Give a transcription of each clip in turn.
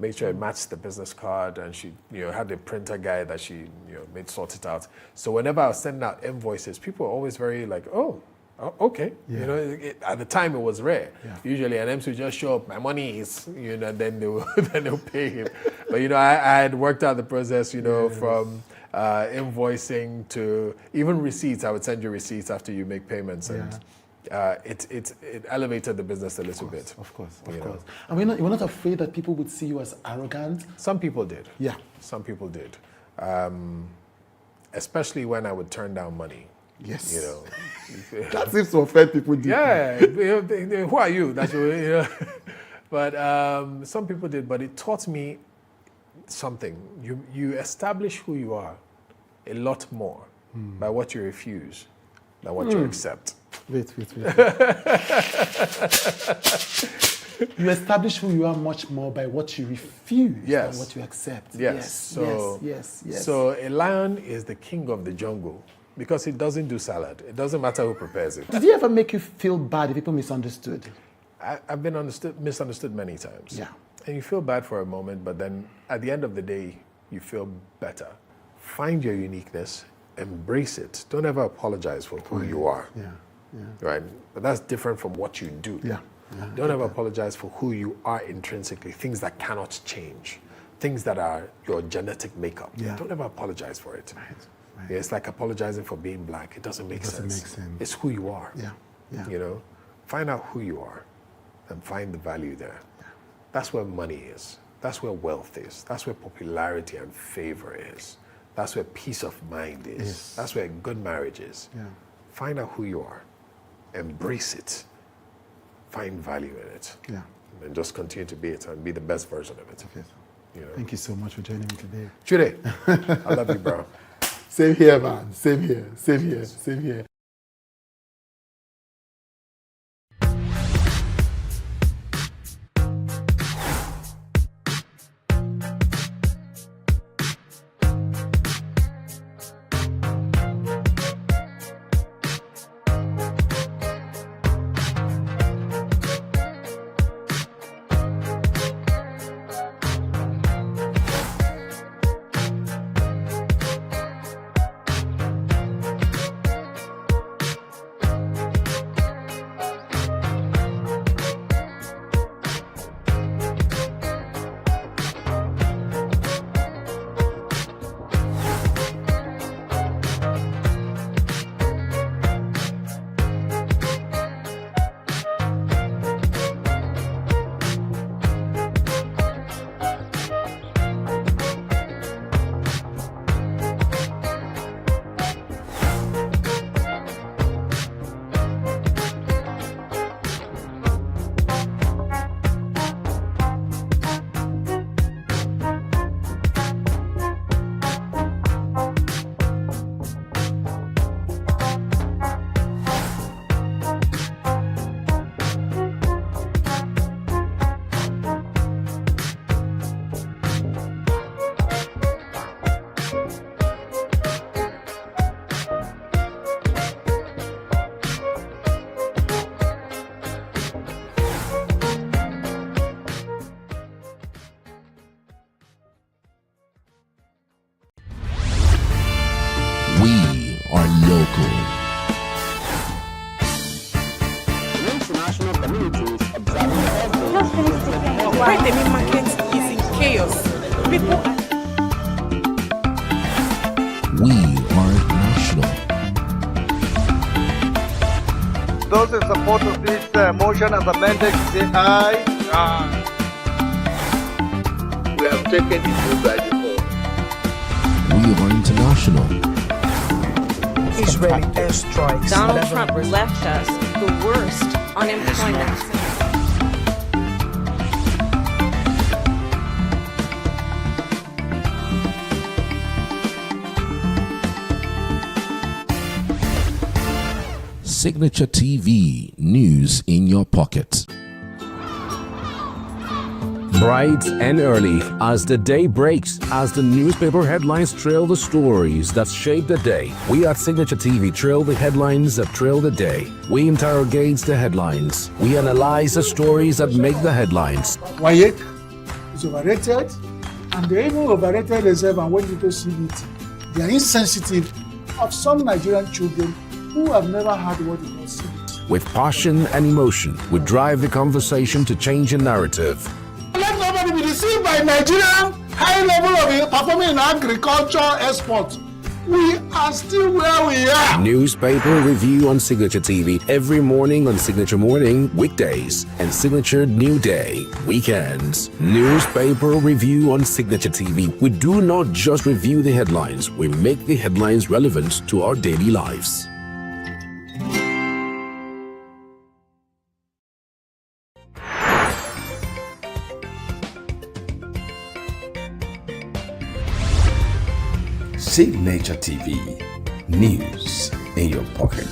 made sure it matched the business card, and she, had the printer guy that she, made sort it out. So whenever I was sending out invoices, people were always very like, oh, okay. Yeah. At the time it was rare. Yeah. Usually an MC would just show up, my money is, then they'll pay him. But I had worked out the process, from invoicing to even receipts. I would send you receipts after you make payments, and it elevated the business a little bit. Of course. And you were not afraid that people would see you as arrogant? Some people did. Yeah. Some people did. Especially when I would turn down money. Yes. That seems to offend people deeply. Yeah. Who are you? That's But some people did. But it taught me something. You establish who you are a lot more by what you refuse than what you accept. Wait. You establish who you are much more by what you refuse than what you accept. Yes. So a lion is the king of the jungle because it doesn't do salad. It doesn't matter who prepares it. Did it ever make you feel bad if people misunderstood? I've been misunderstood many times. Yeah. And you feel bad for a moment, but then at the end of the day, you feel better. Find your uniqueness, embrace it. Don't ever apologize for who you are. Yeah. Right? But that's different from what you do. Yeah. Don't ever apologize for who you are intrinsically, things that cannot change, things that are your genetic makeup. Yeah. Don't ever apologize for it. Right. Yeah, it's like apologizing for being black. It doesn't make sense. It's who you are. Yeah. Find out who you are and find the value there. Yeah. That's where money is. That's where wealth is. That's where popularity and favor is. That's where peace of mind is. Yes. That's where good marriage is. Yeah. Find out who you are. Embrace it. Find value in it. Yeah. And just continue to be it and be the best version of it. Okay. Thank you so much for joining me today. Chude, I love you, bro. Same here, man. Same here. Market is in chaos. People We are national. Those in support of this motion as amended, say aye. Aye. We have taken it vote by default. We are international. Israeli airstrikes. Donald Trump left us the worst unemployment. Signature TV, news in your pocket. Bright and early as the day breaks, as the newspaper headlines trail the stories that shape the day. We at Signature TV trail the headlines that trail the day. We interrogate the headlines. We analyze the stories that make the headlines. Wayet, is overrated, and they even overrated themselves and went into CBT. They are insensitive of some Nigerian children who have never had what they call CBT. With passion and emotion, we drive the conversation to change a narrative. Let nobody be deceived by Nigerian high level of performing in agriculture export. We are still where we are. Newspaper review on Signature TV every morning on Signature Morning, weekdays, and Signature New Day, weekends. Newspaper review on Signature TV. We do not just review the headlines, we make the headlines relevant to our daily lives. Signature TV, news in your pocket.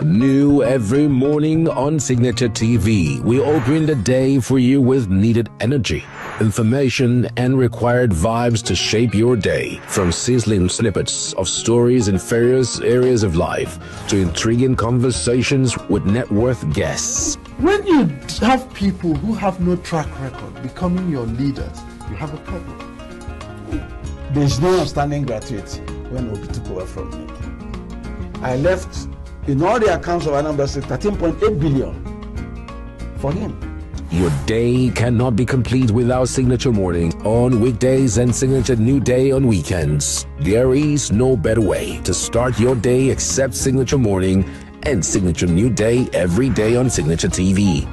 New every morning on Signature TV, we open the day for you with needed energy, information, and required vibes to shape your day. From sizzling snippets of stories in various areas of life to intriguing conversations with net worth guests. When you have people who have no track record becoming your leaders, you have a problem. There's no outstanding graduate when Obi took over from me. I left, in all the accounts of Anambra State, 13.8 billion for him. Your day cannot be complete without Signature Morning on weekdays and Signature New Day on weekends. There is no better way to start your day except Signature Morning and Signature New Day every day on Signature TV.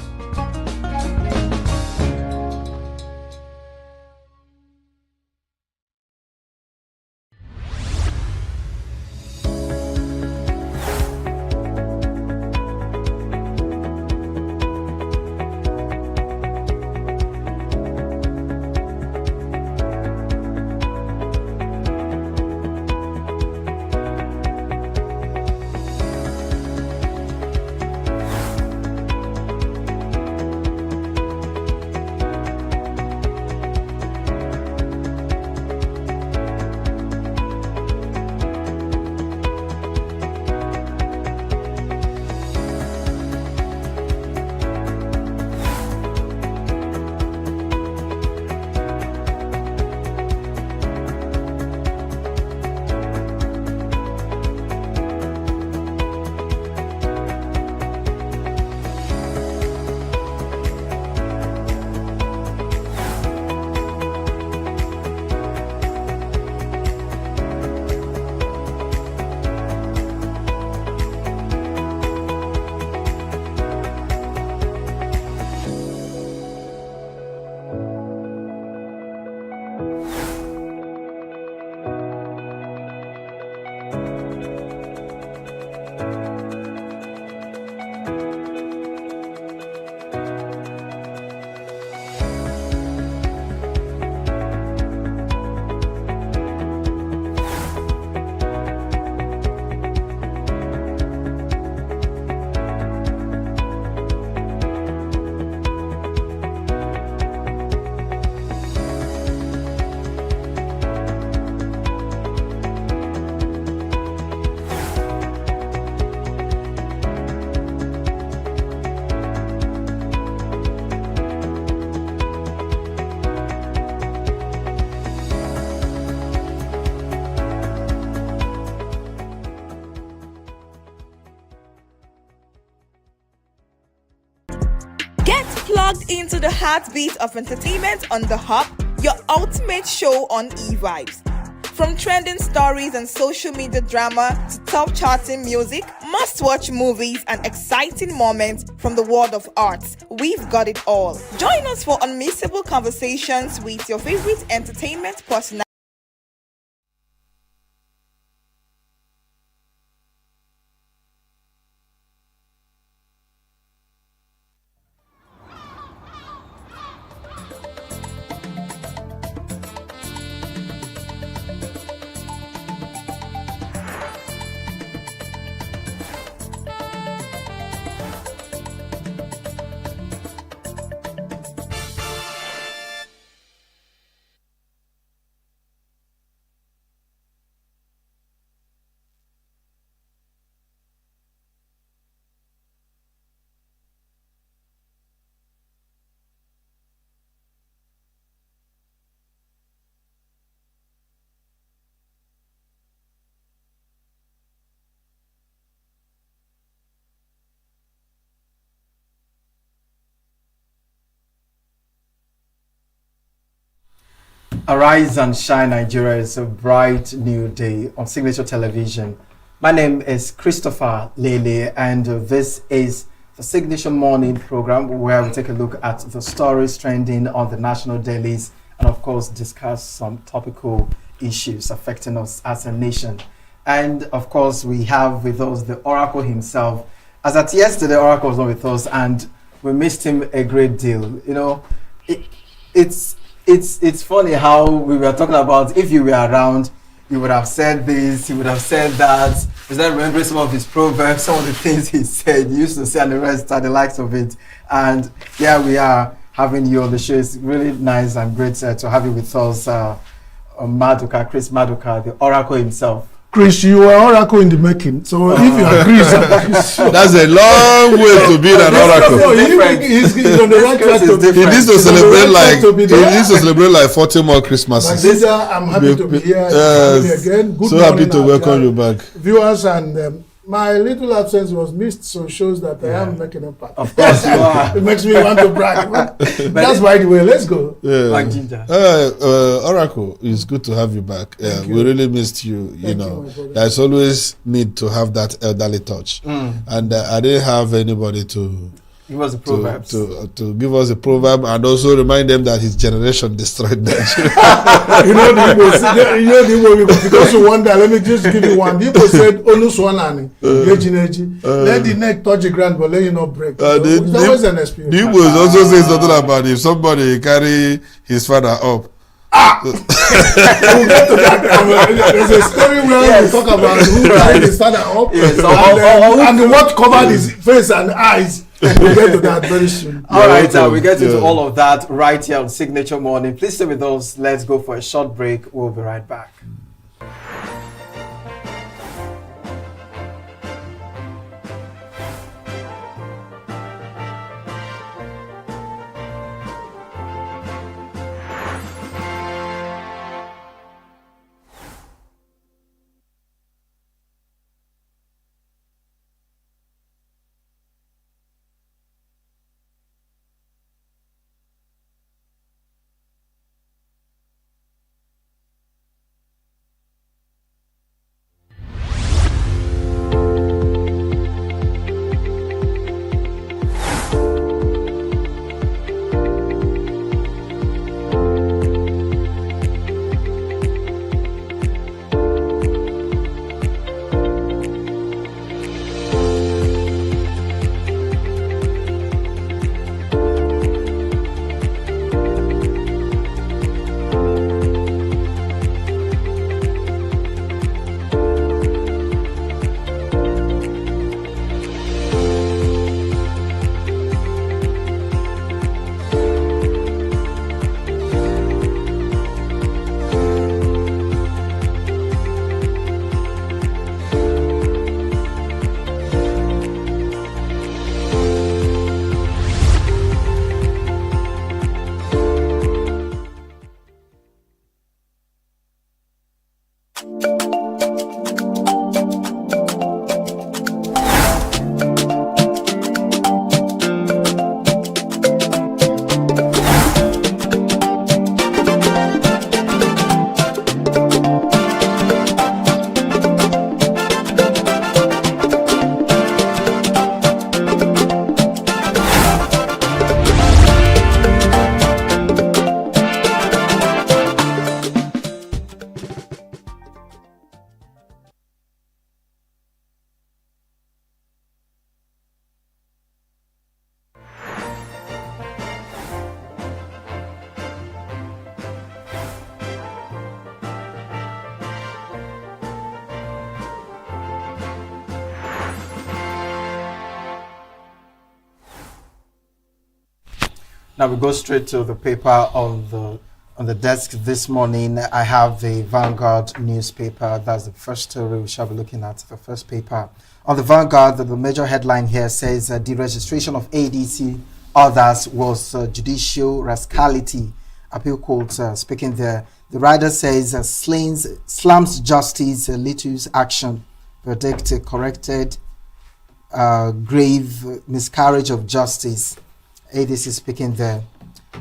Get plugged into the heartbeat of entertainment on The Hub, your ultimate show on eVibes. From trending stories and social media drama to top charting music, must-watch movies and exciting moments from the world of arts, we've got it all. Join us for unmissable conversations with your favorite entertainment personalities. Arise and shine, Nigeria. It's a bright new day on Signature Television. My name is Christopher Lele, and this is the Signature Morning program where we take a look at the stories trending on the national dailies and, of course, discuss some topical issues affecting us as a nation. And, of course, we have with us the Oracle himself. As at yesterday, Oracle was not with us, and we missed him a great deal. You know, it's funny how we were talking about if you were around, you would have said this, you would have said that. Is that remembering some of his proverbs, some of the things he said, he used to say, and the rest are the likes of it. And yeah, we are having you on the show. It's really nice and great to have you with us, Maduka, Chris Maduka, the Oracle himself. Chris, you are Oracle in the making. So if you are Chris, that's a long way to be an Oracle. No, he's on the right track to be. He needs to celebrate like 40 more Christmases. I'm happy to be here. Again. Good so happy to welcome you back, viewers, and my little absence was missed, so shows that I am making a part. Of course you are. It makes me want to brag. But that's by the way. Let's go. Oracle, it's good to have you back. We really missed you. You know, there's always need to have that elderly touch, and I didn't have anybody to. Give us the proverbs. To give us a proverb and also remind them that his generation destroyed Nigeria. You know the Igbo, because you wonder, let me just give you one. The Igbo said, Onuswanani, let the neck touch the ground, but let you not break. It's always an experience. The Igbo also say something about if somebody carry his father up. We'll get to that. There's a story where we talk about who carried his father up and what covered his face and eyes. We'll get to that very soon. All right, we get into all of that right here on Signature Morning. Please stay with us. Let's go for a short break. We'll be right back. Now we go straight to the paper on the desk this morning. I have the Vanguard newspaper. That's the first story we shall be looking at. The first paper on the Vanguard. The major headline here says the registration of ADC others was judicial rascality. Appeal court speaking there. The writer says slams justice, Litu's action, verdict corrected, grave miscarriage of justice. ADC speaking there.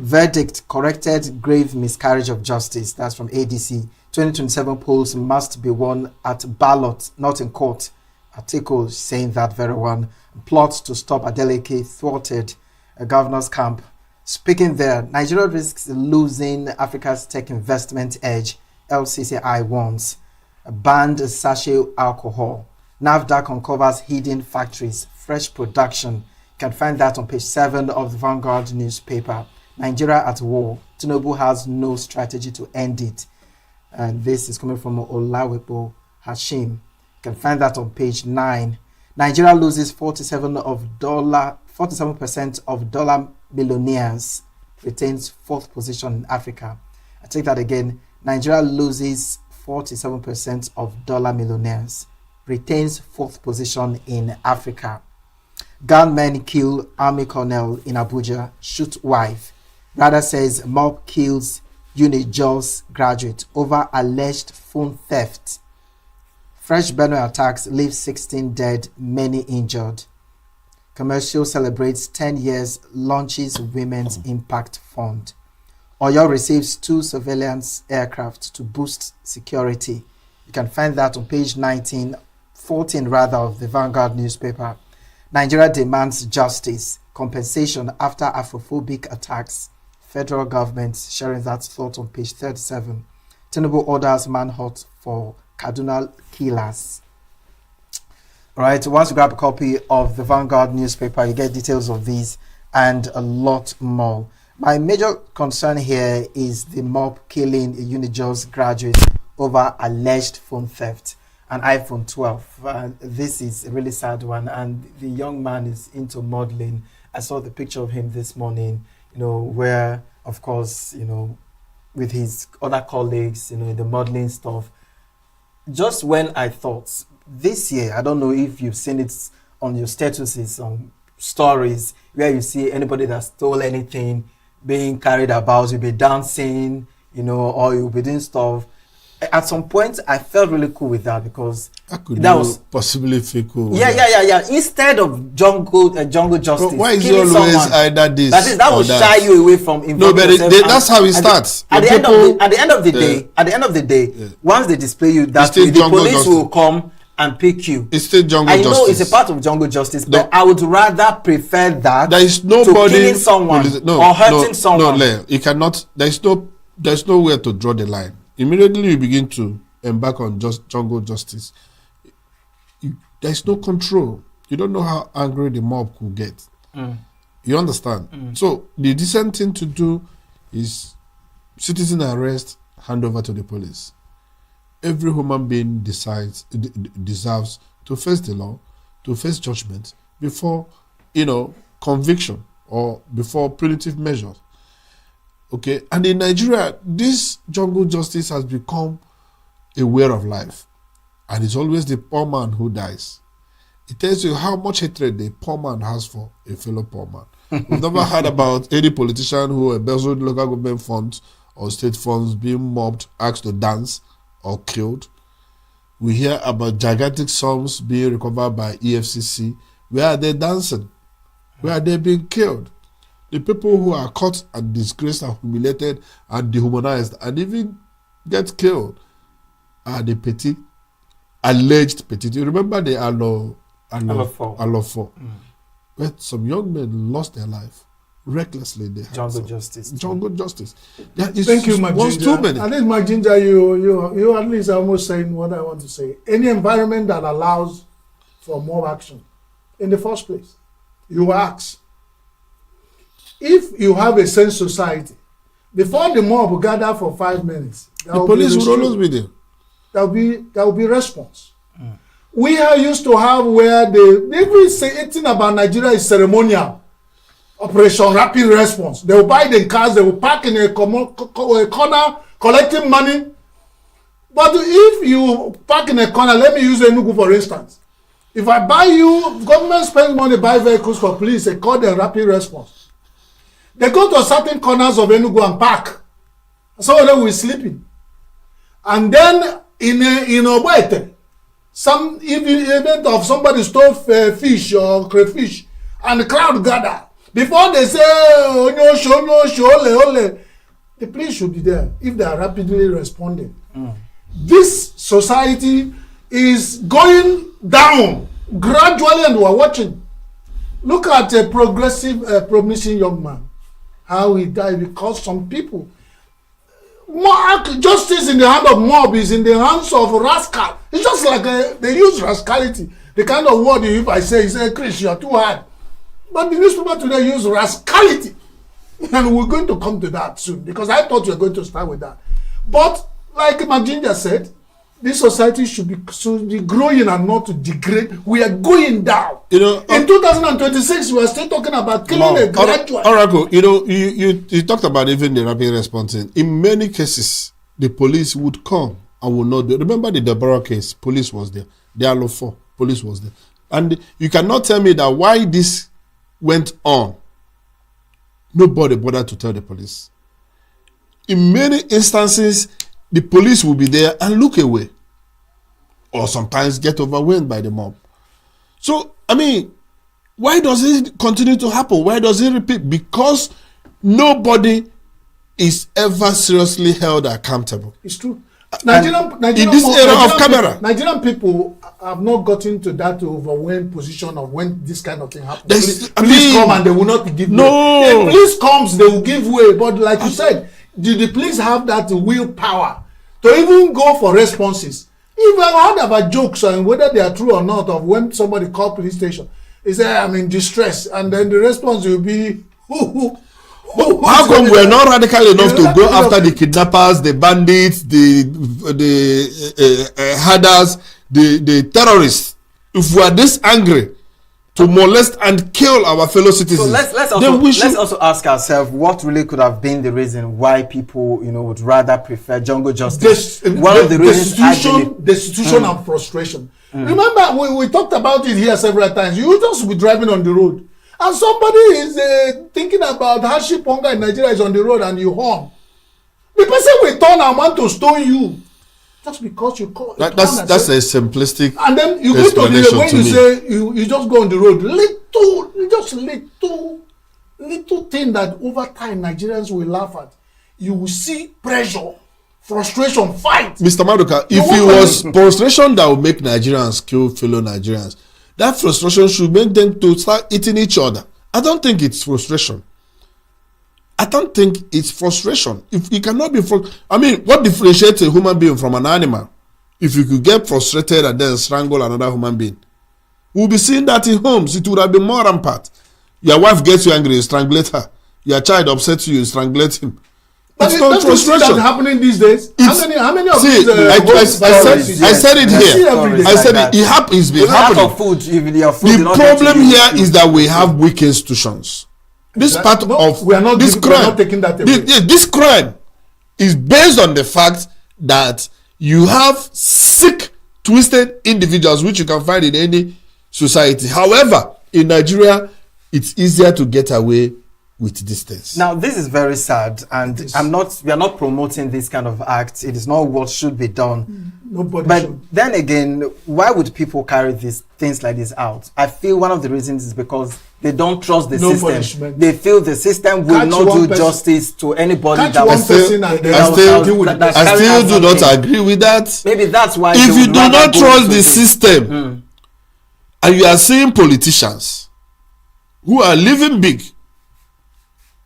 Verdict corrected grave miscarriage of justice. That's from ADC. 2027 polls must be won at ballot, not in court. Article saying that very one. Plot to stop Adeleke thwarted a governor's camp. Speaking there, Nigeria risks losing Africa's tech investment edge. LCCI warns. Banned sachet alcohol. NAFDAC uncovers hidden factories. Fresh production. You can find that on page 7 of the Vanguard newspaper. Nigeria at war. Tinubu has no strategy to end it. And this is coming from Olawepo Hashim. You can find that on page 9. Nigeria loses 47% of dollar millionaires, retains 4th position in Africa. I take that again. Nigeria loses 47% of dollar millionaires, retains 4th position in Africa. Gunmen kill army colonel in Abuja, shoot wife. Rather says mob kills UNIJOS graduate over alleged phone theft. Fresh Benue attacks leave 16 dead, many injured. Commercial celebrates 10 years, launches Women's Impact Fund. Oyo receives 2 surveillance aircraft to boost security. You can find that on page 14 of the Vanguard newspaper. Nigeria demands justice, compensation after Afrophobic attacks. Federal government sharing that thought on page 37. Tinubu orders manhunt for Kaduna killers. All right, once you grab a copy of the Vanguard newspaper, you get details of these and a lot more. My major concern here is the mob killing a UNIJOS graduate over alleged phone theft, an iPhone 12. This is a really sad one, and the young man is into modeling. I saw the picture of him this morning, where, of course, with his other colleagues, in the modeling stuff. Just when I thought this year, I don't know if you've seen it on your statuses, on stories, where you see anybody that stole anything being carried about, you'll be dancing, or you'll be doing stuff. At some point, I felt really cool with that because that was possibly fake. Yeah. Instead of jungle justice, but why is it always either this? That will shy you away from involving yourself. No, but that's how it starts. At the end of the day, once they display you that way, the police will come and pick you. It's still jungle justice. I know it's a part of jungle justice, but I would rather prefer that there is nobody to killing someone or hurting someone. No, you cannot. There's nowhere to draw the line. Immediately you begin to embark on just jungle justice, there's no control. You don't know how angry the mob could get. You understand? So the decent thing to do is citizen arrest, hand over to the police. Every human being deserves to face the law, to face judgment before, conviction or before punitive measures. Okay, and in Nigeria, this jungle justice has become a way of life, and it's always the poor man who dies. It tells you how much hatred the poor man has for a fellow poor man. We've never heard about any politician who embezzled local government funds or state funds being mobbed, asked to dance, or killed. We hear about gigantic sums being recovered by EFCC. Where are they dancing? Where are they being killed? The people who are caught and disgraced and humiliated and dehumanized and even get killed are the alleged petty. You remember the Alofo? Where some young men lost their life recklessly. Jungle justice. Thank you, my ginger. Too many. I think, my ginger, you at least are almost saying what I want to say. Any environment that allows for more action, in the first place, you ask. If you have a sane society, before the mob will gather for 5 minutes, the police will always be there. There will be response. We are used to have where they even say anything about Nigeria is ceremonial. Operation Rapid Response. They will buy the cars, they will park in a corner, collecting money. But if you park in a corner, let me use ENUGU for instance. If I buy you, government spends money to buy vehicles for police, they call them Rapid Response. They go to certain corners of ENUGU and park. Some of them will be sleeping. And then in Oboete, some event of somebody stole fish or crayfish, and the crowd gather. Before they say, oh, no, show, ole. The police should be there if they are rapidly responding. This society is going down gradually, and we are watching. Look at a progressive, promising young man, how he died because some people. Justice in the hand of mob is in the hands of rascal. It's just like they use rascality. The kind of word if I say, Chris, you're too hard. But the newspaper today use rascality. And we're going to come to that soon because I thought we were going to start with that. But like Majinja said, this society should be growing and not to degrade. We are going down. You know, in 2026, we are still talking about killing a graduate. Oracle, you talked about even the rapid response. In many cases, the police would come and would not do. Remember the Deborah case? Police was there. The Alo 4, police was there. And you cannot tell me that why this went on. Nobody bothered to tell the police. In many instances, the police will be there and look away. Or sometimes get overwhelmed by the mob. So, I mean, why does it continue to happen? Why does it repeat? Because nobody is ever seriously held accountable. It's true. Nigerian people have not gotten to that overwhelmed position of when this kind of thing happens. Police come and they will not give way. If police comes, they will give way. But like you said, did the police have that willpower to even go for responses? If I heard about jokes and whether they are true or not of when somebody called police station, he said, I'm in distress, and then the response will be, how come we're not radical enough to go after the kidnappers, the bandits, the herders, the terrorists? If we are this angry to molest and kill our fellow citizens, so let's also ask ourselves what really could have been the reason why people, would rather prefer jungle justice. Destitution and frustration. Remember, we talked about it here several times. You just be driving on the road, and somebody is thinking about hardship hunger in Nigeria is on the road, and you horn. The person will turn and want to stone you just because you call. That's a simplistic. And then you go to the when you say you just go on the road, little thing that over time Nigerians will laugh at. You will see pressure, frustration, fight. Mr. Maduka, if it was frustration that would make Nigerians kill fellow Nigerians, that frustration should make them to start eating each other. I don't think it's frustration. If you cannot be what differentiates a human being from an animal? If you could get frustrated and then strangle another human being, we'll be seeing that in homes. It would have been more rampant. Your wife gets you angry, you strangulate her. Your child upsets you, you strangulate him. But it's not frustration. That's happening these days. How many of these? I said it here. I said it. It's been happening. The problem here is that we have weak institutions. This part of this crime. This crime is based on the fact that you have sick, twisted individuals, which you can find in any society. However, in Nigeria, it's easier to get away with these things. Now, this is very sad, and we are not promoting this kind of act. It is not what should be done. But then again, why would people carry these things like this out? I feel one of the reasons is because they don't trust the system. Punishment. They feel the system will not do justice to anybody I still do not agree with that. Maybe that's why if you do not trust the system and you are seeing politicians who are living big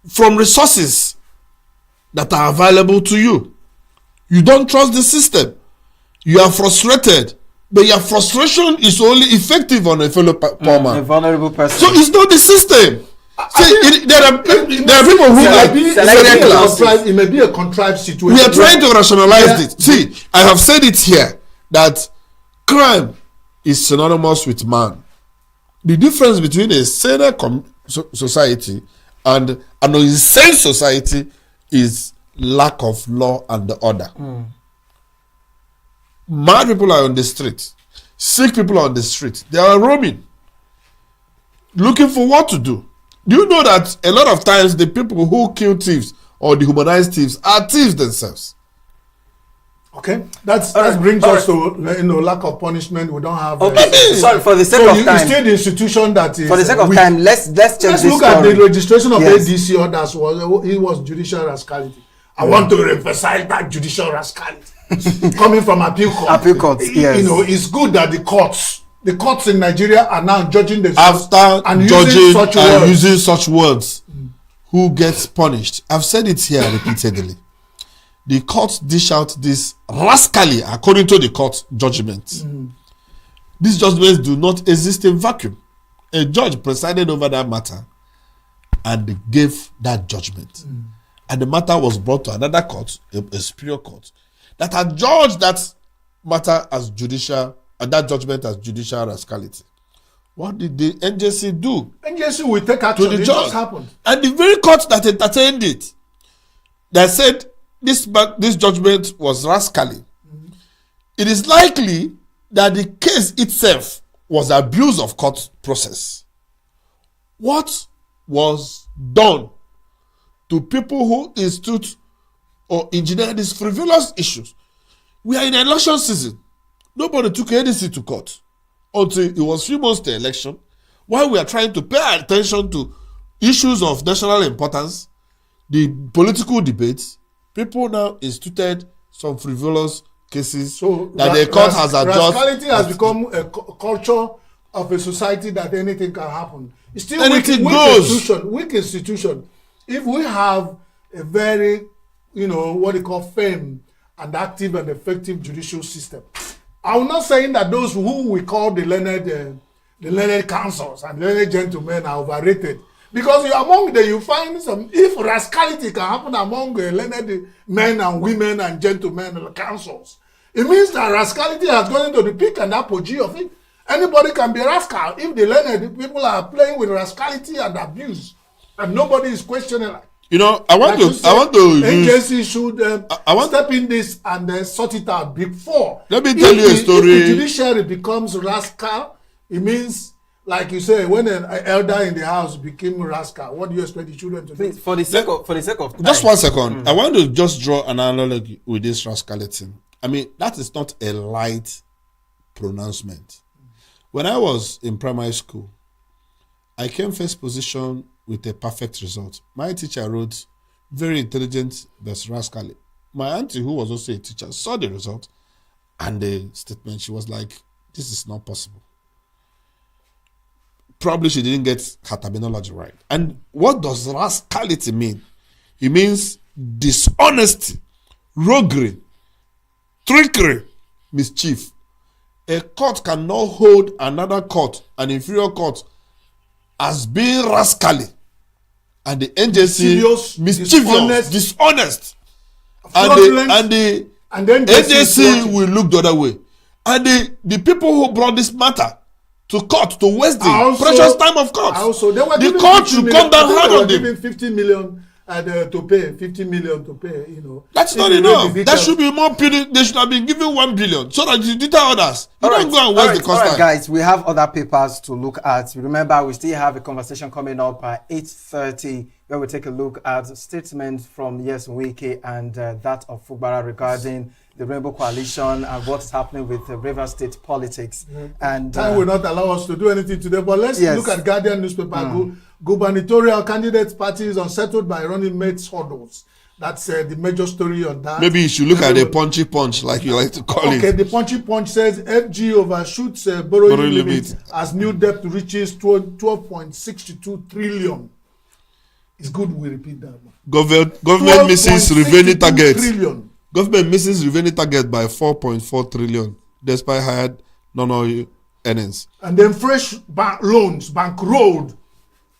from resources that are available to you, you don't trust the system, you are frustrated, but your frustration is only effective on a fellow poor man, a vulnerable person. So it's not the system. There are people who it may be a contrived situation. We are trying to rationalize it. See, I have said it here that crime is synonymous with man. The difference between a sane society and an insane society is lack of law and order. Mad people are on the street. Sick people are on the street. They are roaming, looking for what to do. Do you know that a lot of times the people who kill thieves or dehumanize thieves are thieves themselves? Okay, that brings us to lack of punishment. We don't have. Sorry, for the sake of time. It's still the institution that is. For the sake of time, let's check this. Let's look at the registration of ADC orders. It was judicial rascality. I want to emphasize that judicial rascality coming from appeal court. Appeal courts, yes. It's good that the courts in Nigeria are now judging the after and judging and using such words. Who gets punished? I've said it here repeatedly. The courts dish out this rascally according to the court judgments. These judgments do not exist in vacuum. A judge presided over that matter and gave that judgment. And the matter was brought to another court, a superior court, that had judged that matter as judicial, and that judgment as judicial rascality. What did the NJC do? NJC will take action. To the it judge. just happened. And the very court that entertained it, that said this judgment was rascally. It is likely that the case itself was abuse of court process. What was done to people who institute or engineer these frivolous issues? We are in election season. Nobody took ADC to court until it was 3 months to election. While we are trying to pay attention to issues of national importance, the political debates, people now instituted some frivolous cases that the court has adjusted. Rascality has become a culture of a society that anything can happen. It's still weak institution. If we have a very, what they call firm and active and effective judicial system, I'm not saying that those who we call the learned counsels and learned gentlemen are overrated. Because among them, you find if rascality can happen among learned men and women and gentlemen and counsels, it means that rascality has gone into the peak and apogee of it. Anybody can be rascal if the learned people are playing with rascality and abuse, and nobody is questioning it. I want to agency should step in this and sort it out before. Let me tell you a story. If the judiciary becomes rascal, it means, like you say, when an elder in the house became rascal, what do you expect the children to do? For the sake of time. Just 1 second. I want to just draw an analogy with this rascality. I mean, that is not a light pronouncement. When I was in primary school, I came first position with a perfect result. My teacher wrote, very intelligent but rascally. My auntie, who was also a teacher, saw the result and the statement. She was like, this is not possible. Probably she didn't get her terminology right. And what does rascality mean? It means dishonesty, roguery, trickery, mischief. A court cannot hold another court, an inferior court, as being rascally. And the NJC mischievous, dishonest. And the NJC will look the other way. And the people who brought this matter to court to waste the precious time of court. The court should come down hard on them. 50 million to pay, 50 million to pay, That's not enough. That should be more punitive. They should have been given 1 billion so that you deter others. You don't go and waste the cost time. Guys, we have other papers to look at. Remember, we still have a conversation coming up at 8:30 where we take a look at statements from Yes Wike and that of Fugbara regarding the Rainbow Coalition and what's happening with River State politics. And time will not allow us to do anything today, but let's look at Guardian newspaper. Gubernatorial candidate parties unsettled by running mates hurdles. That's the major story on that. Maybe you should look at the punchy punch, like you like to call it. Okay, the punchy punch says FG overshoots borrowing limit as new debt reaches 12.62 trillion. It's good we repeat that. Government misses revenue target. Government misses revenue target by 4.4 trillion, despite higher non-oil earnings. And then fresh loans bankrolled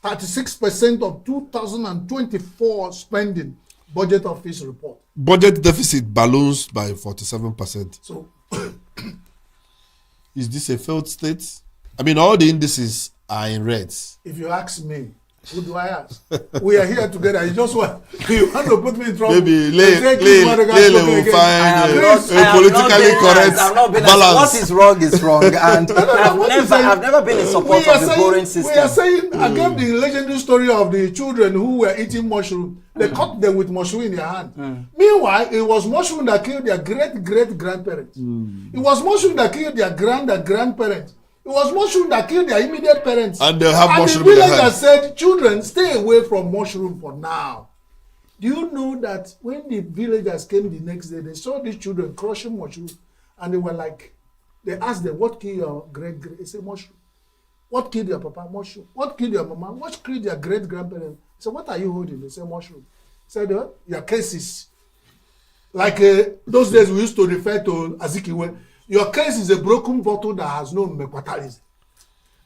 36% of 2024 spending. Budget office report. Budget deficit balloons by 47%. So, is this a failed state? I mean, all the indices are in reds. If you ask me, Who do I ask? We are here together. You want to put me in trouble. Maybe Lele will find a politically correct balance. What is wrong is wrong. And I've never been in support of the borrowing system. We are saying, I gave the legendary story of the children who were eating mushroom. They caught them with mushroom in their hand. Meanwhile, it was mushroom that killed their great-great-grandparents. It was mushroom that killed their grandparents. It was mushroom that killed their immediate parents. And they have mushroom in the village that said, children, stay away from mushroom for now. Do you know that when the villagers came the next day, they saw these children crushing mushroom, and they were like, they asked them, what killed your great-great? They said, mushroom. What killed your papa? Mushroom. What killed your mama? What killed your great-grandparents? He said, what are you holding? They said, mushroom. He said, your cases. Like those days we used to refer to Azikiwe. Your case is a broken bottle that has no mequatalism.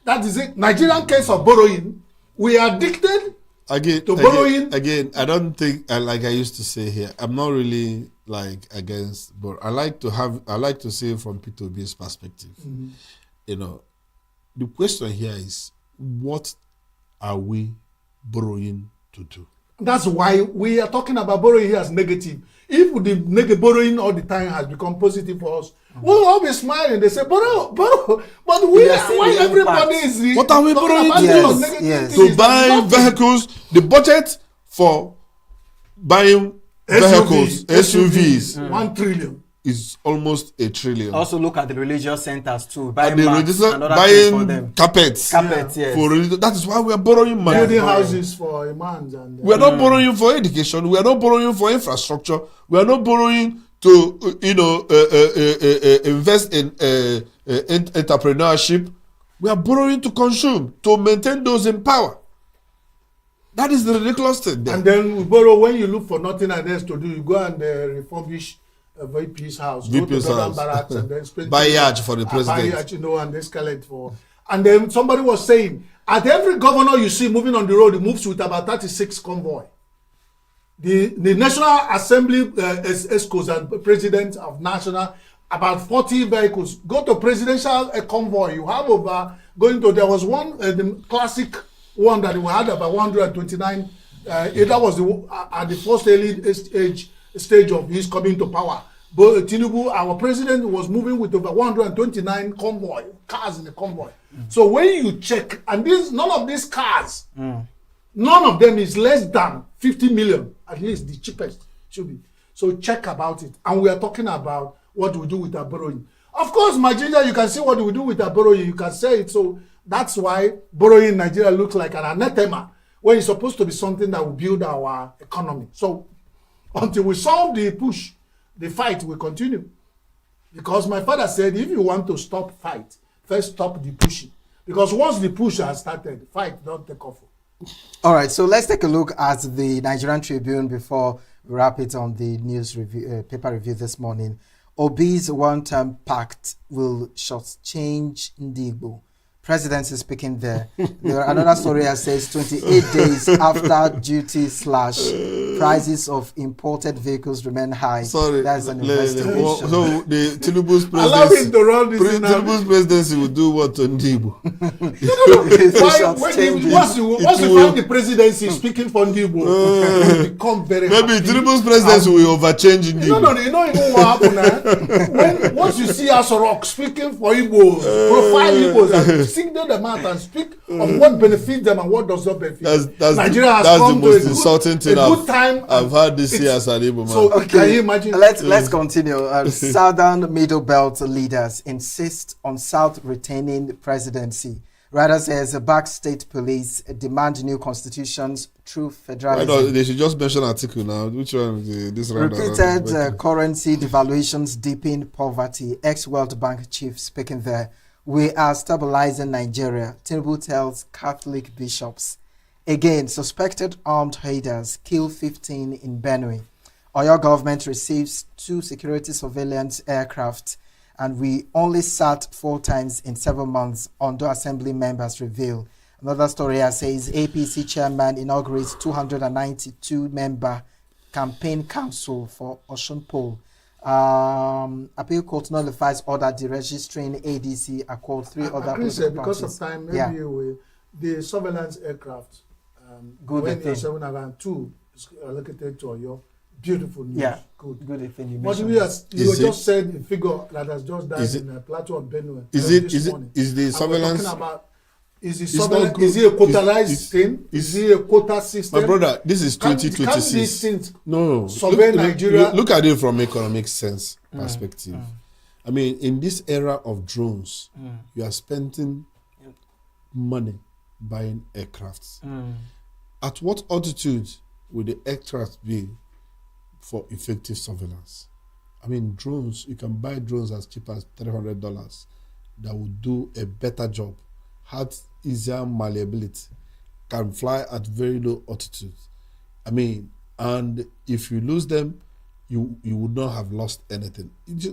That is it. Nigerian case of borrowing. We are addicted to borrowing. Again, I don't think, like I used to say here, I'm not really like against borrow. I like to see it from P2B's perspective. You know, the question here is, what are we borrowing to do? That's why we are talking about borrowing here as negative. If the borrowing all the time has become positive for us, we'll all be smiling. They say, borrow. But why everybody is... What are we borrowing to do? Yes. To buy vehicles. The budget for buying SUVs, 1 trillion. is almost $1 trillion. Also look at the religious centers too. Buying carpets. Yes. For religion. That is why we are borrowing money. Building houses for imams. We are not borrowing for education. We are not borrowing for infrastructure. We are not borrowing to invest in entrepreneurship. We are borrowing to consume, to maintain those in power. That is the ridiculous thing there. And then we borrow when you look for nothing else to do. You go and refurbish VP's house, go to the barracks, and then spend buy yacht for the president. Buy yacht, and escalate for. And then somebody was saying, at every governor you see moving on the road, he moves with about 36 convoy. The National Assembly ESCOs and president of national, about 40 vehicles go to presidential convoy. You have over there was one the classic one that we had about 129. That was at the first early stage of his coming to power. But Tinubu, our president, was moving with over 129 cars in the convoy. So when you check, and none of these cars, none of them is less than 50 million, at least the cheapest should be. So check about it. And we are talking about what we do with our borrowing. Of course, Nigeria, you can see what we do with our borrowing. You can say it. So that's why borrowing in Nigeria looks like an anathema, when it's supposed to be something that will build our economy. So until we solve the fight will continue. Because my father said, if you want to stop fight, first stop the pushing. Because once the push has started, fight don't take off. All right, so let's take a look at the Nigerian Tribune before we wrap it on the news review, paper review this morning. Obi's one-term pact will shortchange ENUGU. President is speaking there. Another story that says 28 days after duty / prices of imported vehicles remain high. Sorry, that's an investigation. So the Tinubu's presidency will do what to Ndibu? Once you find the presidency speaking for Ndibu, you become very maybe happy. Tinubu's presidency will overchange Ndibu. No, you know what happened. Once you see us rock speaking for Igbos, profile Igbos, and single them out and speak of what benefits them and what does not benefit them. Nigeria has come to a good time. I've had this year as an Igbo man. So can you imagine? Let's continue. Southern Middle Belt leaders insist on South retaining the presidency. Rather says back state police demand new constitutions through federalism. They should just mention article now. Which one is this round? Repeated currency devaluations deepen poverty. Ex-World Bank chief speaking there. We are stabilizing Nigeria, Tinubu tells Catholic bishops. Again, suspected armed raiders kill 15 in Benue. Oyo government receives 2 security surveillance aircraft, and we only sat 4 times in 7 months, Ondo Assembly members reveal. Another story here says APC chairman inaugurates 292-member campaign council for Osun Poll. Appeal court nullifies order deregistering ADC accord 3 other because of time, maybe the surveillance aircraft Good when thing. you're 702 is allocated to your beautiful news. Yeah, Good. good thing you But mentioned. you just said a figure that has just died in the plateau of Benue. Is the surveillance? Talking about, is the It's surveillance? not good. Is it a quotarized thing? Is it a quota system? My brother, this is Can't these 2026. things No. survey Nigeria? Look at it from economic sense perspective. I mean, in this era of drones, you are spending money buying aircrafts. At what altitude will the aircraft be for effective surveillance? I mean, drones, you can buy drones as cheap as $300 that will do a better job, has easier malleability, can fly at very low altitude. I mean, and if you lose them, you would not have lost anything.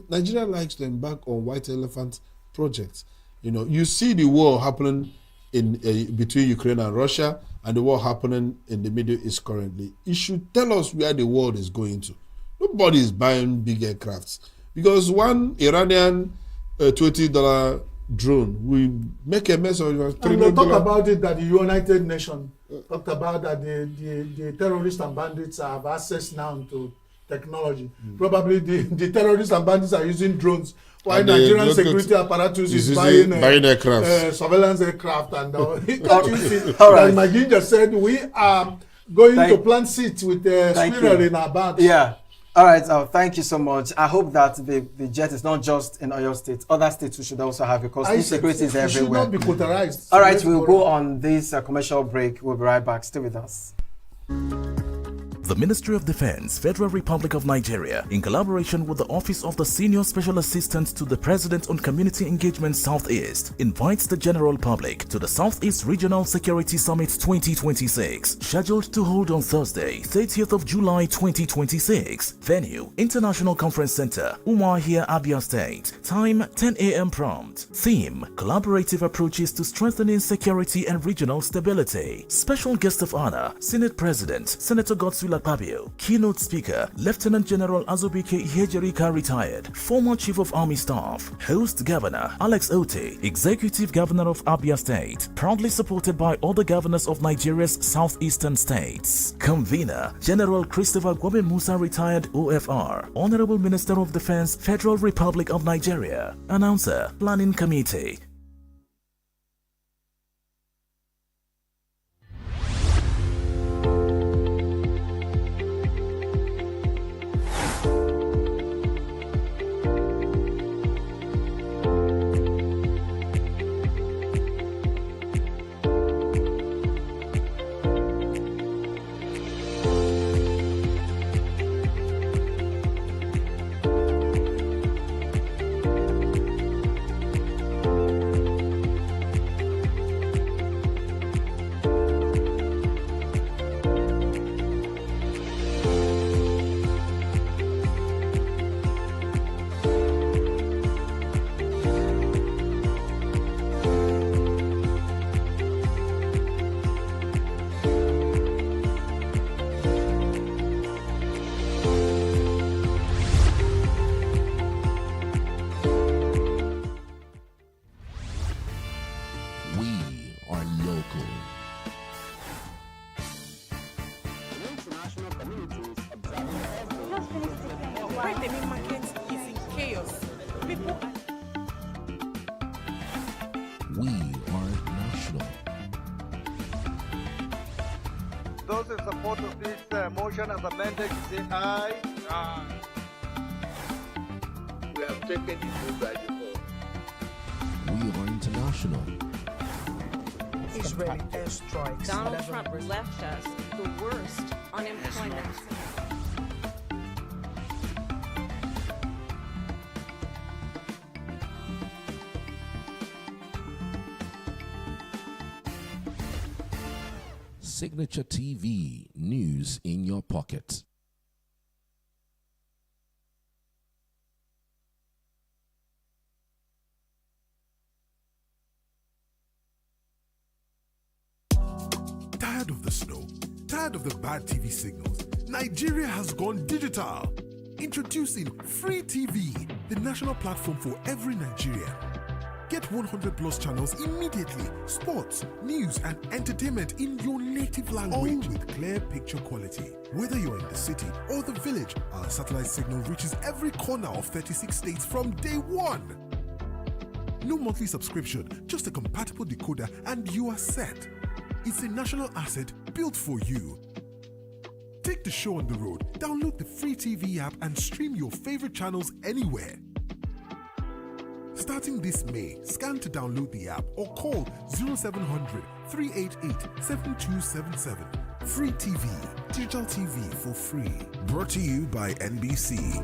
Nigeria likes to embark on white elephant projects. You know, you see the war happening in between Ukraine and Russia, and the war happening in the Middle East currently. It should tell us where the world is going to. Nobody is buying big aircrafts because one Iranian $20 drone will make a mess of $3 And we'll talk about it that the United Nations talked about that the terrorists and bandits have access now to technology. Probably the terrorists and bandits are using drones, while Nigerian security apparatus is buying aircraft. Surveillance aircraft. And All right. Like my ginger said, we are going to plant seeds with squirrel in our bags. Yeah. All right. Thank you so much. I hope that the jet is not just in Oyo State. Other states we should also have, because insecurity is everywhere. It should not be quotarized. All right. We'll go on this commercial break. We'll be right back. Stay with us. The Ministry of Defense, Federal Republic of Nigeria, in collaboration with the Office of the Senior Special Assistant to the President on Community Engagement Southeast, invites the general public to the Southeast Regional Security Summit 2026, scheduled to hold on Thursday, 30th of July 2026. Venue, International Conference Center, Umuahia, Abia State. Time, 10 a.m. prompt. Theme, Collaborative Approaches to Strengthening Security and Regional Stability. Special guest of honor, Senate President, Senator Godswill Akpabio. Keynote speaker, Lieutenant General Azubike Ihejerika, retired, former Chief of Army Staff. Host Governor Alex Ote, Executive Governor of Abia State, proudly supported by other governors of Nigeria's southeastern states. Convener, General Christopher Gwabe Musa, retired OFR, Honorable Minister of Defense, Federal Republic of Nigeria. Announcer, Planning Committee. We are national. Those in support of this motion as amended, say aye. Aye. We have taken the vote by default. We are international. Israeli airstrikes. Donald Trump left us the worst unemployment. Signature TV, news in your pocket. Tired of the snow? Tired of the bad TV signals? Nigeria has gone digital. Introducing Free TV, the national platform for every Nigerian. Get 100 plus channels immediately. Sports, news, and entertainment in your native language with clear picture quality. Whether you're in the city or the village, our satellite signal reaches every corner of 36 states from day one. No monthly subscription, just a compatible decoder and you are set. It's a national asset built for you. Take the show on the road, download the free TV app and stream your favorite channels anywhere. Starting this May, scan to download the app or call 0700 388 7277. Free TV, digital TV for free. Brought to you by NBC.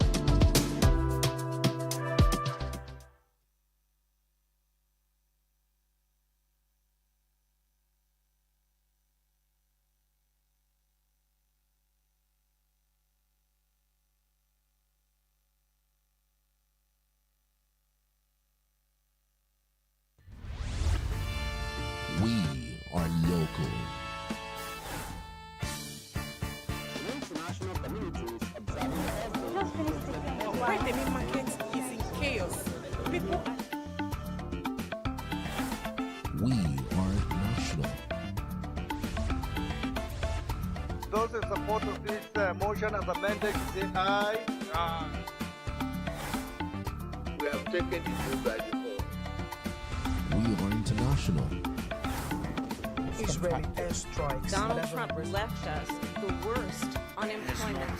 We are local. Why the main market is in chaos? People We are national. Those in support of this motion as amended, say aye. We have taken it by default. We are international. Israeli airstrikes. Donald Trump left us the worst unemployment.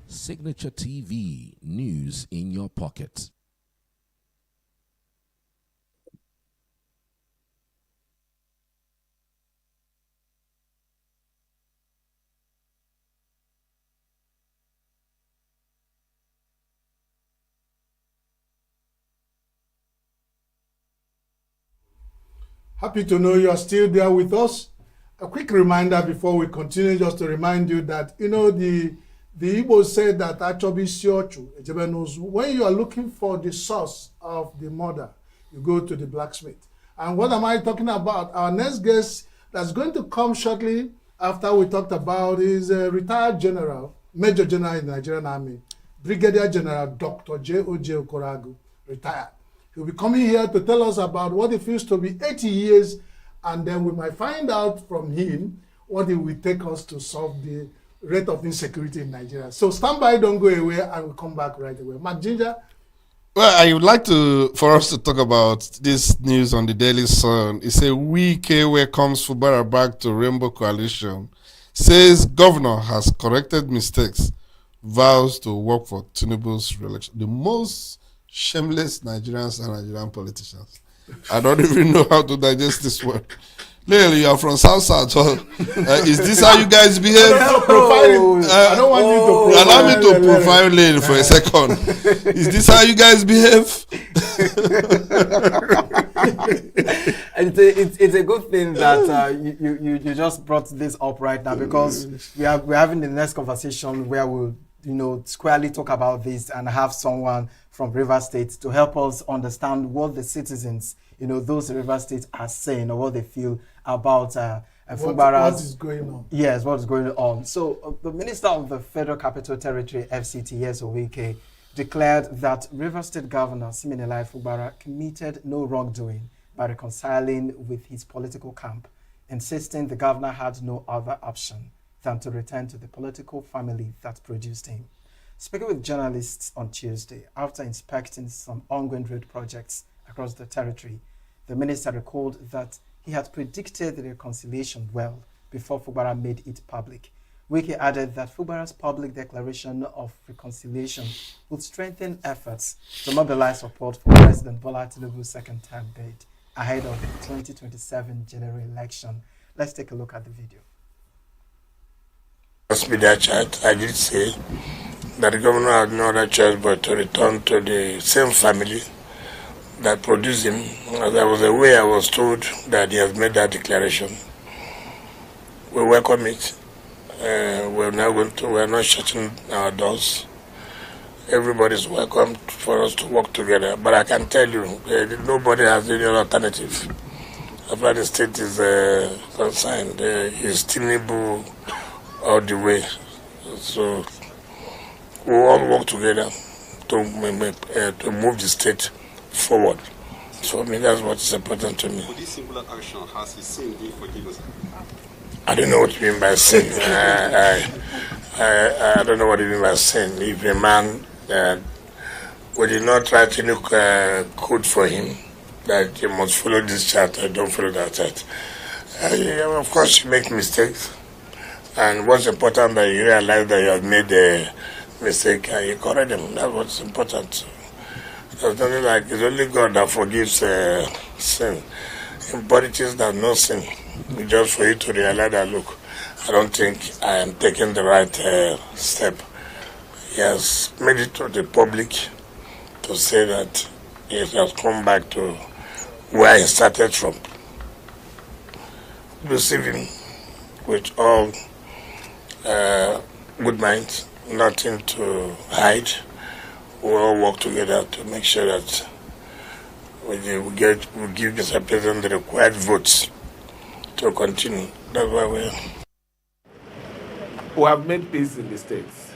Signature TV, news in your pocket. Happy to know you are still there with us. A quick reminder before we continue, just to remind you that, the Igbo said that actually when you are looking for the source of the murder, you go to the blacksmith. And what am I talking about? Our next guest that's going to come shortly after we talked about is a retired general, Major General in the Nigerian Army, Brigadier General Dr. J.O.J. Okoragu, retired. He'll be coming here to tell us about what it feels to be 80 years, and then we might find out from him what it will take us to solve the rate of insecurity in Nigeria. So stand by, don't go away, and we'll come back right away. Mark Ginger? Well, I would like for us to talk about this news on the Daily Sun. It's a week welcomes Fubara back to Rainbow Coalition. Says governor has corrected mistakes, vows to work for Tinubu's re-election. The most shameless Nigerians and Nigerian politicians. I don't even know how to digest this word. Lily, you are from South. Is this how you guys behave? I don't want you to profile. Allow me to profile Lily for a second. Is this how you guys behave? It's a good thing that you just brought this up right now, because we're having the next conversation where we'll squarely talk about this and have someone from River State to help us understand what the citizens, those River States are saying, or what they feel about what is going on. Yes, what is going on. So the Minister of the Federal Capital Territory, FCT, Owike, declared that River State Governor Siminalayi Fubara committed no wrongdoing by reconciling with his political camp, insisting the governor had no other option than to return to the political family that produced him. Speaking with journalists on Tuesday, after inspecting some ongoing road projects across the territory, the minister recalled that he had predicted the reconciliation well before Fubara made it public. Wike added that Fubara's public declaration of reconciliation would strengthen efforts to mobilize support for President Bola Tinubu's second-term bid ahead of the 2027 general election. Let's take a look at the video. Media chat, I did say that the governor had no other choice but to return to the same family that produced him. There was a way I was told that he has made that declaration. We welcome it. We're not shutting our doors. Everybody's welcome for us to work together. But I can tell you, nobody has any alternative. as far as the state is concerned, is Tinubu all the way. So we all work together to move the state forward. So for me, that's what is important to me. Would this singular action has his sin been forgiven? I don't know what you mean by sin. I don't know what you mean by sin. If a man we did not write any code for him that you must follow this chart or don't follow that chart. Of course, you make mistakes, and what's important that you realize that you have made a mistake and you correct them. That's what's important. There's nothing like it's only God that forgives sin. In politics, there's no sin. It's just for you to realize that, look, I don't think I am taking the right step. He has made it to the public to say that he has come back to where he started from. Receive him with all good minds, nothing to hide. We all work together to make sure that we give Mr. President the required votes to continue. That's why we have made peace in the states,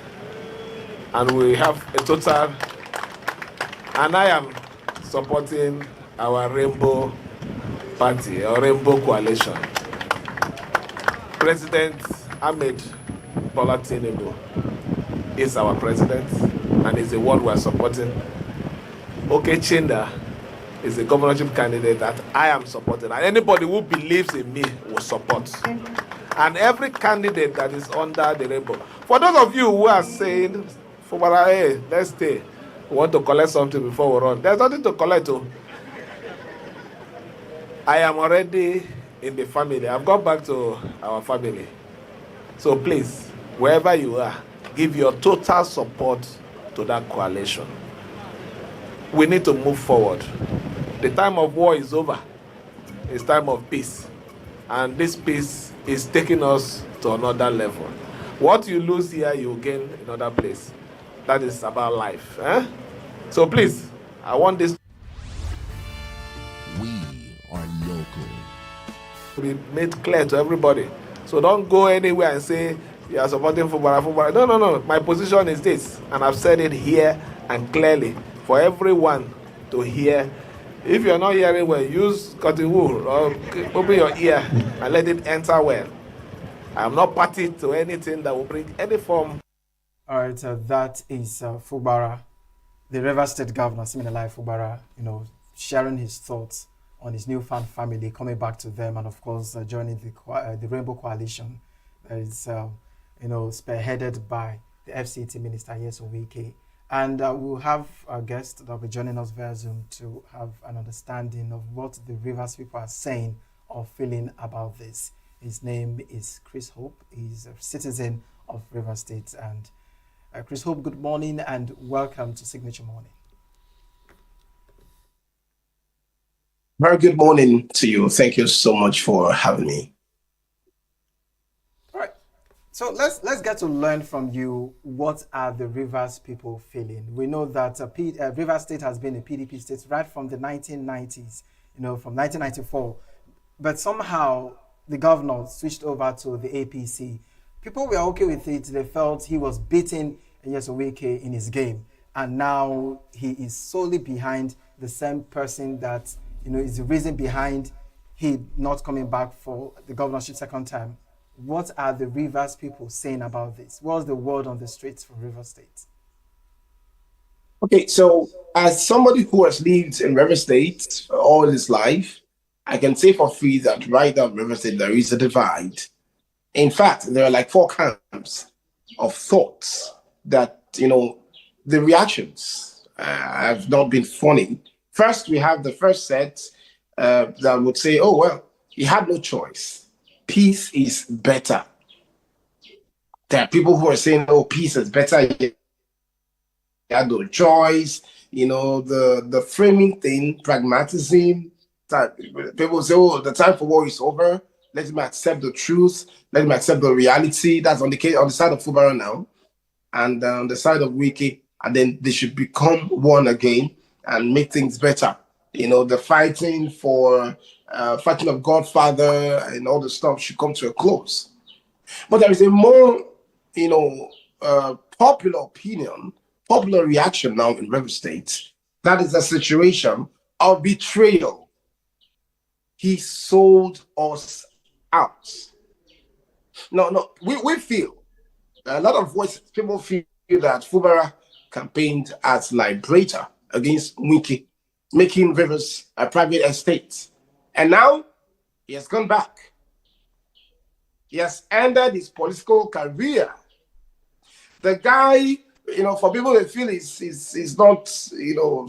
and we have a total. And I am supporting our Rainbow Party, our Rainbow Coalition. President Ahmed Bola Tinubu is our president and is the one we are supporting. Okechinda is the governorship candidate that I am supporting. And anybody who believes in me will support. And every candidate that is under the rainbow. For those of you who are saying, hey, let's stay. We want to collect something before we run. There's nothing to collect. I am already in the family. I've gone back to our family. So please, wherever you are, give your total support to that coalition. We need to move forward. The time of war is over. It's time of peace. And this peace is taking us to another level. What you lose here, you gain in another place. That is about life. So please, I want this We are local. to be made clear to everybody. So don't go anywhere and say you are supporting football. No. My position is this, and I've said it here and clearly for everyone to hear. If you're not hearing well, use cotton wool or open your ear and let it enter well. I'm not party to anything that will bring any form. All right, that is Fubara, the Rivers State Governor, Siminalayi Fubara, sharing his thoughts on his newfound family, coming back to them, and of course joining the Rainbow Coalition that is, spearheaded by the FCT Minister Nyesom Wike. And we'll have a guest that will be joining us via Zoom to have an understanding of what the Rivers people are saying or feeling about this. His name is Chris Hope. He's a citizen of Rivers State. And Chris Hope, good morning and welcome to Signature Morning. Very good morning to you. Thank you so much for having me. All right. So let's get to learn from you. What are the Rivers people feeling? We know that Rivers State has been a PDP state right from the 1990s, from 1994. But somehow the governor switched over to the APC. People were okay with it. They felt he was beating Nyesom Wike in his game. And now he is solely behind the same person that, is the reason behind he not coming back for the governorship second time. What are the Rivers people saying about this? What's the word on the streets for Rivers State? Okay, so as somebody who has lived in Rivers State all his life, I can say for free that right now in Rivers State there is a divide. In fact, there are like 4 camps of thoughts that, the reactions have not been funny. First, we have the first set that would say, oh, well, he had no choice. Peace is better. There are people who are saying, oh, peace is better. He had no choice. The framing thing, pragmatism, that people say, oh, the time for war is over. Let him accept the truth. Let him accept the reality. That's on the side of Fubara now. And on the side of Wike, and then they should become one again and make things better. the fighting of Godfather and all the stuff should come to a close. But there is a more, popular reaction now in River State. That is a situation of betrayal. He sold us out. No, we feel, a lot of voices, people feel that Fubara campaigned as liberator against Wiki, making Rivers a private estate. And now he has gone back. He has ended his political career. The guy, for people that feel he's not,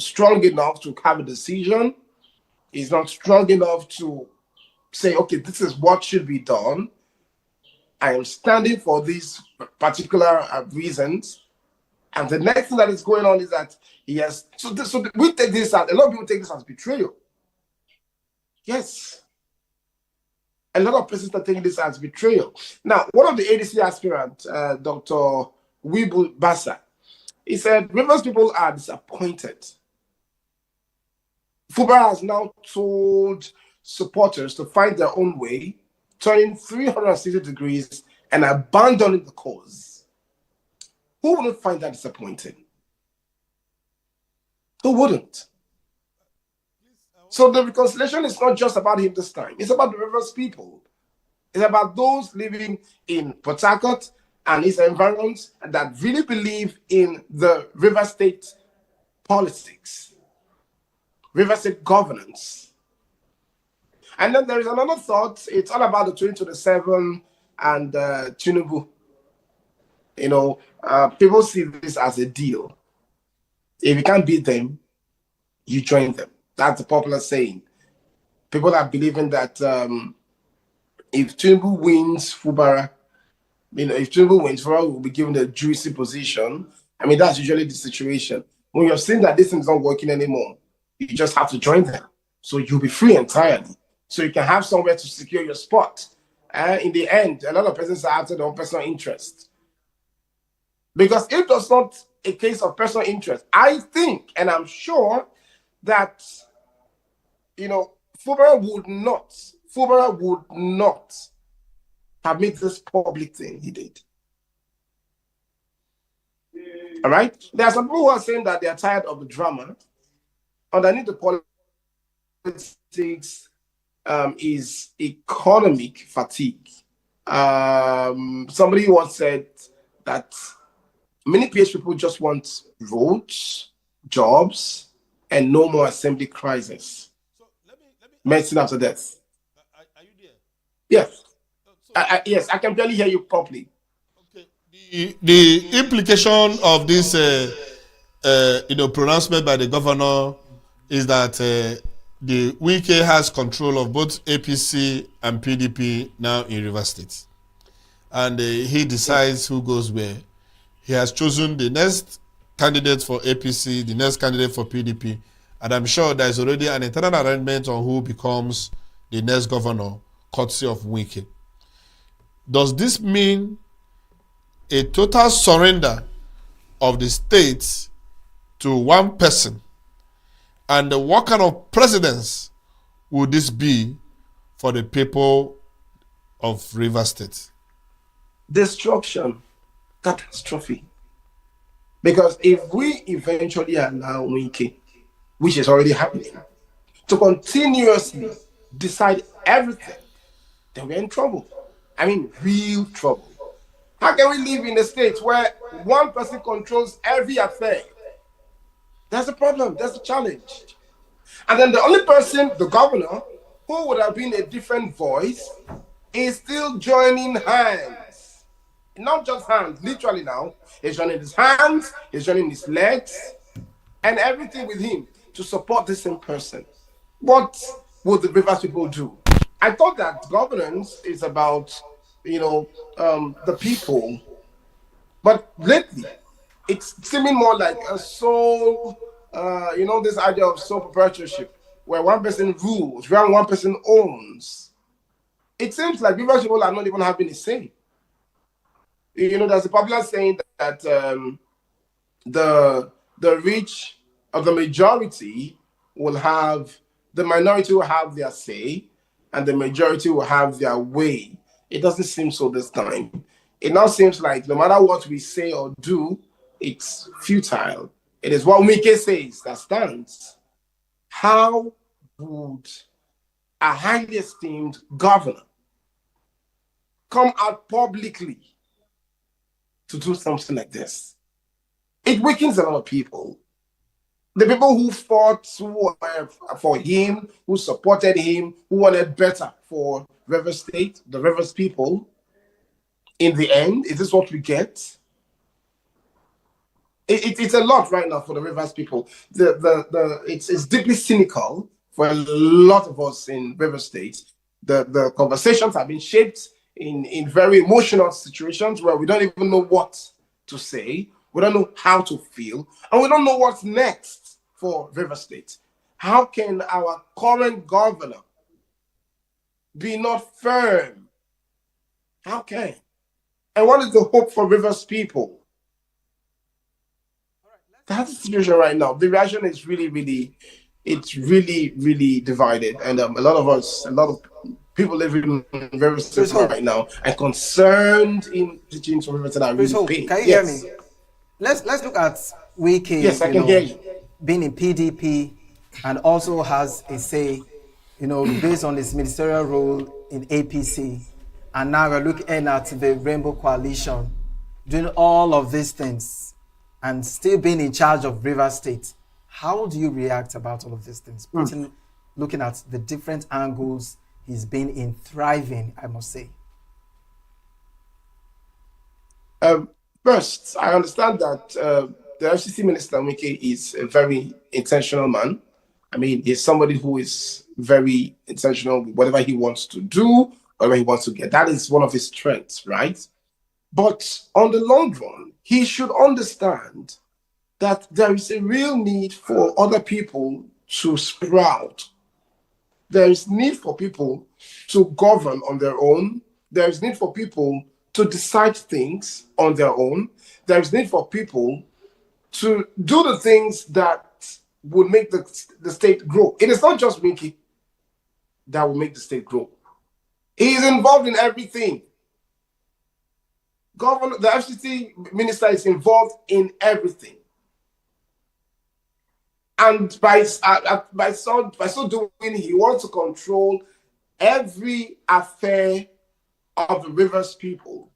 strong enough to have a decision. He's not strong enough to say, okay, this is what should be done. I am standing for these particular reasons. And the next thing that is going on is that he has. So we take this as, a lot of people take this as betrayal. Yes. A lot of persons are taking this as betrayal. Now, one of the ADC aspirants, Dr. Wibu Basa, he said, Rivers people are disappointed. Fubara has now told supporters to find their own way, turning 360 degrees and abandoning the cause. Who wouldn't find that disappointing? Who wouldn't? So the reconciliation is not just about him this time. It's about the Rivers people. It's about those living in Port Harcourt and its environs that really believe in the River State politics, River State governance. And then there is another thought. It's all about the 2027 and ENUGU. People see this as a deal. If you can't beat them, you join them. That's the popular saying. People are believing that if ENUGU wins Fubara, Fubara will be given a juicy position. That's usually the situation. When you're seeing that this thing is not working anymore, you just have to join them. So you'll be free entirely. So you can have somewhere to secure your spot. In the end, a lot of persons are after their own personal interest. Because if it's not a case of personal interest, I think, and I'm sure that, Fubara would not have made this public thing he did. All right? There are some people who are saying that they are tired of the drama. Underneath the politics is economic fatigue. Somebody once said that many PH people just want roads, jobs, and no more assembly crisis. Medicine after death. Are you there? Yes. Yes, I can barely hear you properly. The implication of this, pronouncement by the governor is that the Wike has control of both APC and PDP now in River State, and he decides who goes where. He has chosen the next candidate for APC, the next candidate for PDP, and I'm sure there is already an internal arrangement on who becomes the next governor, courtesy of Wike. Does this mean a total surrender of the state to one person? And what kind of precedence would this be for the people of River State? Destruction, catastrophe. Because if we eventually allow Wike, which is already happening, to continuously decide everything, then we're in trouble. Real trouble. How can we live in a state where one person controls every affair? That's a problem. That's a challenge. And then the only person, the governor, who would have been a different voice, is still joining hands. Not just hands, literally now. He's joining his hands, he's joining his legs, and everything with him to support the same person. What would the Rivers people do? I thought that governance is about, the people. But lately, it's seeming more like a sole, this idea of sole proprietorship, where one person rules, where one person owns. It seems like Rivers people are not even having a say. There's a popular saying that the rich of the majority the minority will have their say and the majority will have their way. It doesn't seem so this time. It now seems like no matter what we say or do, it's futile. It is what Mike says that stands. How would a highly esteemed governor come out publicly to do something like this? It weakens a lot of people. The people who fought for him, who supported him, who wanted better for Rivers State, the Rivers people, in the end, is this what we get? It's a lot right now for the Rivers people. It's deeply cynical for a lot of us in Rivers State. The conversations have been shaped in very emotional situations where we don't even know what to say, we don't know how to feel, and we don't know what's next for Rivers State. How can our current governor be not firm? How can? And what is the hope for Rivers people? That's the situation right now. The reaction is really divided, and a lot of people living in Rivers State right now are concerned in teaching from Rivers State are really paid. Can you hear me? Let's look at Wike. Yes, I can hear you. Being in PDP and also has a say, based on his ministerial role in APC, and now we're looking at the Rainbow Coalition, doing all of these things, and still being in charge of Rivers State. How do you react about all of these things? Looking at the different angles he's been in, thriving, I must say. First, I understand that the FCC Minister Wike is a very intentional man. I mean, he's somebody who is very intentional with whatever he wants to do, whatever he wants to get. That is one of his strengths, right? But on the long run, he should understand that there is a real need for other people to sprout. There is need for people to govern on their own. There is need for people to decide things on their own. There is need for people to do the things that would make the state grow. It is not just Mickey that will make the state grow. He is involved in everything. The FCC minister is involved in everything. And by so doing, he wants to control every affair of the Rivers people.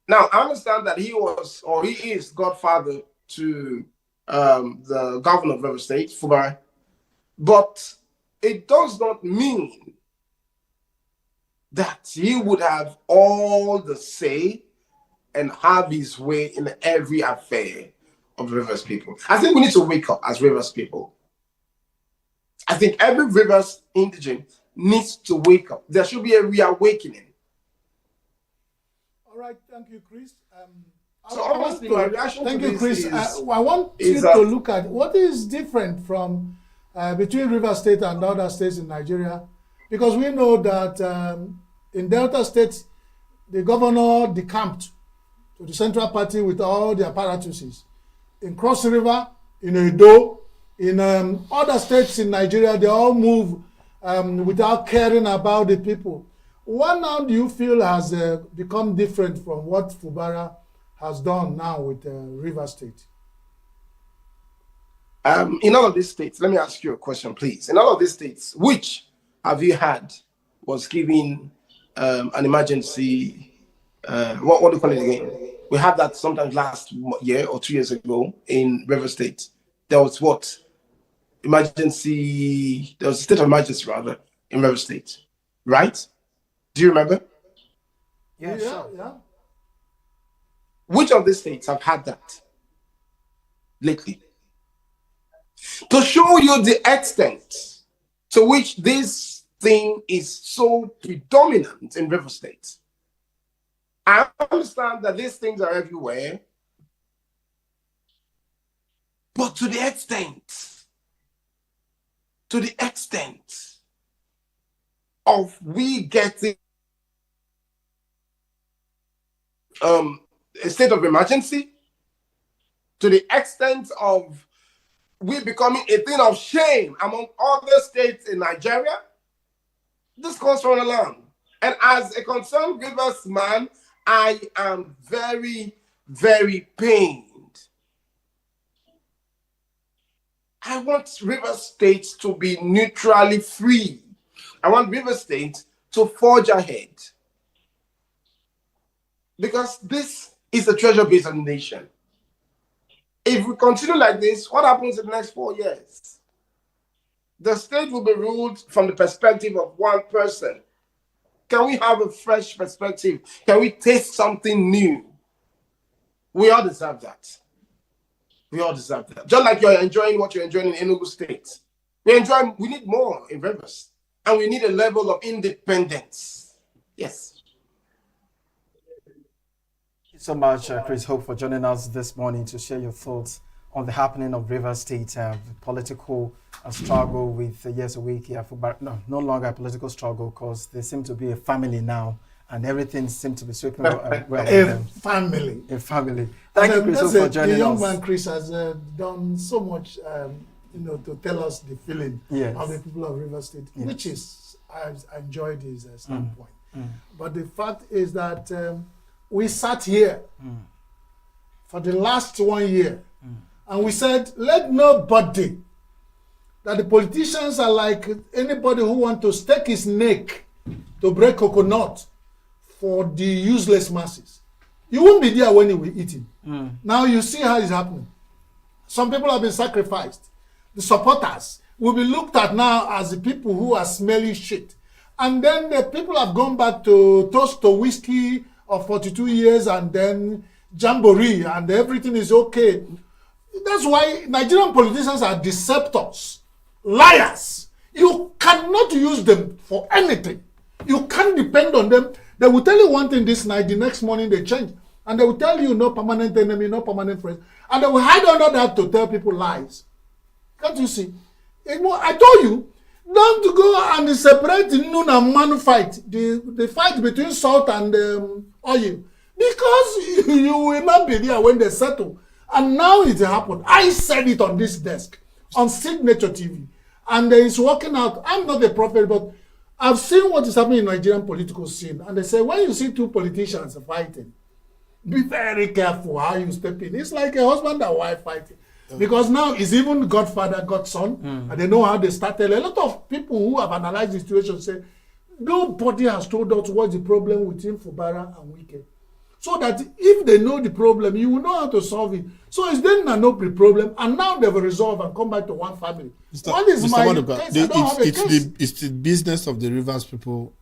Now, I understand that he is godfather to the governor of Rivers State, Fubara, but it does not mean that he would have all the say and have his way in every affair of Rivers people. I think we need to wake up as Rivers people. I think every Rivers indigent needs to wake up. There should be a reawakening. All right, thank you, Chris. So honestly, my reaction thank to you, this Chris. I want you to look at what is different from between Rivers State and other states in Nigeria, because we know that in Delta State, the governor decamped to the Central Party with all the apparatuses. In Cross River, in Edo, in other states in Nigeria, they all move without caring about the people. What now do you feel has become different from what Fubara has done now with Rivers State? In all of these states, let me ask you a question, please. In all of these states, which have you had was giving an emergency, what do you call it again? We had that sometimes last year or 2 years ago in Rivers State. There was what? Emergency, there was a state of emergency rather in Rivers State, right? Do you remember? Yeah, sure. Yeah. Which of these states have had that lately? To show you the extent to which this thing is so predominant in Rivers State. I understand that these things are everywhere, but to the extent of we getting a state of emergency, to the extent of we becoming a thing of shame among other states in Nigeria. This comes from the land. And as a concerned Rivers man, I am very, very pained. I want Rivers State to be neutrally free. I want Rivers State to forge ahead. Because this is a treasure-based nation. If we continue like this, what happens in the next 4 years? The state will be ruled from the perspective of one person. Can we have a fresh perspective? Can we taste something new? We all deserve that. We all deserve that. Just like you're enjoying what you're enjoying in Enugu State. We need more in Rivers. And we need a level of independence. Yes. Thank you so much, Chris Hope, for joining us this morning to share your thoughts on the happening of Rivers State, political struggle with years a week here. No longer a political struggle, because they seem to be a family now, and everything seems to be sweeping well. Family. A family. Thank you, Chris, for joining us. The young man Chris has done so much, to tell us the feeling of the people of Rivers State, which is, I enjoyed his standpoint. But the fact is that we sat here for the last 1 year, and we said, let nobody, that the politicians are like anybody who wants to stake his neck to break coconut for the useless masses. You won't be there when you will eat him. Now you see how it's happening. Some people have been sacrificed. The supporters will be looked at now as the people who are smelly shit. And then the people have gone back to toast to whiskey of 42 years and then jamboree and everything is okay. That's why Nigerian politicians are deceptors, liars. You cannot use them for anything. You can't depend on them. They will tell you one thing this night, the next morning they change. And they will tell you no permanent enemy, no permanent friend. And they will hide under that to tell people lies. Can't you see? I told you, don't go and separate the noon and man fight, the fight between salt and oil. Because you will not be there when they settle. And now it happened. I said it on this desk, on Signature TV. And it's working out. I'm not a prophet, but I've seen what is happening in Nigerian political scene. And they say, when you see two politicians fighting, be very careful how you step in. It's like a husband and wife fighting. Because now it's even godfather, godson, and they know how they started. A lot of people who have analyzed the situation say, nobody has told us what's the problem with him, Fubara and Wike. So that if they know the problem, you will know how to solve it. So it's then an open problem, and now they've resolved and come back to one family. What is my case? It's the business of the Rivers people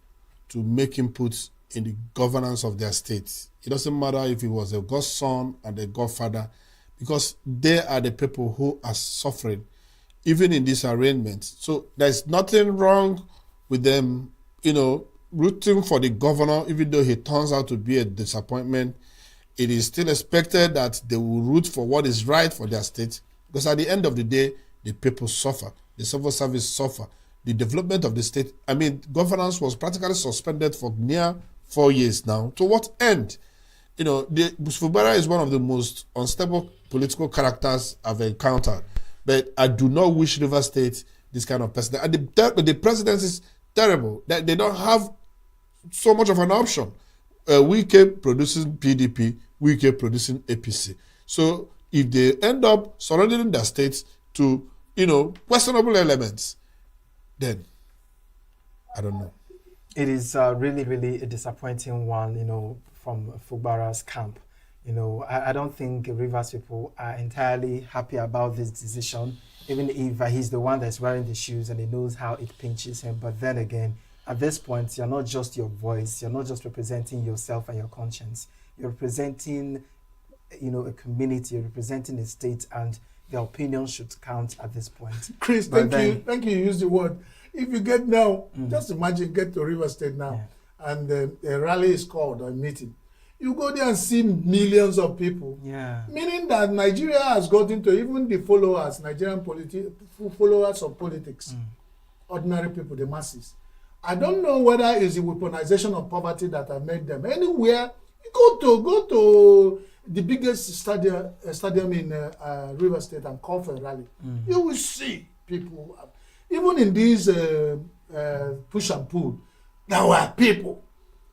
to make inputs in the governance of their state. It doesn't matter if it was a godson and a godfather, because they are the people who are suffering, even in this arrangement. So there's nothing wrong with them, rooting for the governor, even though he turns out to be a disappointment. It is still expected that they will root for what is right for their state, because at the end of the day, the people suffer, the civil service suffer, the development of the state. Governance was practically suspended for near 4 years now. To what end? Fubara is one of the most unstable political characters I've encountered, but I do not wish Rivers State this kind of president. And the presidency is terrible. That they don't have so much of an option. Wike producing PDP, Wike producing APC. So if they end up surrendering their states to, questionable elements, then I don't know. It is really, really a disappointing one, from Fubara's camp. I don't think Rivers people are entirely happy about this decision, even if he's the one that's wearing the shoes and he knows how it pinches him. But then again, at this point, you're not just your voice, you're not just representing yourself and your conscience. You're representing, a community, you're representing a state, and their opinion should count at this point. Chris, thank you. You use the word. If you get now, just imagine get to Rivers State now, and a rally is called, or a meeting. You go there and see millions of people. Yeah. Meaning that Nigeria has gotten to even the followers, Nigerian followers of politics, ordinary people, the masses. I don't know whether it's the weaponization of poverty that have made them. Anywhere, you go to the biggest stadium in River State and call for a rally. You will see people, even in these push and pull, there were people,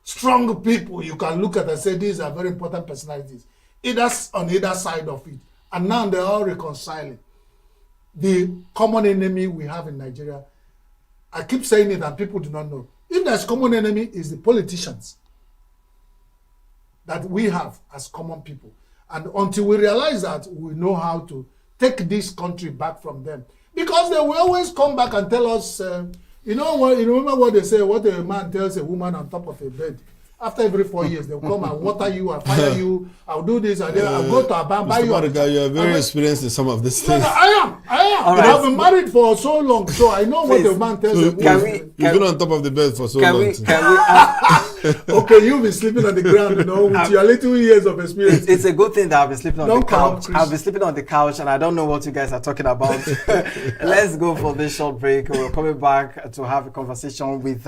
strong people. You can look at and say these are very important personalities, either on either side of it. And now they're all reconciling. The common enemy we have in Nigeria, I keep saying it and people do not know. If there's common enemy, is the politicians that we have as common people. And until we realize that, we know how to take this country back from them. Because they will always come back and tell us, you know what? You remember what they say, what a man tells a woman on top of a bed. After every 4 years, they'll come and water you and fire you. I'll do this and then I'll go to a bank, buy you. Mr. you are very experienced in some of these things. No, I am. Right. I've been married for so long, so I know what a man tells a woman. You've been on top of the bed for so long. Okay, you've been sleeping on the ground, with your little years of experience. It's a good thing that I've been sleeping on the couch. I've been sleeping on the couch, and I don't know what you guys are talking about. Let's go for this short break. We're coming back to have a conversation with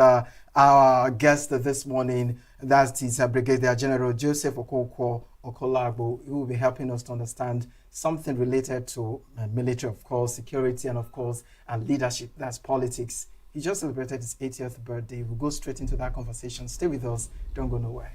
our guest this morning. That is Brigadier General Joseph Okolagbo, who will be helping us to understand something related to military, of course, security, and of course, and leadership. That's politics. He just celebrated his 80th birthday. We'll go straight into that conversation. Stay with us. Don't go nowhere.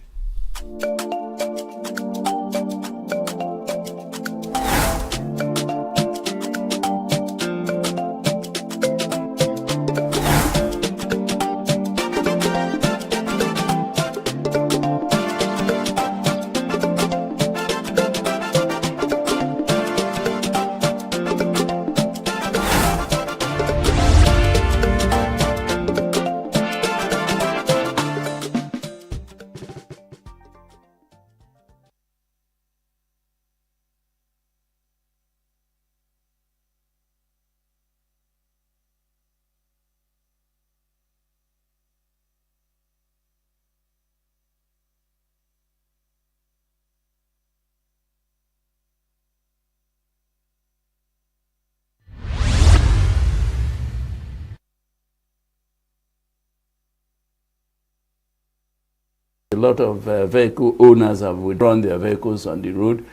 A lot of vehicle owners have withdrawn their vehicles on the road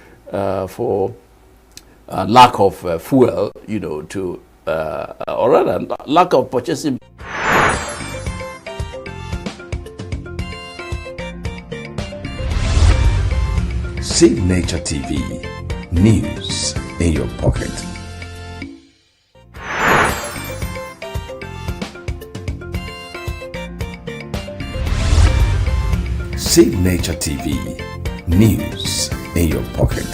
for lack of fuel, or rather lack of purchasing. Signature TV, news in your pocket. Signature TV, news in your pocket.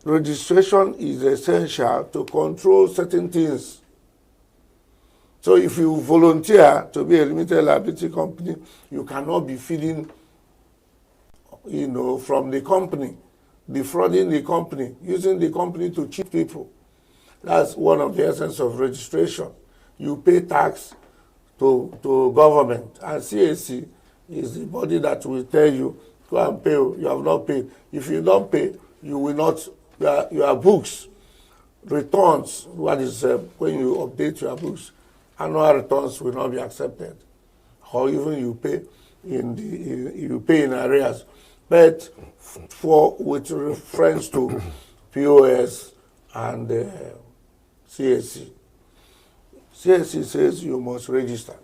Registration is essential to control certain things. So if you volunteer to be a limited liability company, you cannot be feeding, from the company, defrauding the company, using the company to cheat people. That's one of the essence of registration. You pay tax to government, and CAC is the body that will tell you, go and pay, you have not paid. If you don't pay, you will not, your books, returns, what is when you update your books, annual returns will not be accepted, or even you pay in arrears. But with reference to POS and CAC, CAC says you must register.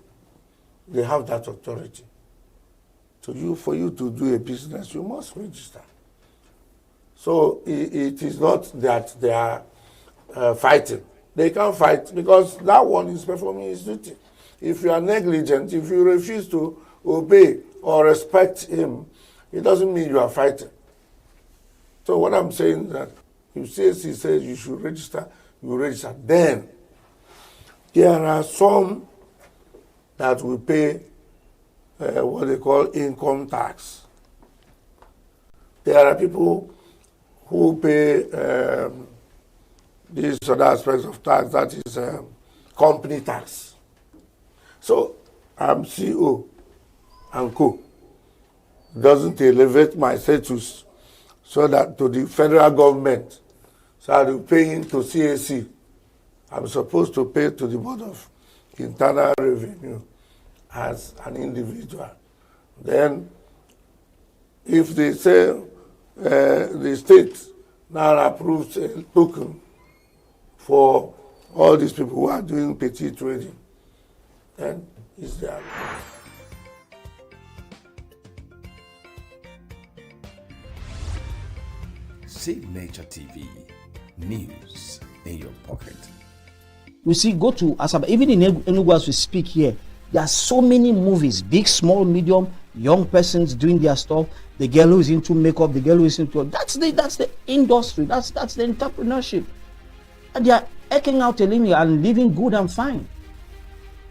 They have that authority. For you to do a business, you must register. So it is not that they are fighting. They can't fight because that one is performing his duty. If you are negligent, if you refuse to obey or respect him, it doesn't mean you are fighting. So what I'm saying is that If CAC says you should register, you register. Then there are some that will pay what they call income tax. There are people who pay these other aspects of tax, that is company tax. So I'm CEO and co. Doesn't elevate my status so that to the federal government, so I'll be paying to CAC. I'm supposed to pay to the Board of Internal Revenue as an individual. Then, if they say the state now approves a token for all these people who are doing petty trading, then it's there. Signature TV, news in your pocket. You see, go to Asaba, even in Enugu as we speak here, there are so many movies, big, small, medium, young persons doing their stuff. The girl who is into makeup, the girl who is into that's the industry, that's the entrepreneurship. And they are eking out a living and living good and fine.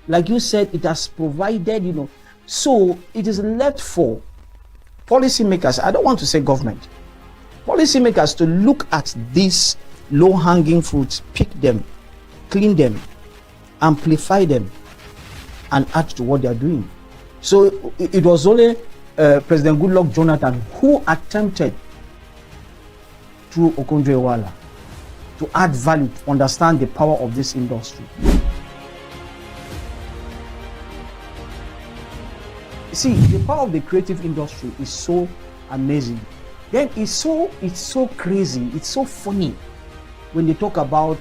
Like you said, it has provided, so it is left for policymakers, I don't want to say government, policymakers to look at these low-hanging fruits, pick them, clean them, amplify them, and add to what they are doing. So it was only President Goodluck Jonathan who attempted through Okonjo-Iweala to add value, to understand the power of this industry. You see, the power of the creative industry is so amazing. Then it's so crazy, it's so funny when they talk about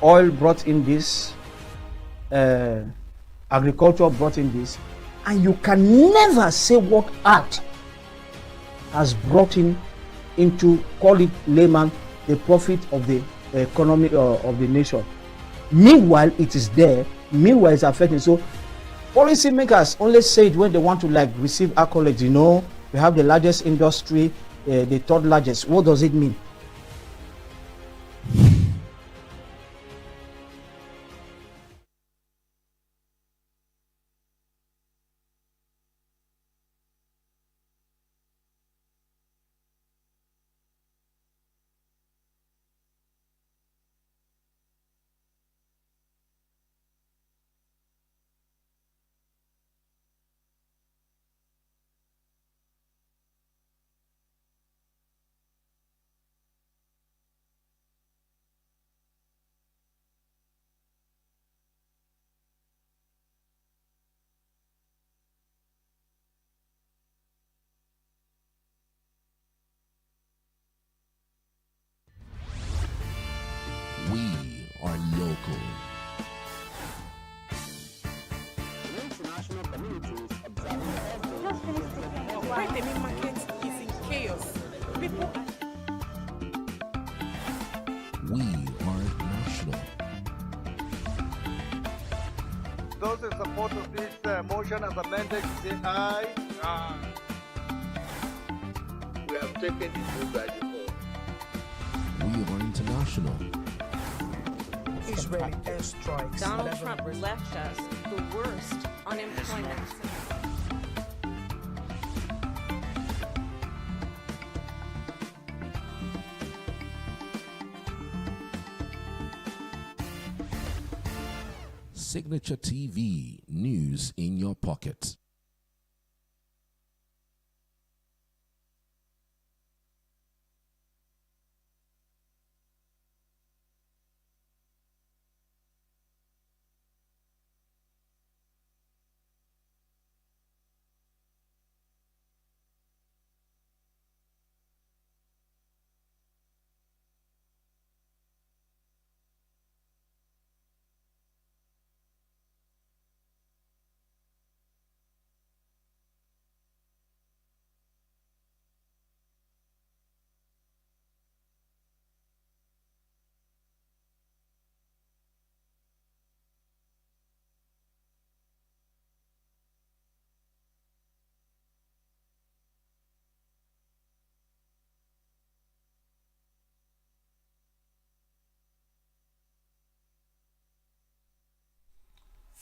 oil brought in this, agriculture brought in this, and you can never say what art has brought in into, call it layman, the profit of the economy of the nation. Meanwhile, it is there. Meanwhile, it's affecting. So policymakers only say it when they want to receive accolades. We have the largest industry, the third largest. What does it mean? We are local. Why the main market is in chaos? People. We are national. Those in support of this motion as amended, say aye. Aye. We have taken it through by default. We are international. Israeli airstrikes. Donald Trump left us the worst unemployment. Signature TV, news in your pocket.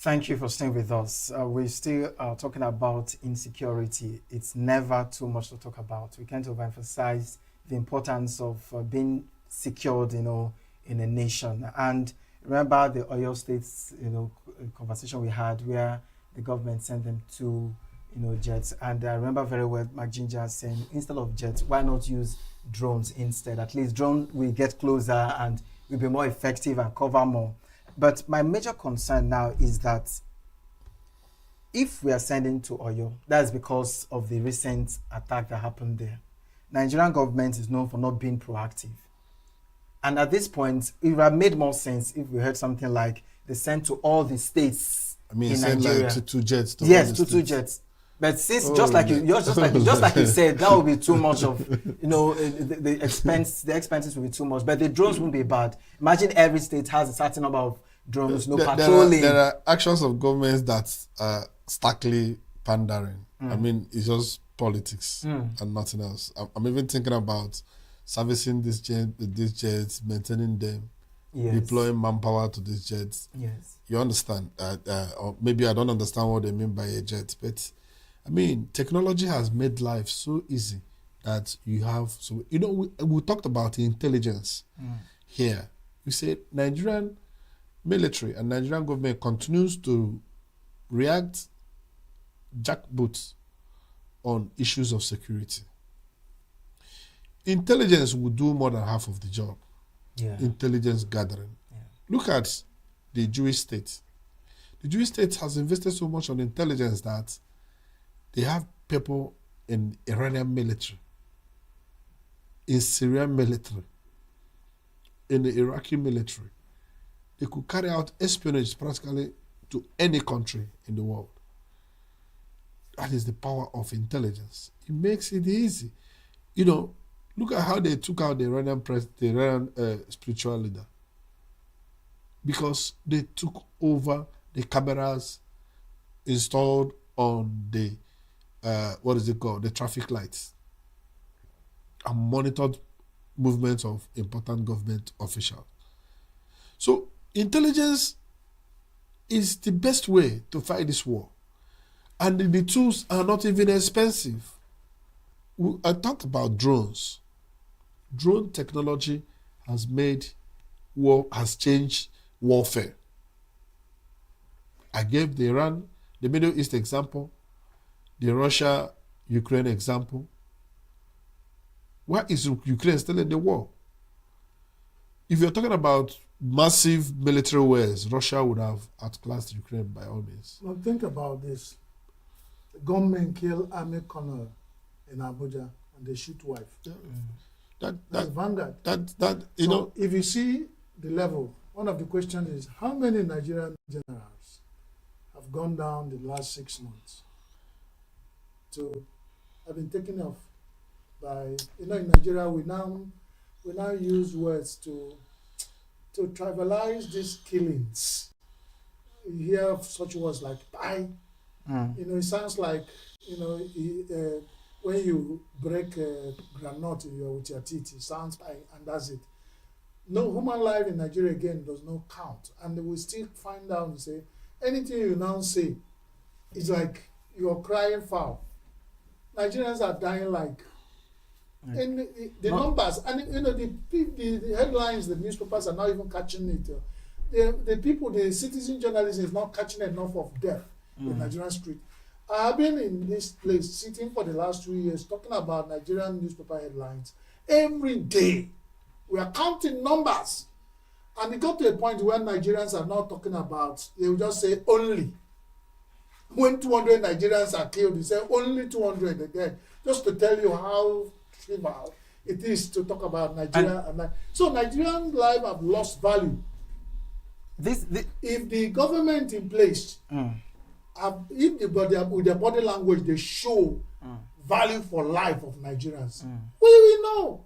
Thank you for staying with us. We still are talking about insecurity. It's never too much to talk about. We can't overemphasize the importance of being secured, in a nation. And remember the Oyo State's, conversation we had where the government sent them to, jets. And I remember very well Mark Ginger saying, instead of jets, why not use drones instead? At least drone will get closer and will be more effective and cover more. But my major concern now is that if we are sending to Oyo, that's because of the recent attack that happened there. Nigerian government is known for not being proactive. And at this point, it would have made more sense if we heard something like they sent to all the states in send Nigeria. like two jets. Yes, two jets. But since just like you said, that would be too much of the expenses will be too much. But the drones won't be bad. Imagine every state has a certain number of drones, patrolling. There are actions of governments that are starkly pandering. I mean, it's just politics and nothing else. I'm even thinking about servicing these jets, maintaining them, deploying manpower to these jets. Yes, you understand? Or maybe I don't understand what they mean by a jet, but I mean, technology has made life so easy that you have. So we talked about intelligence here. We said Nigerian military and Nigerian government continues to react jackboots on issues of security. Intelligence will do more than half of the job. Yeah. Intelligence gathering. Yeah. Look at the Jewish state. The Jewish state has invested so much on intelligence that they have people in Iranian military, in Syrian military, in the Iraqi military. They could carry out espionage practically to any country in the world. That is the power of intelligence. It makes it easy. Look at how they took out the Iranian spiritual leader. Because they took over the cameras installed on the, the traffic lights, and monitored movements of important government officials. So intelligence is the best way to fight this war. And the tools are not even expensive. I talked about drones. Drone technology has changed warfare. I gave the Middle East example, the Russia-Ukraine example. Why is Ukraine still in the war? If you're talking about massive military wares, Russia would have outclassed Ukraine by all means. Now think about this. The gunmen kill army colonel in Abuja and they shoot wife. That's vanguard. If you see the level, one of the questions is how many Nigerian generals have gone down the last 6 months have been taken off by in Nigeria we now use words to trivialize these killings. You hear such words like "pie." It sounds like when you break a granite with your teeth, it sounds pie, and that's it. No human life in Nigeria again does not count, and we still find out and say anything you now say is like you're crying foul. Nigerians are dying like. And the numbers, and the headlines, the newspapers are not even catching it. The people, the citizen journalism is not catching enough of death in Nigerian street. I have been in this place sitting for the last 2 years talking about Nigerian newspaper headlines every day. We are counting numbers, and it got to a point where Nigerians are not talking about. They will just say only. When 200 Nigerians are killed, they say only 200 again, just to tell you how trivial it is to talk about Nigeria. So Nigerian lives have lost value. If the government in place, with their body language, they show value for life of Nigerians, we will know.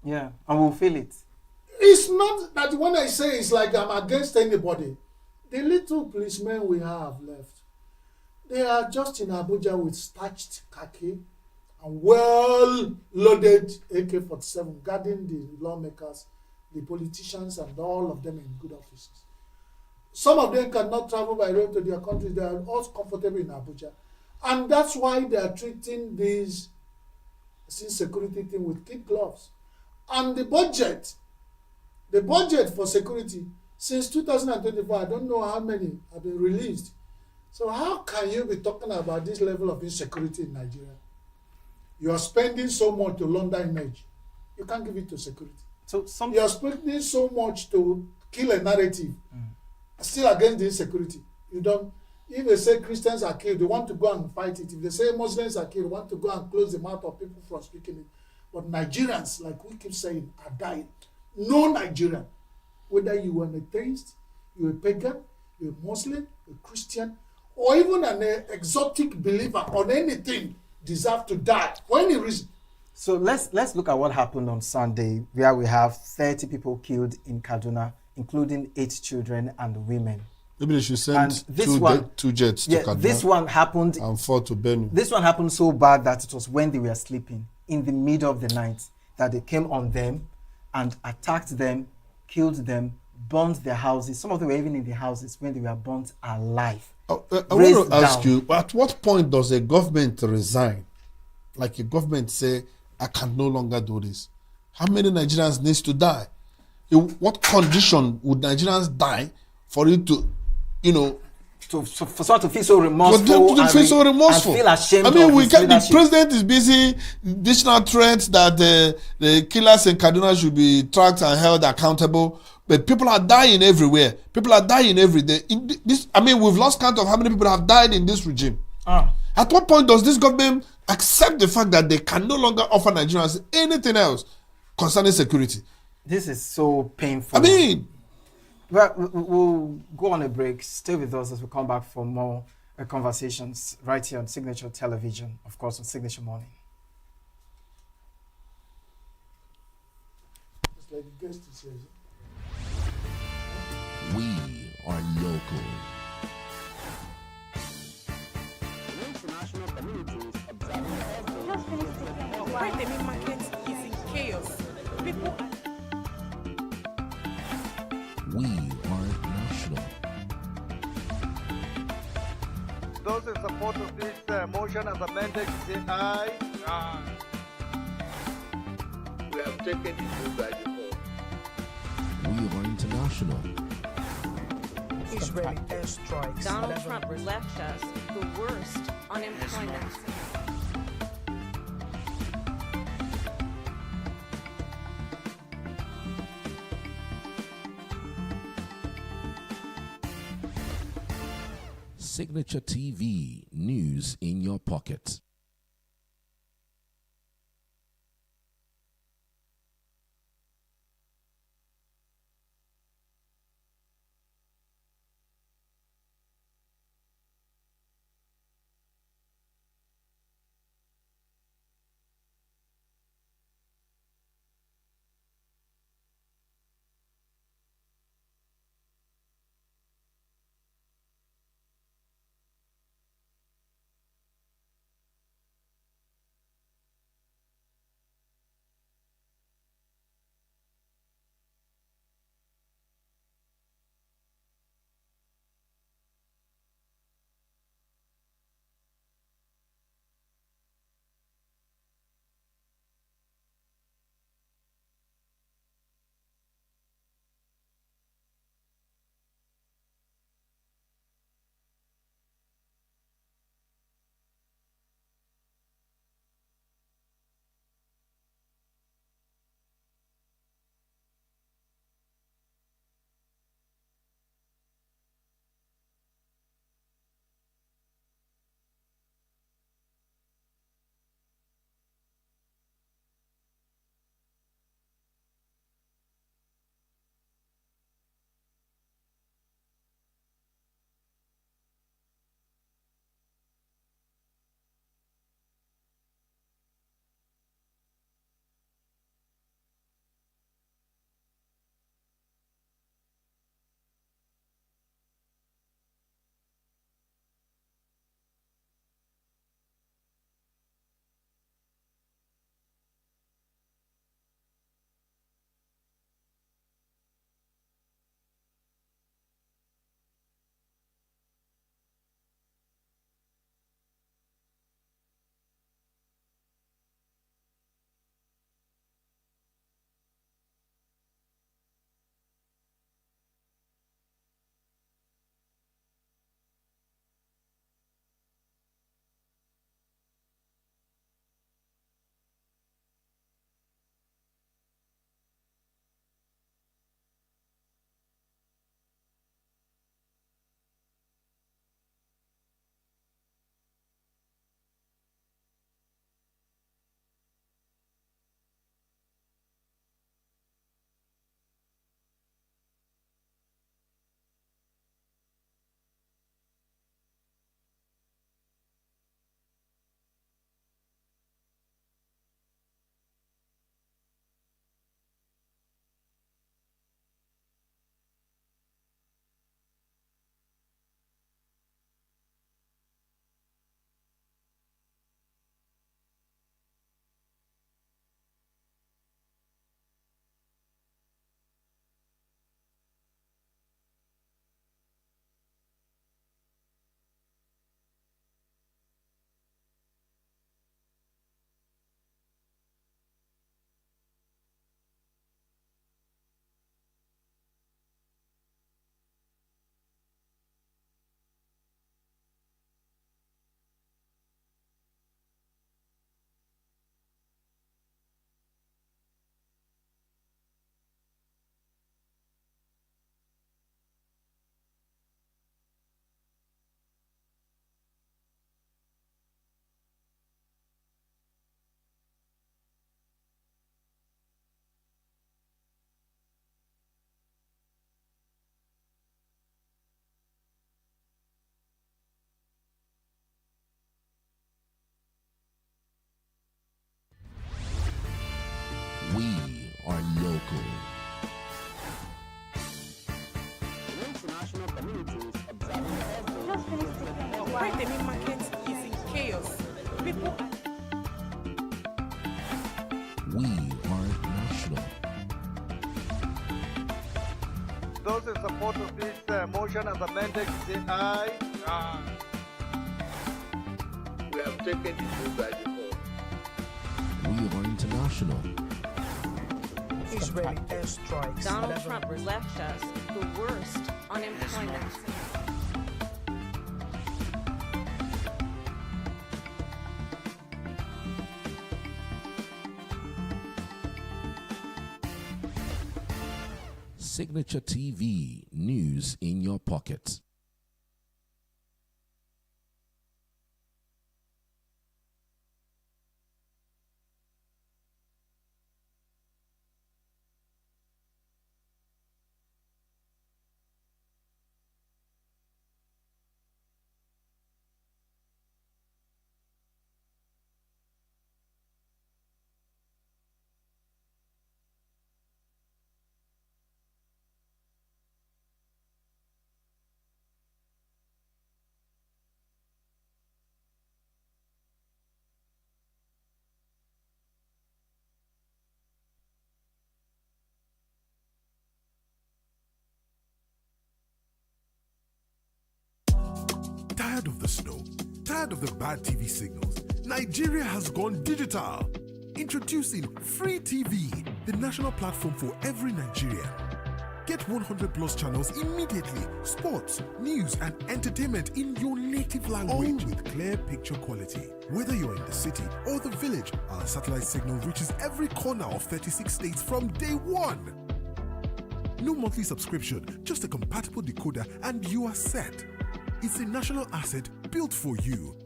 Yeah, and we'll feel it. It's not that when I say it's like I'm against anybody. The little policemen we have left, they are just in Abuja with starched khaki and well-loaded AK-47 guarding the lawmakers, the politicians, and all of them in good offices. Some of them cannot travel by road to their countries. They are all comfortable in Abuja. And that's why they are treating this security thing with kid gloves. And the budget for security since 2024, I don't know how many have been released. So how can you be talking about this level of insecurity in Nigeria? You are spending so much to launder image. You can't give it to security. So you are spending so much to kill a narrative. Still against the insecurity. You don't. If they say Christians are killed, they want to go and fight it. If they say Muslims are killed, they want to go and close the mouth of people from speaking it. But Nigerians, like we keep saying, are dying. No Nigerian, whether you are an atheist, you're a pagan, you're a Muslim, a Christian, or even an exotic believer on anything, deserve to die for any reason. So let's look at what happened on Sunday, where we have 30 people killed in Kaduna, including 8 children and women. Maybe they should send two jets to Kaduna. This one happened and 4 to Benue. This one happened so bad that it was when they were sleeping in the middle of the night that they came on them and attacked them, killed them, burnt their houses. Some of them were even in the houses when they were burnt alive. I want to ask you, at what point does a government resign? Like a government say, I can no longer do this. How many Nigerians needs to die? In what condition would Nigerians die for it to, for someone to feel so remorseful, and feel ashamed? I mean, of his the president is busy additional threats that the killers in Kaduna should be tracked and held accountable. But people are dying everywhere. People are dying every day. We've lost count of how many people have died in this regime. At what point does this government accept the fact that they can no longer offer Nigerians anything else concerning security? This is so painful. Well, we'll go on a break. Stay with us as we come back for more conversations right here on Signature Television, of course, on Signature Morning. It's like the guest says. We are local. Where the main market is in chaos. People are... We are national. Those in support of this motion as amended, say aye. Aye. We have taken it through by default. We are international. Israeli airstrikes. Donald Trump left us the worst unemployment. Signature TV, news in your pocket. Any market is in chaos. People. We are national. Those in support of this motion as amended, say aye. We have taken it to by default. We are international. Israeli airstrikes. Donald Trump left us the worst unemployment. Signature TV, news in your pocket. Tired of the snow? Tired of the bad TV signals? Nigeria has gone digital. Introducing Free TV, the national platform for every Nigerian. Get 100 plus channels immediately. Sports, news, and entertainment in your native language. All with clear picture quality. Whether you're in the city or the village, our satellite signal reaches every corner of 36 states from day one. No monthly subscription, just a compatible decoder and you are set. It's a national asset built for you.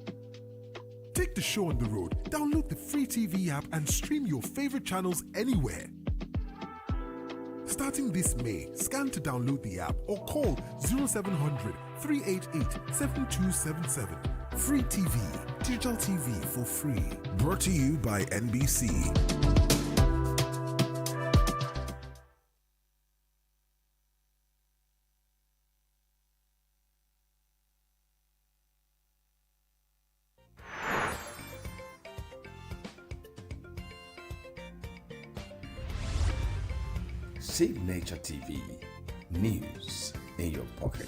Take the show on the road, download the Free TV app and stream your favorite channels anywhere. Starting this May, scan to download the app or call 0700 388 7277. Free TV, digital TV for free. Brought to you by NBC. Signature TV, news in your pocket.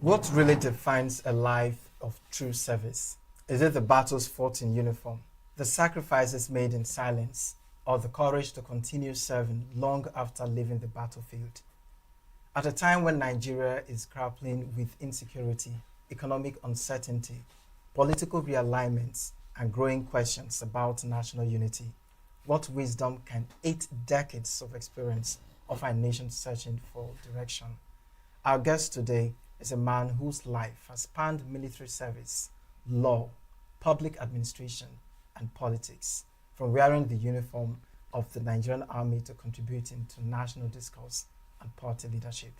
What really defines a life of true service? Is it the battles fought in uniform, the sacrifices made in silence, or the courage to continue serving long after leaving the battlefield? At a time when Nigeria is grappling with insecurity, economic uncertainty, political realignments, and growing questions about national unity, what wisdom can 8 decades of experience offer a nation searching for direction? Our guest today is a man whose life has spanned military service, law, public administration, and politics, from wearing the uniform of the Nigerian Army to contributing to national discourse and party leadership.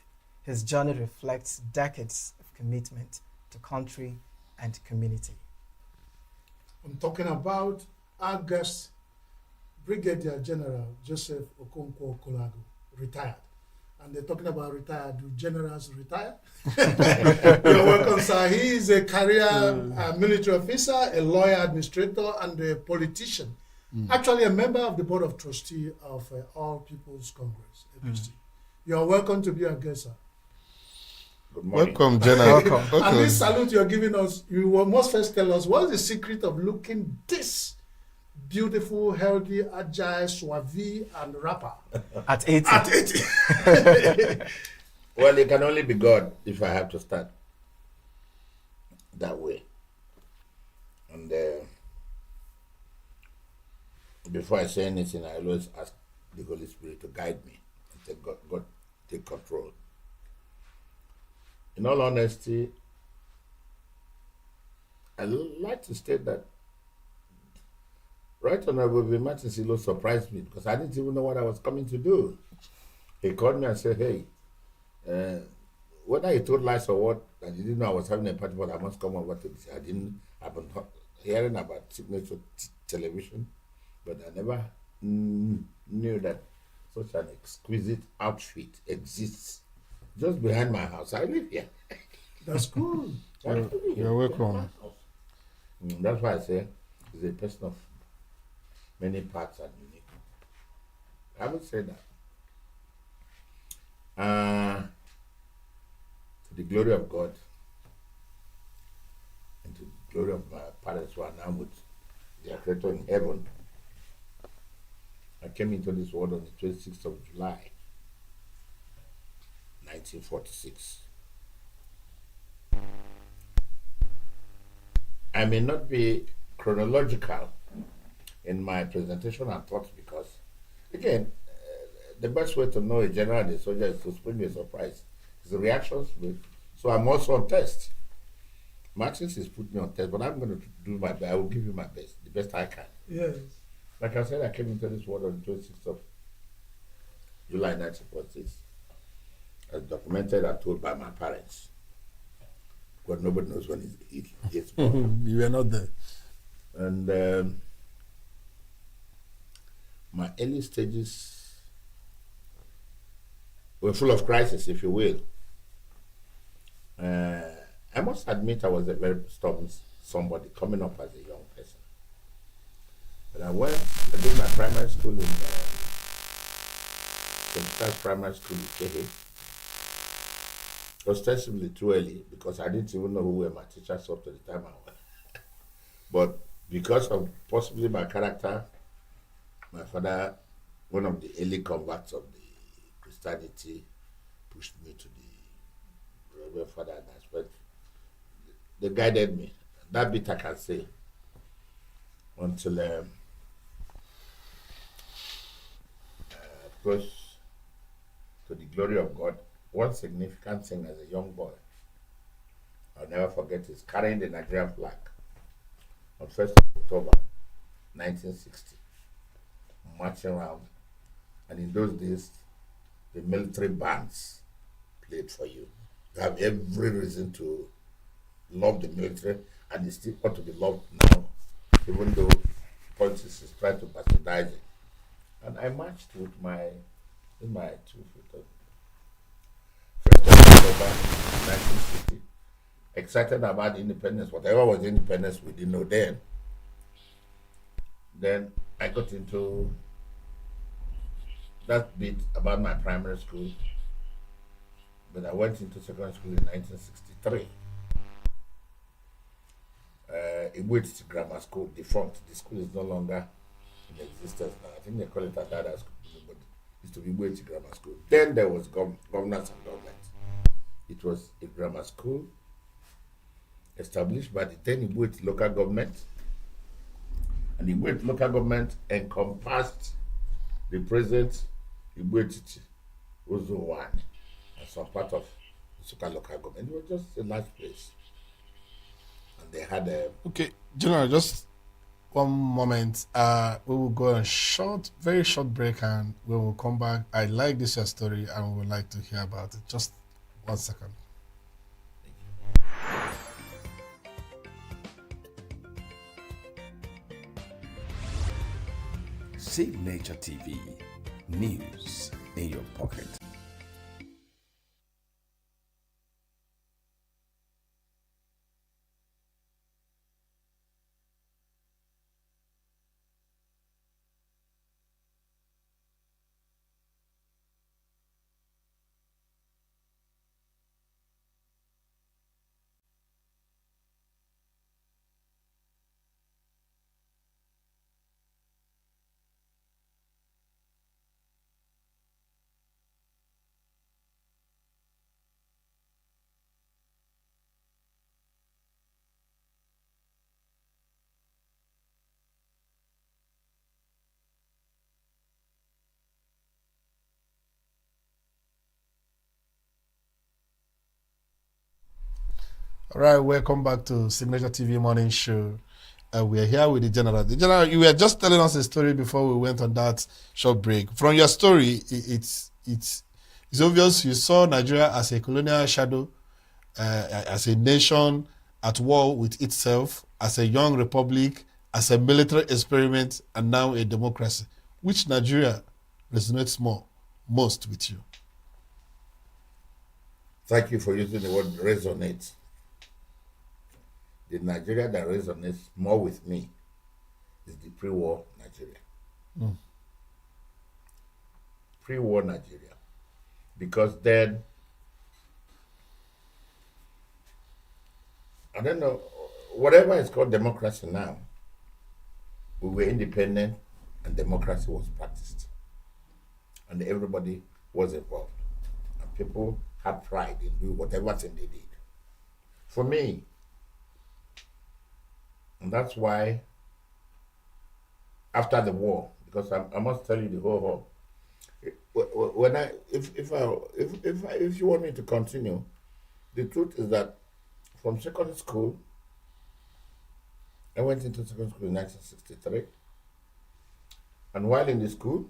His journey reflects decades of commitment to country and community. I'm talking about our guest, Brigadier General Joseph Okonkwo-Okolago, retired. And they're talking about retired. Do generals retire? You're welcome, sir. He is a career military officer, a lawyer, administrator, and a politician. Actually, a member of the board of trustees of All People's Congress, APC. You're welcome to be our guest, sir. Good morning. Welcome, General. Welcome. And this salute you're giving us, you must first tell us what's the secret of looking this beautiful, healthy, agile, suave, and rapper at 80. At 80. Well, it can only be God if I have to start that way. And before I say anything, I always ask the Holy Spirit to guide me and say, God, take control. In all honesty, I like to state that Right Honorable Martin Silo surprised me because I didn't even know what I was coming to do. He called me and said, hey, whether he told lies or what, I didn't know I was having a party, but I must come over to this. I've been hearing about Signature Television, but I never knew that such an exquisite outfit exists just behind my house. I live here. That's good. You're welcome. That's why I say he's a person of many parts and unique. I would say that. To the glory of God and to the glory of my parents who are now with their Creator in heaven, I came into this world on the 26th of July, 1946. I may not be chronological in my presentation and thoughts because, again, the best way to know a general and a soldier is to spring a surprise. It's the reactions. So I'm also on test. Martins is putting me on test, but I'm going to do my best. I will give you my best, the best I can. Yes. Like I said, I came into this world on the 26th of July 1946. As documented and told by my parents. But nobody knows when it's born. You were not there. And my early stages were full of crisis, if you will. I must admit I was a very stubborn somebody coming up as a young person. But I did my primary school in St. Primary School in Kehe. Ostensibly too early because I didn't even know who were my teachers up to the time I went. But because of possibly my character, my father, one of the early converts of the Christianity, pushed me to the Reverend Father and I spent. They guided me. That bit I can say. Until of course, to the glory of God, one significant thing as a young boy, I'll never forget, is carrying the Nigerian flag on 1st of October, 1960, marching around. And in those days, the military bands played for you. You have every reason to love the military, and it still ought to be loved now, even though politics is trying to bastardize it. And I marched with my 2 feet. 1st of October, 1960. Excited about independence. Whatever was independence, we didn't know then. Then I got into that bit about my primary school. But I went into secondary school in 1963. Ibuiti Grammar School, defunct. The school is no longer in existence now. I think they call it Adada School, but it used to be Ibuiti Grammar School. Then there was governance and government. It was a grammar school established by the then Ibuiti local government. And the Ibuiti local government encompassed the present Ibuiti Uzuwan and some part of the Suka local government. It was just a large place. And they had a... Okay, General, just one moment. We will go on very short break, and we will come back. I like this your story, and we would like to hear about it. Just 1 second. Signature TV, news in your pocket. All right, welcome back to Signature TV Morning Show. We are here with the General. The General, you were just telling us a story before we went on that short break. From your story, It's obvious you saw Nigeria as a colonial shadow, as a nation at war with itself, as a young republic, as a military experiment, and now a democracy. Which Nigeria resonates most with you? Thank you for using the word resonate. The Nigeria that resonates more with me is the pre-war Nigeria. Mm. Pre-war Nigeria. Because then, I don't know, whatever is called democracy now, we were independent and democracy was practiced. And everybody was involved. And people had pride in doing whatever thing they did. For me, and that's why after the war, because I must tell you the whole when if you want me to continue, the truth is that from secondary school, I went into secondary school in 1963, and while in the school,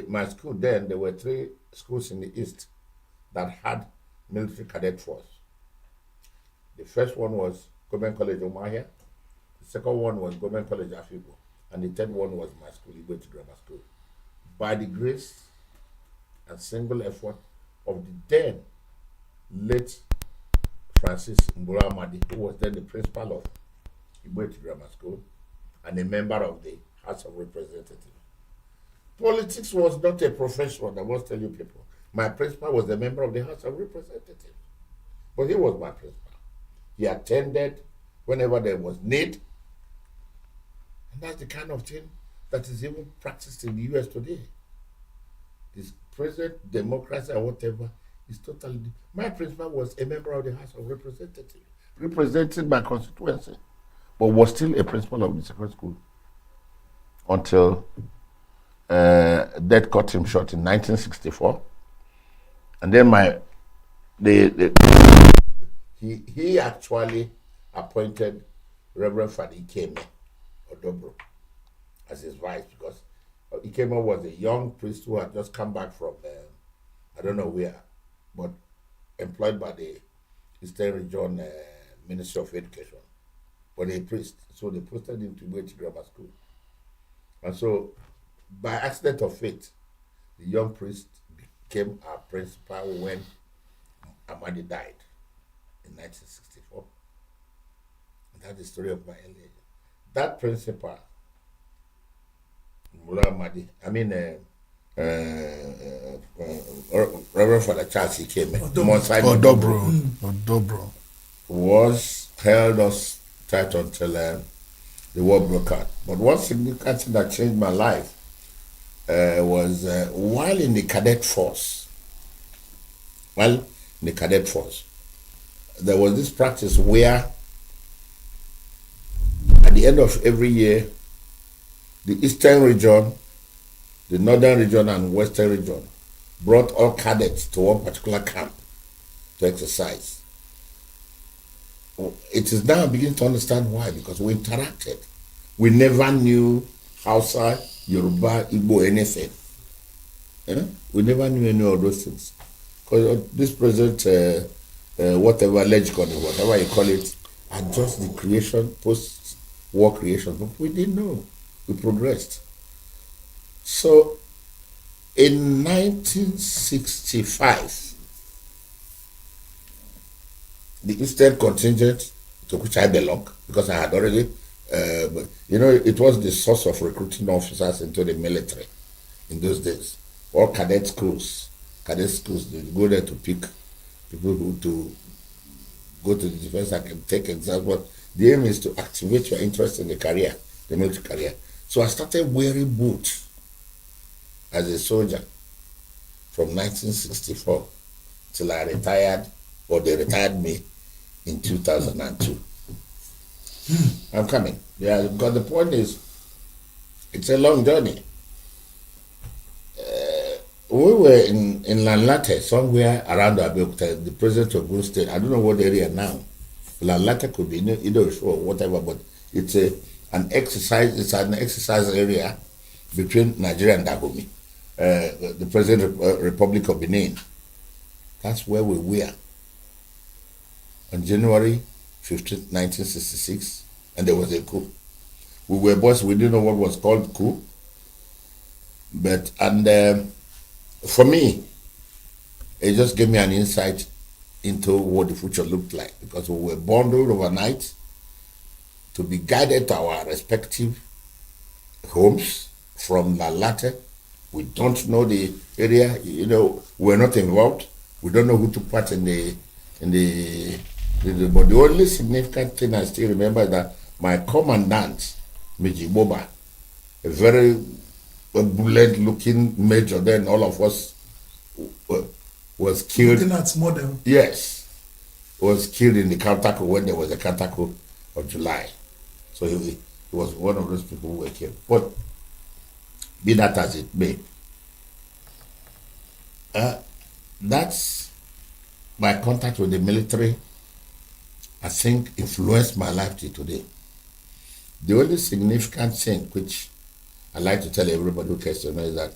my school then, there were 3 schools in the east that had military cadet force. The first one was Government College Omahia, the second one was Government College Afibo, and the third one was my school, Igwe Grammar School. By the grace and single effort of the then late Francis Mbura Amadi, who was then the principal of Igwe Grammar School and a member of the House of Representatives. Politics was not a profession, I must tell you people. My principal was a member of the House of Representatives, but he was my principal. He attended whenever there was need, and that's the kind of thing that is even practiced in the US today. This present democracy or whatever is totally. My principal was a member of the House of Representatives, representing my constituency, but was still a principal of the secondary school until death cut him short in 1964. And then he actually appointed Reverend Father Ikeme Odobro as his vice, because Ikeme was a young priest who had just come back from I don't know where, but employed by the Eastern Region Ministry of Education, but a priest. So they posted him to Igwe Grammar School. And so, by accident of fate, the young priest became our principal when Amadi died in 1964. And that's the story of my early age. That principal, Mula Amadi, Reverend Father Charles Odobro was held us tight until the war broke out. But one significant thing that changed my life was while in the cadet force. There was this practice where at the end of every year, the Eastern region, the Northern region, and Western region brought all cadets to one particular camp to exercise. It is now beginning to understand why, because we interacted. We never knew Hausa, Yoruba, Igbo, anything. We never knew any of those things. Because this present, whatever, lexicon, whatever you call it, are just the creation, post-war creation. But we didn't know. We progressed. So, in 1965, the Eastern contingent to which I belong, because I had already, it was the source of recruiting officers into the military in those days. All cadet schools, they go there to pick people who to go to the defense and can take exams. But the aim is to activate your interest in the career, the military career. So I started wearing boots as a soldier from 1964 till I retired, or they retired me in 2002. I'm coming. Yeah, because the point is, it's a long journey. We were in Lanlate, somewhere around Abeokuta, the president of Ogun State. I don't know what area now. Lanlate could be either or whatever, but it's an exercise area between Nigeria and Dahomey, the President Republic of Benin. That's where we were on January 15, 1966, and there was a coup. We were boys, we didn't know what was called coup, but, for me, it just gave me an insight into what the future looked like, because we were bundled overnight to be guided to our respective homes from La Latte. We don't know the area, we're not involved. We don't know who took part in the but the only significant thing I still remember is that my commandant, Miji Boba, a very bullet-looking major, then all of us was killed. Looking at model. Yes, was killed in the Katako when there was a Katako of July. So he was one of those people who were killed. But be that as it may, that's my contact with the military, I think, influenced my life till today. The only significant thing which I like to tell everybody who cares to know is that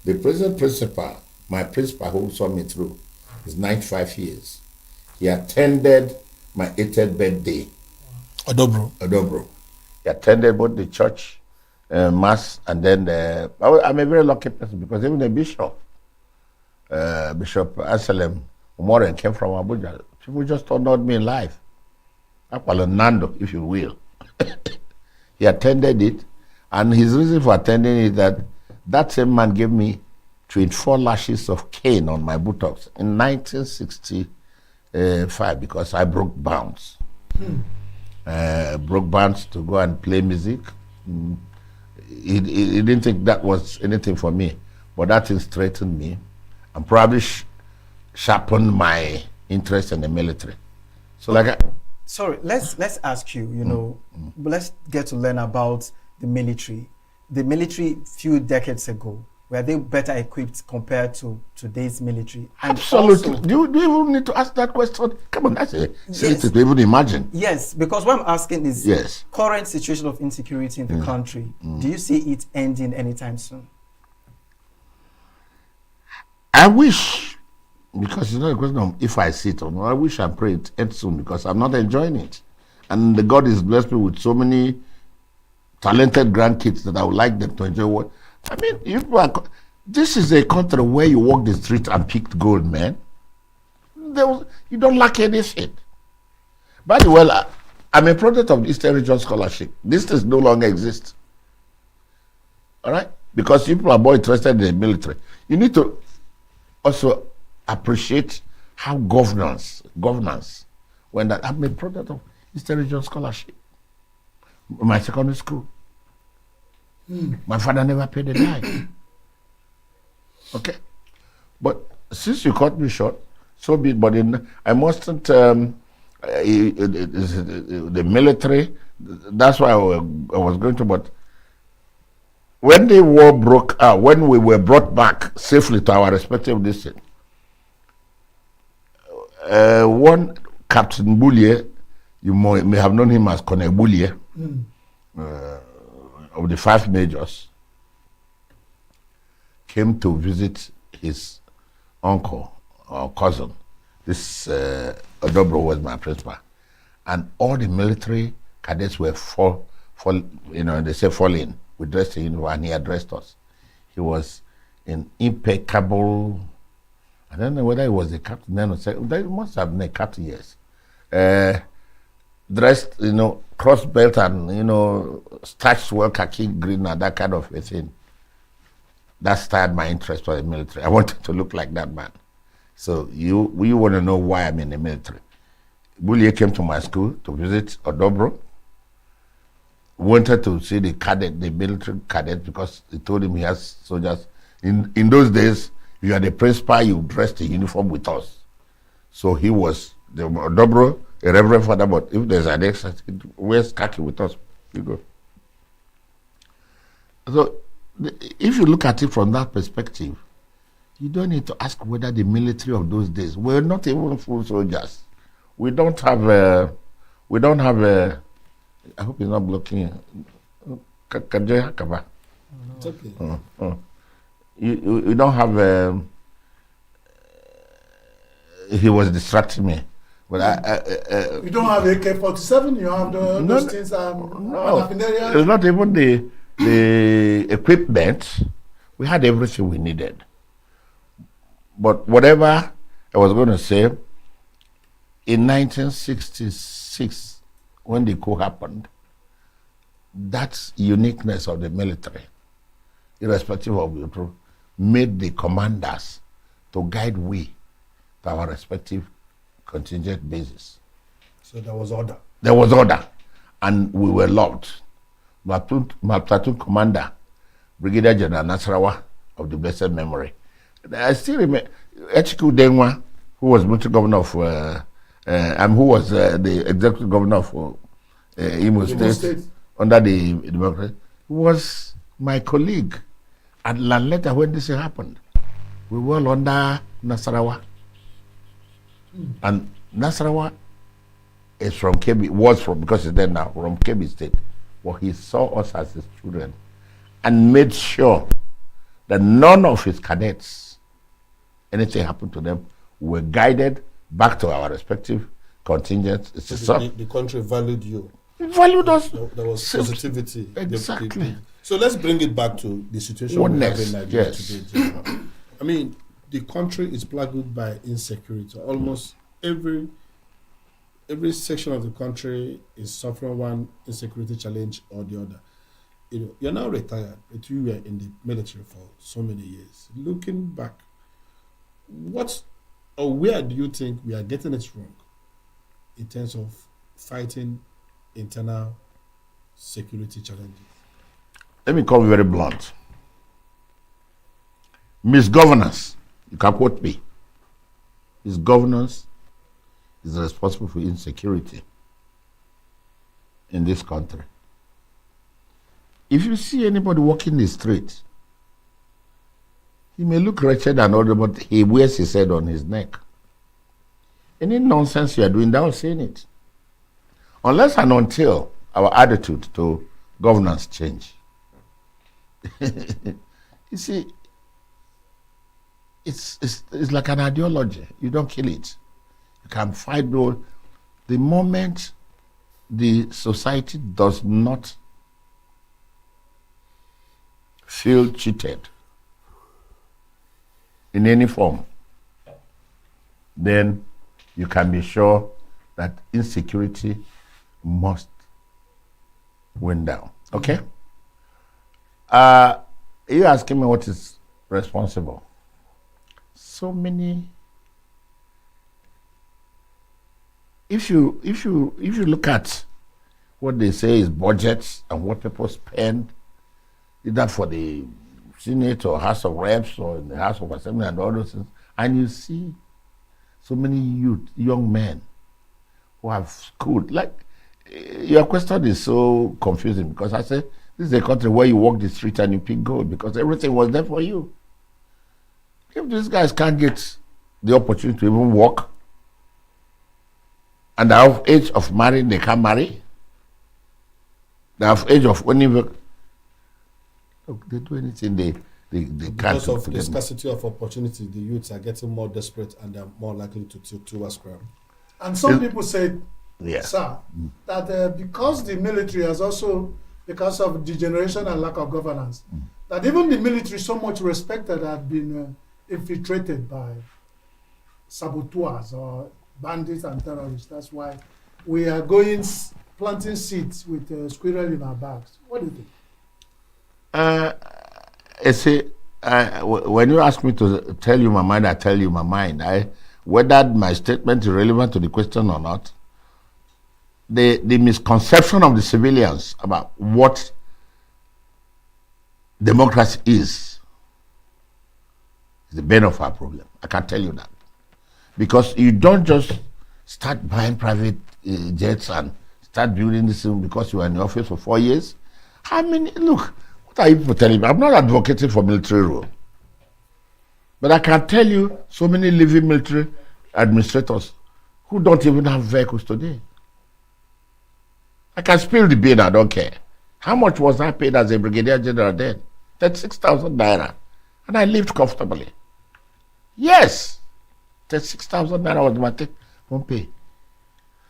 the present principal, my principal who saw me through, is 95 years. He attended my 80th birthday. Odobro. He attended both the church mass and then I'm a very lucky person because even the bishop, Bishop Anselm Umoren, came from Abuja. People just honored me in life. Nando, if you will. He attended it, and his reason for attending it is that same man gave me 24 lashes of cane on my buttocks in 1965 because I broke bounds. Broke bounds to go and play music. He didn't think that was anything for me, but that thing straightened me and probably sharpened my interest in the military. So sorry, let's ask you, let's get to learn about the military. The military few decades ago, were they better equipped compared to today's military? And absolutely. Also, do you even need to ask that question? Come on, that's a silly thing to even imagine. Yes, because what I'm asking is yes. Current situation of insecurity in the country. Do you see it ending anytime soon? I wish, because it's not a question of if I see it or not. I wish and pray it ends soon because I'm not enjoying it. And the God has blessed me with so many talented grandkids that I would like them to enjoy what. I mean, this is a country where you walk the street and pick gold, man. You don't lack anything. By the way, I'm a product of the Eastern Region Scholarship. This does no longer exist. All right? Because people are more interested in the military. You need to also appreciate how governance, when that I'm a product of Eastern Region Scholarship. My secondary school. My father never paid a dime. Okay? But since you cut me short, so be it. But I mustn't, the military, that's why I was going to, but when the war broke out, when we were brought back safely to our respective district, one Captain Boulier, you may have known him as Colonel Boulier, of the 5 majors, came to visit his uncle or cousin. This Odobro was my principal. And all the military cadets were they say fall in. We dressed in uniform and he addressed us. He was in impeccable, I don't know whether he was a captain then or second, they must have been a captain, yes. Dressed, cross belt and, starched well, khaki green and that kind of a thing. That started my interest for the military. I wanted to look like that man. So you want to know why I'm in the military. Boulier came to my school to visit Odobro. Wanted to see the military cadet, because he told him he has soldiers. In those days, you are the principal, you dressed in uniform with us. So he was the Odobro, a reverend father, but if there's an extra, he wears khaki with us. You go. So if you look at it from that perspective, you don't need to ask whether the military of those days were not even full soldiers. We don't have I hope he's not blocking. It's okay. You don't have. He was distracting me, but you don't have AK-47. You have those things. No, it's not even the equipment. We had everything we needed. But whatever I was going to say, in 1966, when the coup happened, that uniqueness of the military, irrespective of the truth, made the commanders to guide we to our respective contingent bases. So there was order. There was order, and we were loved. My platoon commander, Brigadier General Nasarawa of the blessed memory. I still remember H.Q. Denwa, who was military governor of, who was the executive governor of Imo State under the democracy, was my colleague at Lanleta when this happened. We were all under Nasarawa. And Nasarawa is from Kebbi, because he's dead now, from Kebbi State. Well, he saw us as his children and made sure that none of his cadets, anything happened to them, were guided back to our respective contingents. The country valued you. It valued us. There was positivity. Exactly. So let's bring it back to the situation we have in Nigeria today. I mean, the country is plagued by insecurity. Almost every section of the country is suffering one insecurity challenge or the other. You're now retired, but you were in the military for so many years. Looking back, where do you think we are getting it wrong in terms of fighting internal security challenges? Let me come very blunt. Misgovernance, you can quote me. Misgovernance is responsible for insecurity in this country. If you see anybody walking the street, he may look wretched and all, but he wears his head on his neck. Any nonsense you are doing, they're saying it. Unless and until our attitude to governance change. You see, it's like an ideology. You don't kill it. You can fight those. The moment the society does not feel cheated in any form, then you can be sure that insecurity must went down. Okay? You asking me what is responsible? So many. If you look at what they say is budgets and what people spend, either for the Senate or House of Reps or in the House of Assembly and all those things, and you see so many young men who have schooled. Like, your question is so confusing because I say this is a country where you walk the street and you pick gold because everything was there for you. If these guys can't get the opportunity to even walk and they have age of marrying, they can't marry. They have age of owning. Look, they do anything they can't. Because of the scarcity of opportunity, the youths are getting more desperate and they're more likely to tilt towards crime. And some people say, sir, that because the military has also, because of degeneration and lack of governance, that even the military, so much respected, have been infiltrated by saboteurs or bandits and terrorists. That's why we are planting seeds with squirrel in our bags. What do you think? When you ask me to tell you my mind, I tell you my mind. Whether my statement is relevant to the question or not, the misconception of the civilians about what democracy is the bane of our problem. I can tell you that. Because you don't just start buying private jets and start building this thing because you are in the office for 4 years. How many, look, what are you people telling me? I'm not advocating for military rule. But I can tell you so many living military administrators who don't even have vehicles today. I can spill the bean, I don't care. How much was I paid as a brigadier general then? 36,000 naira. And I lived comfortably. Yes. 36,000 naira was my take-home pay.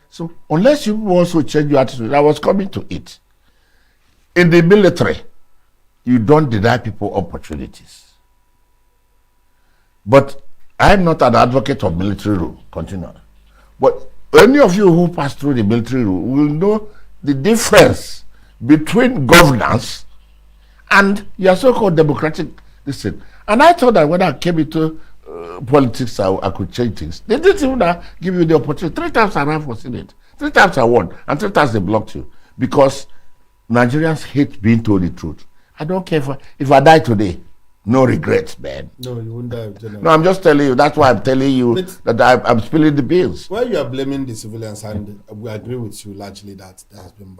So unless you also change your attitude, I was coming to it. In the military, you don't deny people opportunities. But I'm not an advocate of military rule. Continue. But any of you who pass through the military rule will know the difference between governance and your so-called democratic system. And I thought that when I came into politics, I could change things. They didn't even give you the opportunity. 3 times I ran for Senate. 3 times I won. And 3 times they blocked you. Because Nigerians hate being told the truth. I don't care if I die today. No regrets, man. No, you won't die. No, I'm just telling you. That's why I'm telling you that I'm spilling the beans. Well, you are blaming the civilians, and we agree with you largely that there has been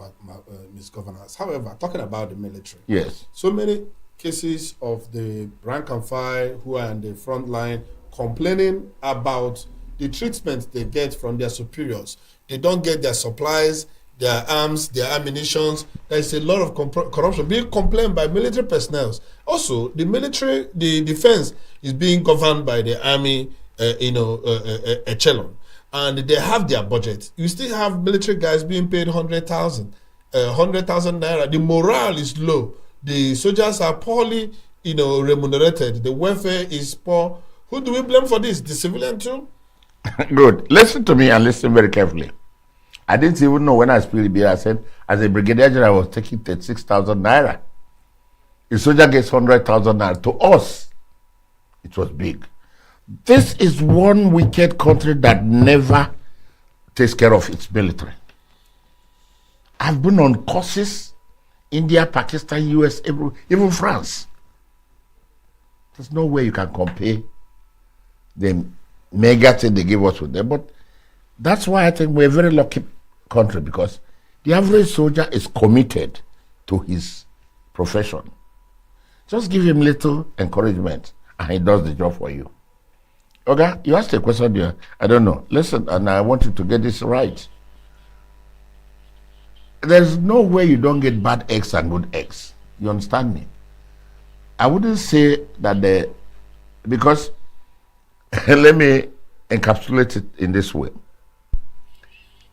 misgovernance. However, talking about the military, yes, so many cases of the rank and file who are on the front line complaining about the treatment they get from their superiors. They don't get their supplies, their arms, their ammunitions. There is a lot of corruption being complained by military personnel. Also, the military, the defense is being governed by the army, echelon, and they have their budget. You still have military guys being paid 100,000 naira. The morale is low. The soldiers are poorly, remunerated. The welfare is poor. Who do we blame for this? The civilian too? Good. Listen to me and listen very carefully. I didn't even know when I spilled beer. I said, as a brigadier general, I was taking 36,000 naira. A soldier gets 100,000 naira. To us, it was big. This is one wicked country that never takes care of its military. I've been on courses, India, Pakistan, US, even France. There's no way you can compare the mega thing they give us with them. But that's why I think we're a very lucky country, because the average soldier is committed to his profession. Just give him little encouragement and he does the job for you. Okay, you asked a question there. I don't know. Listen, and I want you to get this right. There's no way you don't get bad eggs and good eggs. You understand me? I wouldn't say that because let me encapsulate it in this way.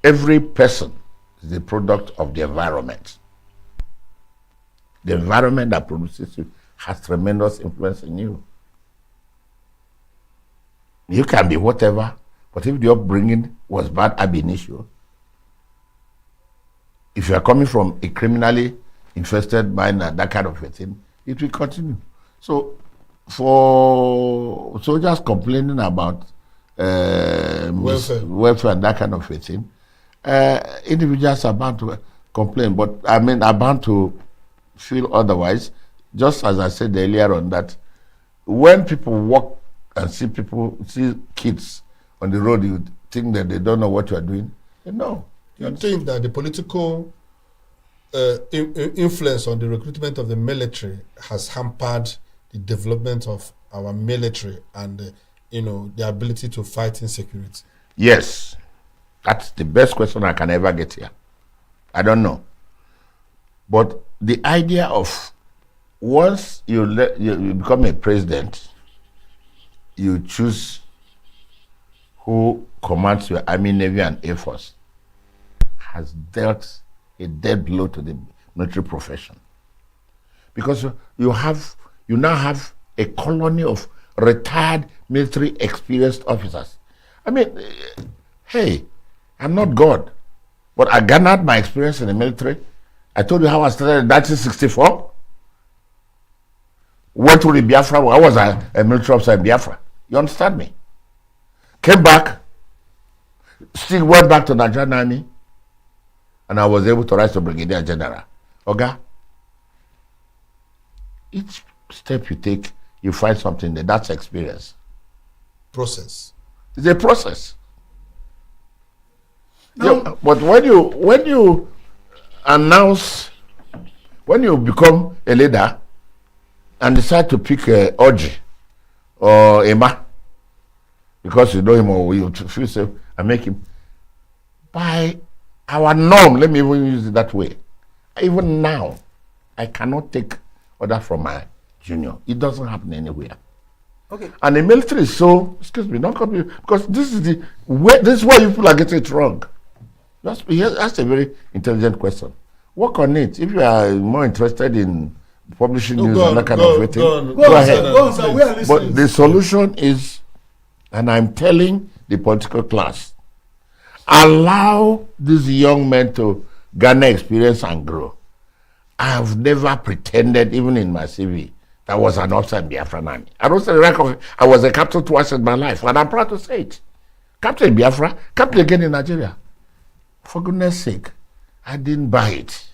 Every person is the product of the environment. The environment that produces you has tremendous influence in you. You can be whatever, but if the upbringing was bad ab initio, if you are coming from a criminally infested mind and that kind of a thing, it will continue. So, for soldiers complaining about welfare and that kind of a thing, individuals are bound to complain, but are bound to feel otherwise. Just as I said earlier on, that when people walk and see kids on the road, you think that they don't know what you are doing. No. You think that the political influence on the recruitment of the military has hampered the development of our military and the ability to fight insecurity? Yes. That's the best question I can ever get here. I don't know. But the idea of once you become a president, you choose who commands your Army, Navy, and Air Force, has dealt a dead blow to the military profession. Because you now have a colony of retired military experienced officers. Hey, I'm not God, but I garnered my experience in the military. I told you how I started in 1964. Went to the Biafra. I was a military officer in Biafra. You understand me? Came back, still went back to Nigerian Army, and I was able to rise to Brigadier General. Okay? Each step you take, you find something there. That's experience. Process. It's a process. Yeah, but when you announce, when you become a leader and decide to pick Oji or Emma, because you know him or you feel safe, and make him, by our norm, let me even use it that way. Even now, I cannot take order from my Junior. It doesn't happen anywhere. Okay. And the military is so, excuse me, not copy, because this is the way, this is why you people are getting it wrong. That's a very intelligent question. Work on it. If you are more interested in publishing news and that kind of thing, go ahead. Go on, sir. We are listening. But the solution is, and I'm telling the political class, allow these young men to garner experience and grow. I have never pretended, even in my CV, that I was an officer in Biafran Army. I don't say the rank of it. I was a captain twice in my life, and I'm proud to say it. Captain in Biafra, captain again in Nigeria. For goodness sake, I didn't buy it.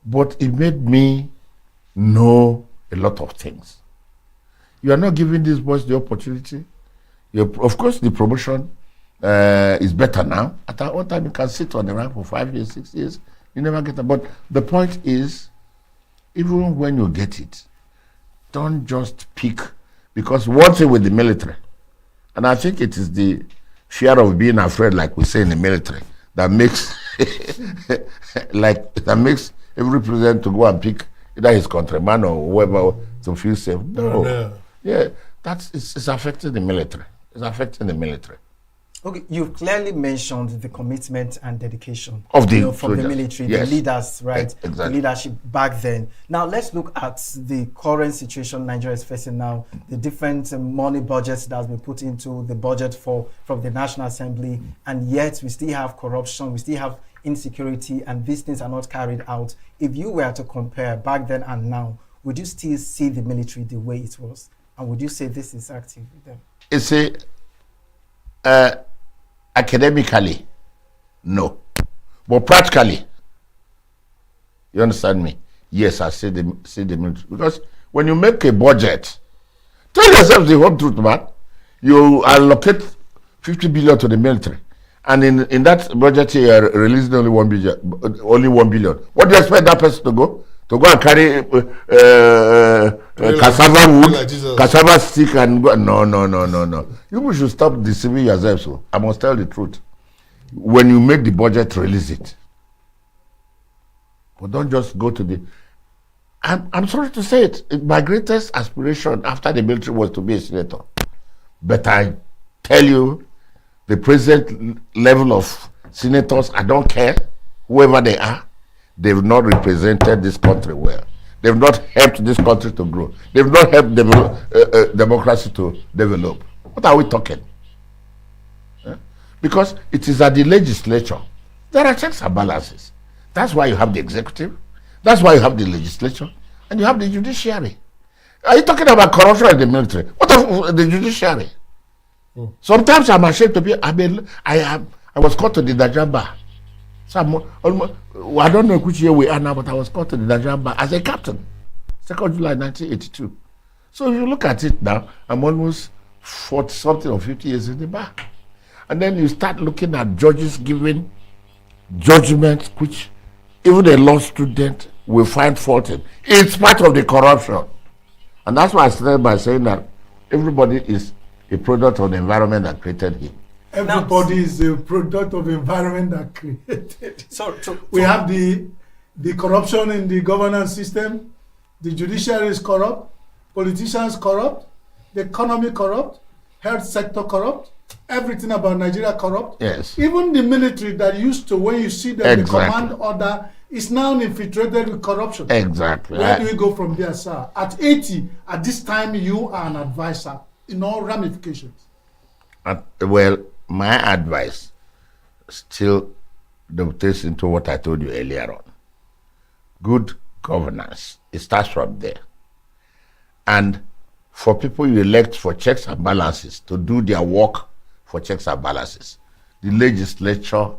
But it made me know a lot of things. You are not giving these boys the opportunity. Of course, the promotion is better now. At our own time, you can sit on the rank for 5 years, 6 years. You never get it. But the point is, even when you get it, don't just pick, because one thing with the military, and I think it is the fear of being afraid, like we say in the military, that makes makes every president to go and pick either his countryman or whoever to feel safe. No. Yeah, it's affecting the military. It's affecting the military. Okay, you've clearly mentioned the commitment and dedication of the from the military, yes. the leaders, right? Exactly. The leadership back then. Now let's look at the current situation Nigeria is facing now. The different money budgets that has been put into the budget from the National Assembly, and yet we still have corruption, we still have insecurity, and these things are not carried out. If you were to compare back then and now, would you still see the military the way it was, and would you say this is active with them? It's academically, no. But practically, you understand me? Yes, I see the military. Because when you make a budget, tell yourself the whole truth, man. You allocate 50 billion to the military. And in that budget, you are releasing only 1 billion. Only 1 billion. What do you expect that person to go? To go and carry cassava wood, cassava stick, and go? No. You should stop deceiving yourself. So I must tell the truth. When you make the budget, release it. But don't just go to the. I'm sorry to say it. My greatest aspiration after the military was to be a senator. But I tell you, the present level of senators, I don't care, whoever they are, they've not represented this country well. They've not helped this country to grow. They've not helped democracy to develop. What are we talking? Because it is at the legislature. There are checks and balances. That's why you have the executive. That's why you have the legislature. And you have the judiciary. Are you talking about corruption in the military? What of the judiciary? Sometimes I'm ashamed to be. I was called to the Nigerian bar. So I don't know which year we are now, but I was called to the Nigerian bar as a captain, 2nd July 1982. So if you look at it now, I'm almost 40 something or 50 years in the bar. And then you start looking at judges giving judgments which even a law student will find fault in. It's part of the corruption. And that's why I started by saying that everybody is a product of the environment that created him. Everybody is a product of the environment that created. We have the corruption in the governance system, the judiciary is corrupt, politicians corrupt, the economy corrupt, health sector corrupt, everything about Nigeria corrupt. Yes. Even the military that used to, when you see them, the command order is now infiltrated with corruption. Exactly. Where do we go from there, sir? At 80, at this time, you are an advisor in all ramifications. Well, my advice still dovetails into what I told you earlier on. Good governance, it starts from there. And for people you elect for checks and balances to do their work for checks and balances, the legislature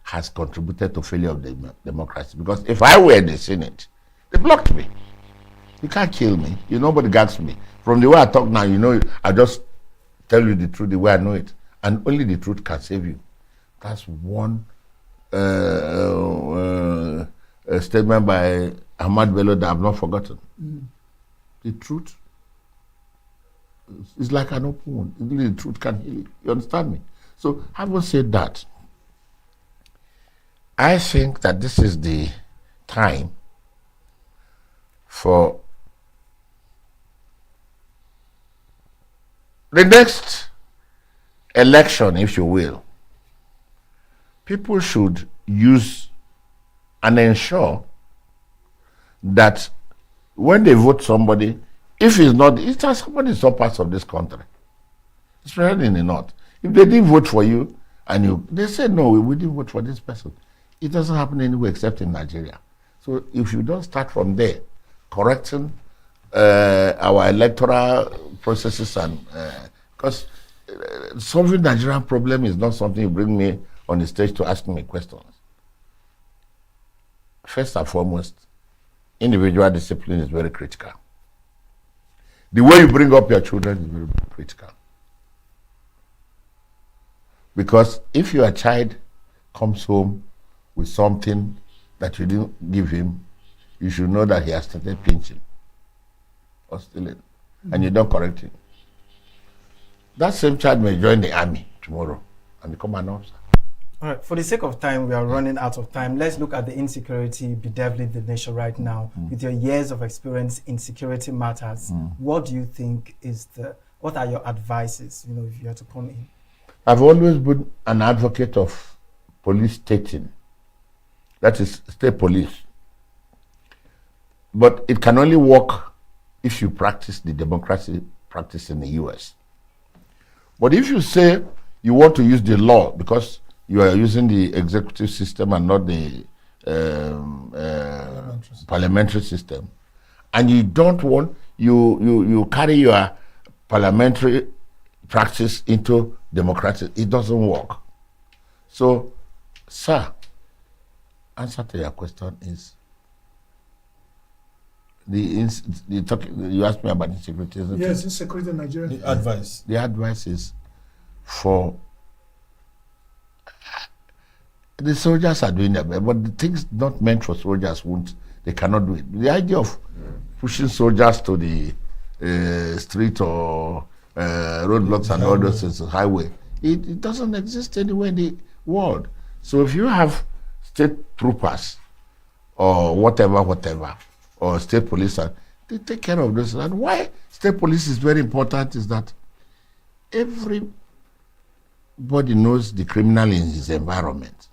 has contributed to failure of the democracy. Because if I were in the Senate, they blocked me. You can't kill me. Nobody gags me. From the way I talk now, I just tell you the truth the way I know it. And only the truth can save you. That's one statement by Ahmad Bello that I've not forgotten. The truth is like an open wound. Only the truth can heal it. You understand me? So, having said that, I think that this is the time for the next election, if you will, people should use and ensure that when they vote somebody, if it's not, it's just somebody in some parts of this country, especially in the north. If they didn't vote for you and they say no, we didn't vote for this person. It doesn't happen anywhere except in Nigeria. So if you don't start from there, correcting our electoral processes and because solving Nigerian problem is not something you bring me on the stage to ask me questions. First and foremost, individual discipline is very critical. The way you bring up your children is very critical. Because if your child comes home with something that you didn't give him, you should know that he has started pinching or stealing, and you don't correct him. That same child may join the army tomorrow and become an officer. All right, for the sake of time, we are running out of time. Let's look at the insecurity bedeviling the nation right now. With your years of experience in security matters, what do you think what are your advices, if you have to come in? I've always been an advocate of police stating, that is state police. But it can only work if you practice the democracy practice in the US. But if you say you want to use the law because you are using the executive system and not the parliamentary system, and you don't want, you carry your parliamentary practice into democracy, it doesn't work. So, sir, answer to your question is you asked me about insecurity, isn't it? Yes, insecurity in Nigeria. The advice. The advice is for the soldiers are doing their best, but the things not meant for soldiers they cannot do it. The idea of pushing soldiers to the street or roadblocks and all those things, highway, it doesn't exist anywhere in the world. So if you have state troopers or whatever, or state police, they take care of this. And why state police is very important is that everybody knows the criminal in his environment.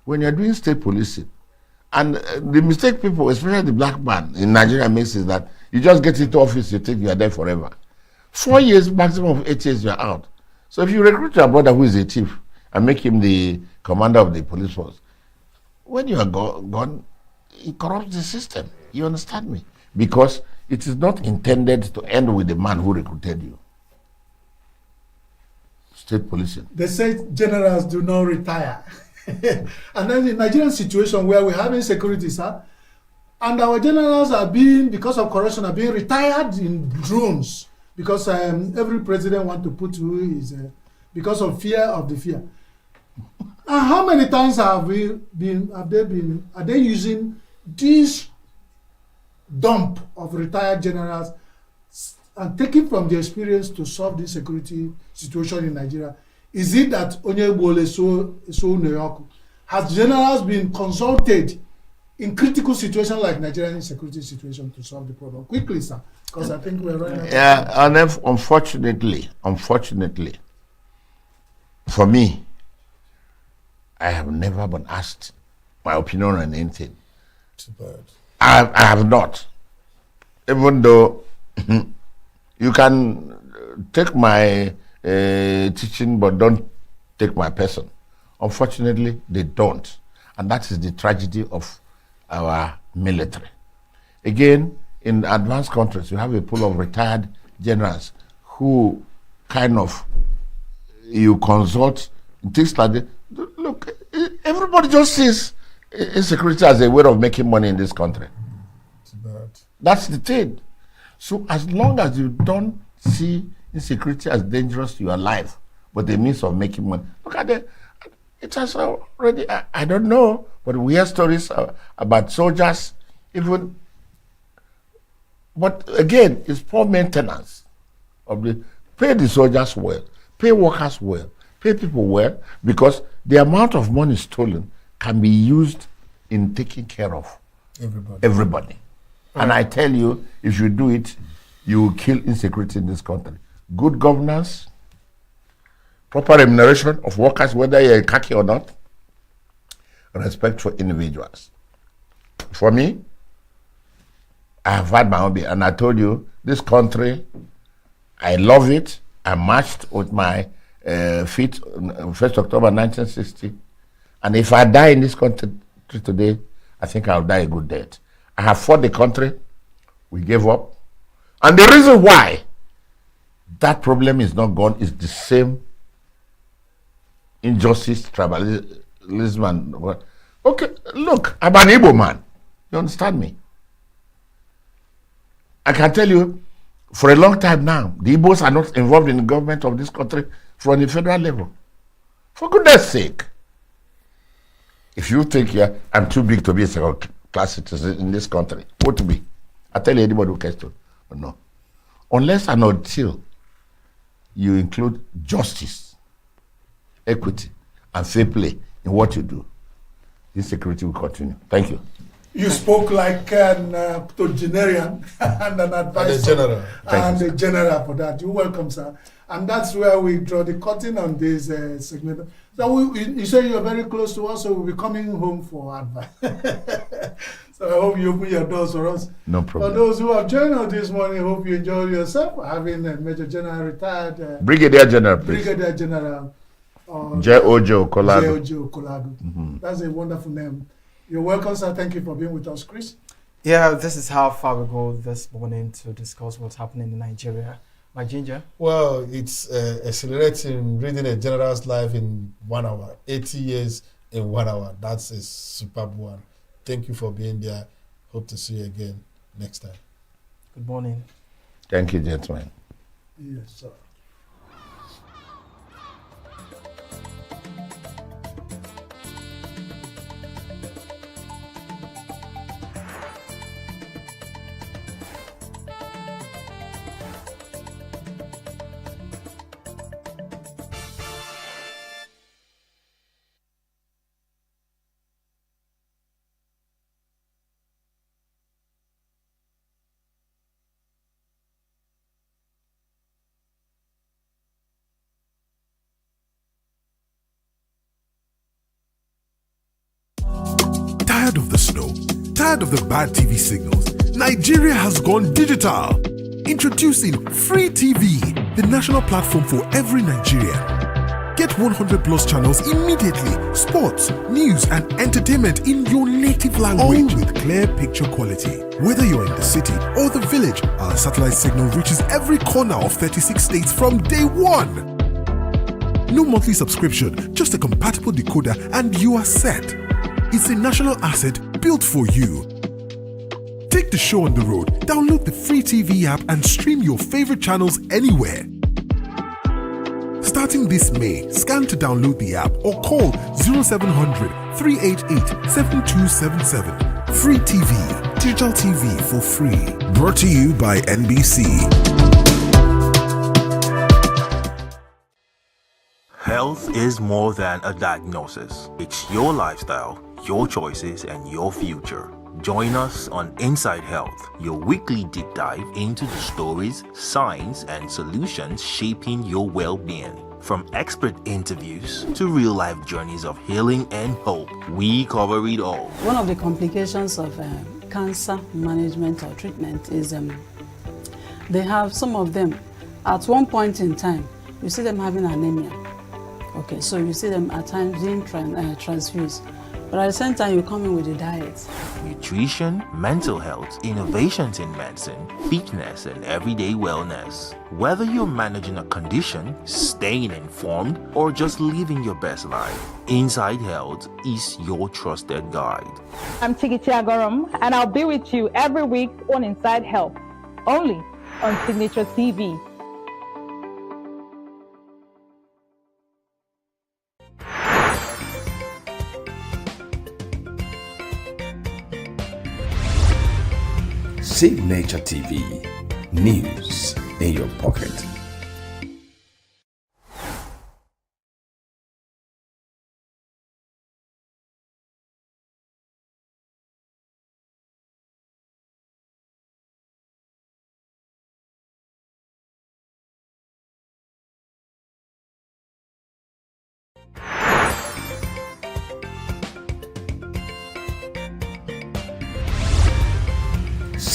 When you're doing state policing, and the mistake people, especially the black man in Nigeria, makes is that you just get into office, you think you are there forever. 4 years, maximum of 8 years, you're out. So if you recruit your brother who is a thief and make him the commander of the police force, when you are gone, it corrupts the system. You understand me? Because it is not intended to end with the man who recruited you. State policing. They say generals do not retire. And then the Nigerian situation where we have insecurity, sir, and our generals are being, because of corruption, are being retired in drones because every president wants to put who is, because of fear of the fear. And how many times are they using this dump of retired generals and taking from the experience to solve the security situation in Nigeria? Is it that Onyebole so New York? Has generals been consulted in critical situations like Nigerian security situation to solve the problem? Quickly, sir, because I think we're running out of time. Yeah, and then unfortunately, for me, I have never been asked my opinion on anything. Too bad. I have not. Even though you can take my teaching, but don't take my person. Unfortunately, they don't. And that is the tragedy of our military. Again, in advanced countries, you have a pool of retired generals who kind of, you consult, things like that. Look, everybody just sees insecurity as a way of making money in this country. That's the thing. So as long as you don't see insecurity as dangerous to your life, but a means of making money, look at it. It has already, I don't know, but we hear stories about soldiers, even. But again, it's poor maintenance of pay the soldiers well, pay workers well, pay people well, because the amount of money stolen can be used in taking care of everybody. And I tell you, if you do it, you will kill insecurity in this country. good governance, proper remuneration of workers, whether you're a khaki or not, respect for individuals. For me, I have had my own being, and I told you, this country, I love it. I marched with my feet on 1st October 1960. And if I die in this country today, I think I'll die a good death. I have fought the country. We gave up. And the reason why that problem is not gone is the same injustice, tribalism, and okay, look, I'm an Igbo man. You understand me? I can tell you, for a long time now, the Igbos are not involved in the government of this country from the federal level. For goodness sake. If you think I'm too big to be a second-class citizen in this country, what to be? I tell you, anybody who cares to, no. Unless and until you include justice, equity, and fair play in what you do, insecurity will continue. Thank you. You spoke like an octogenarian and an advisor. And a general for that. You're welcome, sir. And that's where we draw the curtain on this segment. So you say you're very close to us, so we'll be coming home for advice. So I hope you open your doors for us. No problem. For those who have joined us this morning, hope you enjoyed yourself. Having a Major General retired. Brigadier General, please. Brigadier General. J.O.J. Okoladu. J.O.J. Okoladu. That's a wonderful name. You're welcome, sir. Thank you for being with us, Chris. Yeah, this is how far we go this morning to discuss what's happening in Nigeria. My ginger? Well, it's accelerating reading a general's life in 1 hour. 80 years in 1 hour. That's a superb one. Thank you for being there. Hope to see you again next time. Good morning. Thank you, gentlemen. Yes, sir. Tired of the snow? Tired of the bad TV signals? Nigeria has gone digital. Introducing Free TV, the national platform for every Nigerian. Get 100 plus channels immediately. Sports, news, and entertainment in your native language with clear picture quality. Whether you're in the city or the village, our satellite signal reaches every corner of 36 states from day one. No monthly subscription, just a compatible decoder and you are set. It's a national asset built for you. Take the show on the road, download the Free TV app and stream your favorite channels anywhere. Starting this May, scan to download the app or call 0700 388 7277. Free TV, digital TV for free. Brought to you by NBC. Health is more than a diagnosis. It's your lifestyle, your choices, and your future. Join us on Inside Health, your weekly deep dive into the stories, science, and solutions shaping your well-being. From expert interviews to real-life journeys of healing and hope, we cover it all. One of the complications of cancer management or treatment is they have some of them at one point in time, you see them having anemia. Okay, so you see them at times being transfused. But at the same time, you come in with a diet. Nutrition, mental health, innovations in medicine, fitness, and everyday wellness. Whether you're managing a condition, staying informed, or just living your best life, Inside Health is your trusted guide. I'm Tigiti Agorum, and I'll be with you every week on Inside Health, only on Signature TV. Signature TV, news in your pocket.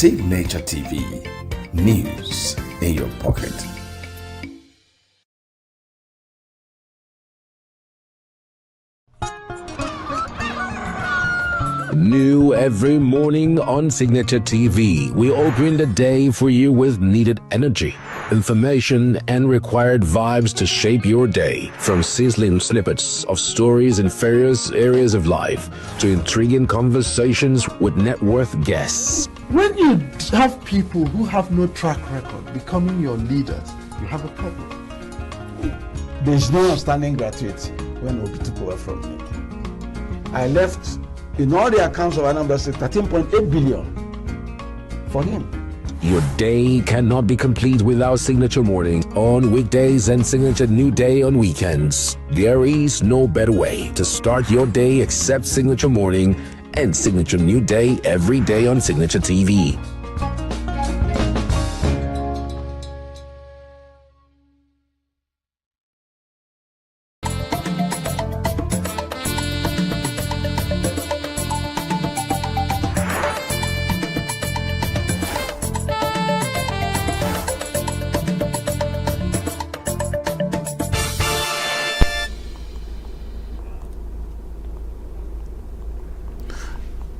Signature TV, news in your pocket. New every morning on Signature TV, we open the day for you with needed energy, information, and required vibes to shape your day. From sizzling snippets of stories in various areas of life to intriguing conversations with net worth guests. When you have people who have no track record becoming your leaders, you have a problem. There's no outstanding graduate when Obi took over from me. I left in all the accounts of Anambra State 13.8 billion for him. Your day cannot be complete without Signature Morning on weekdays and Signature New Day on weekends. There is no better way to start your day except Signature Morning and Signature New Day every day on Signature TV.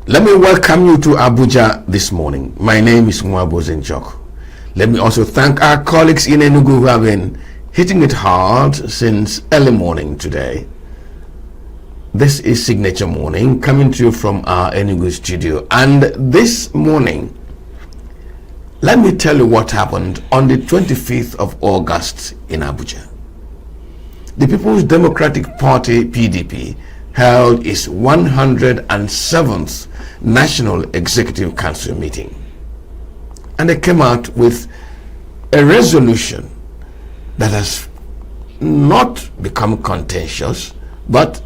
Let me welcome you to Abuja this morning. My name is Mwabo Zenjok. Let me also thank our colleagues in ENUGU who have been hitting it hard since early morning today. This is Signature Morning coming to you from our ENUGU studio. And this morning, let me tell you what happened on the 25th of August in Abuja. The People's Democratic Party, PDP, held its 107th National Executive Council meeting. And they came out with a resolution that has not become contentious, but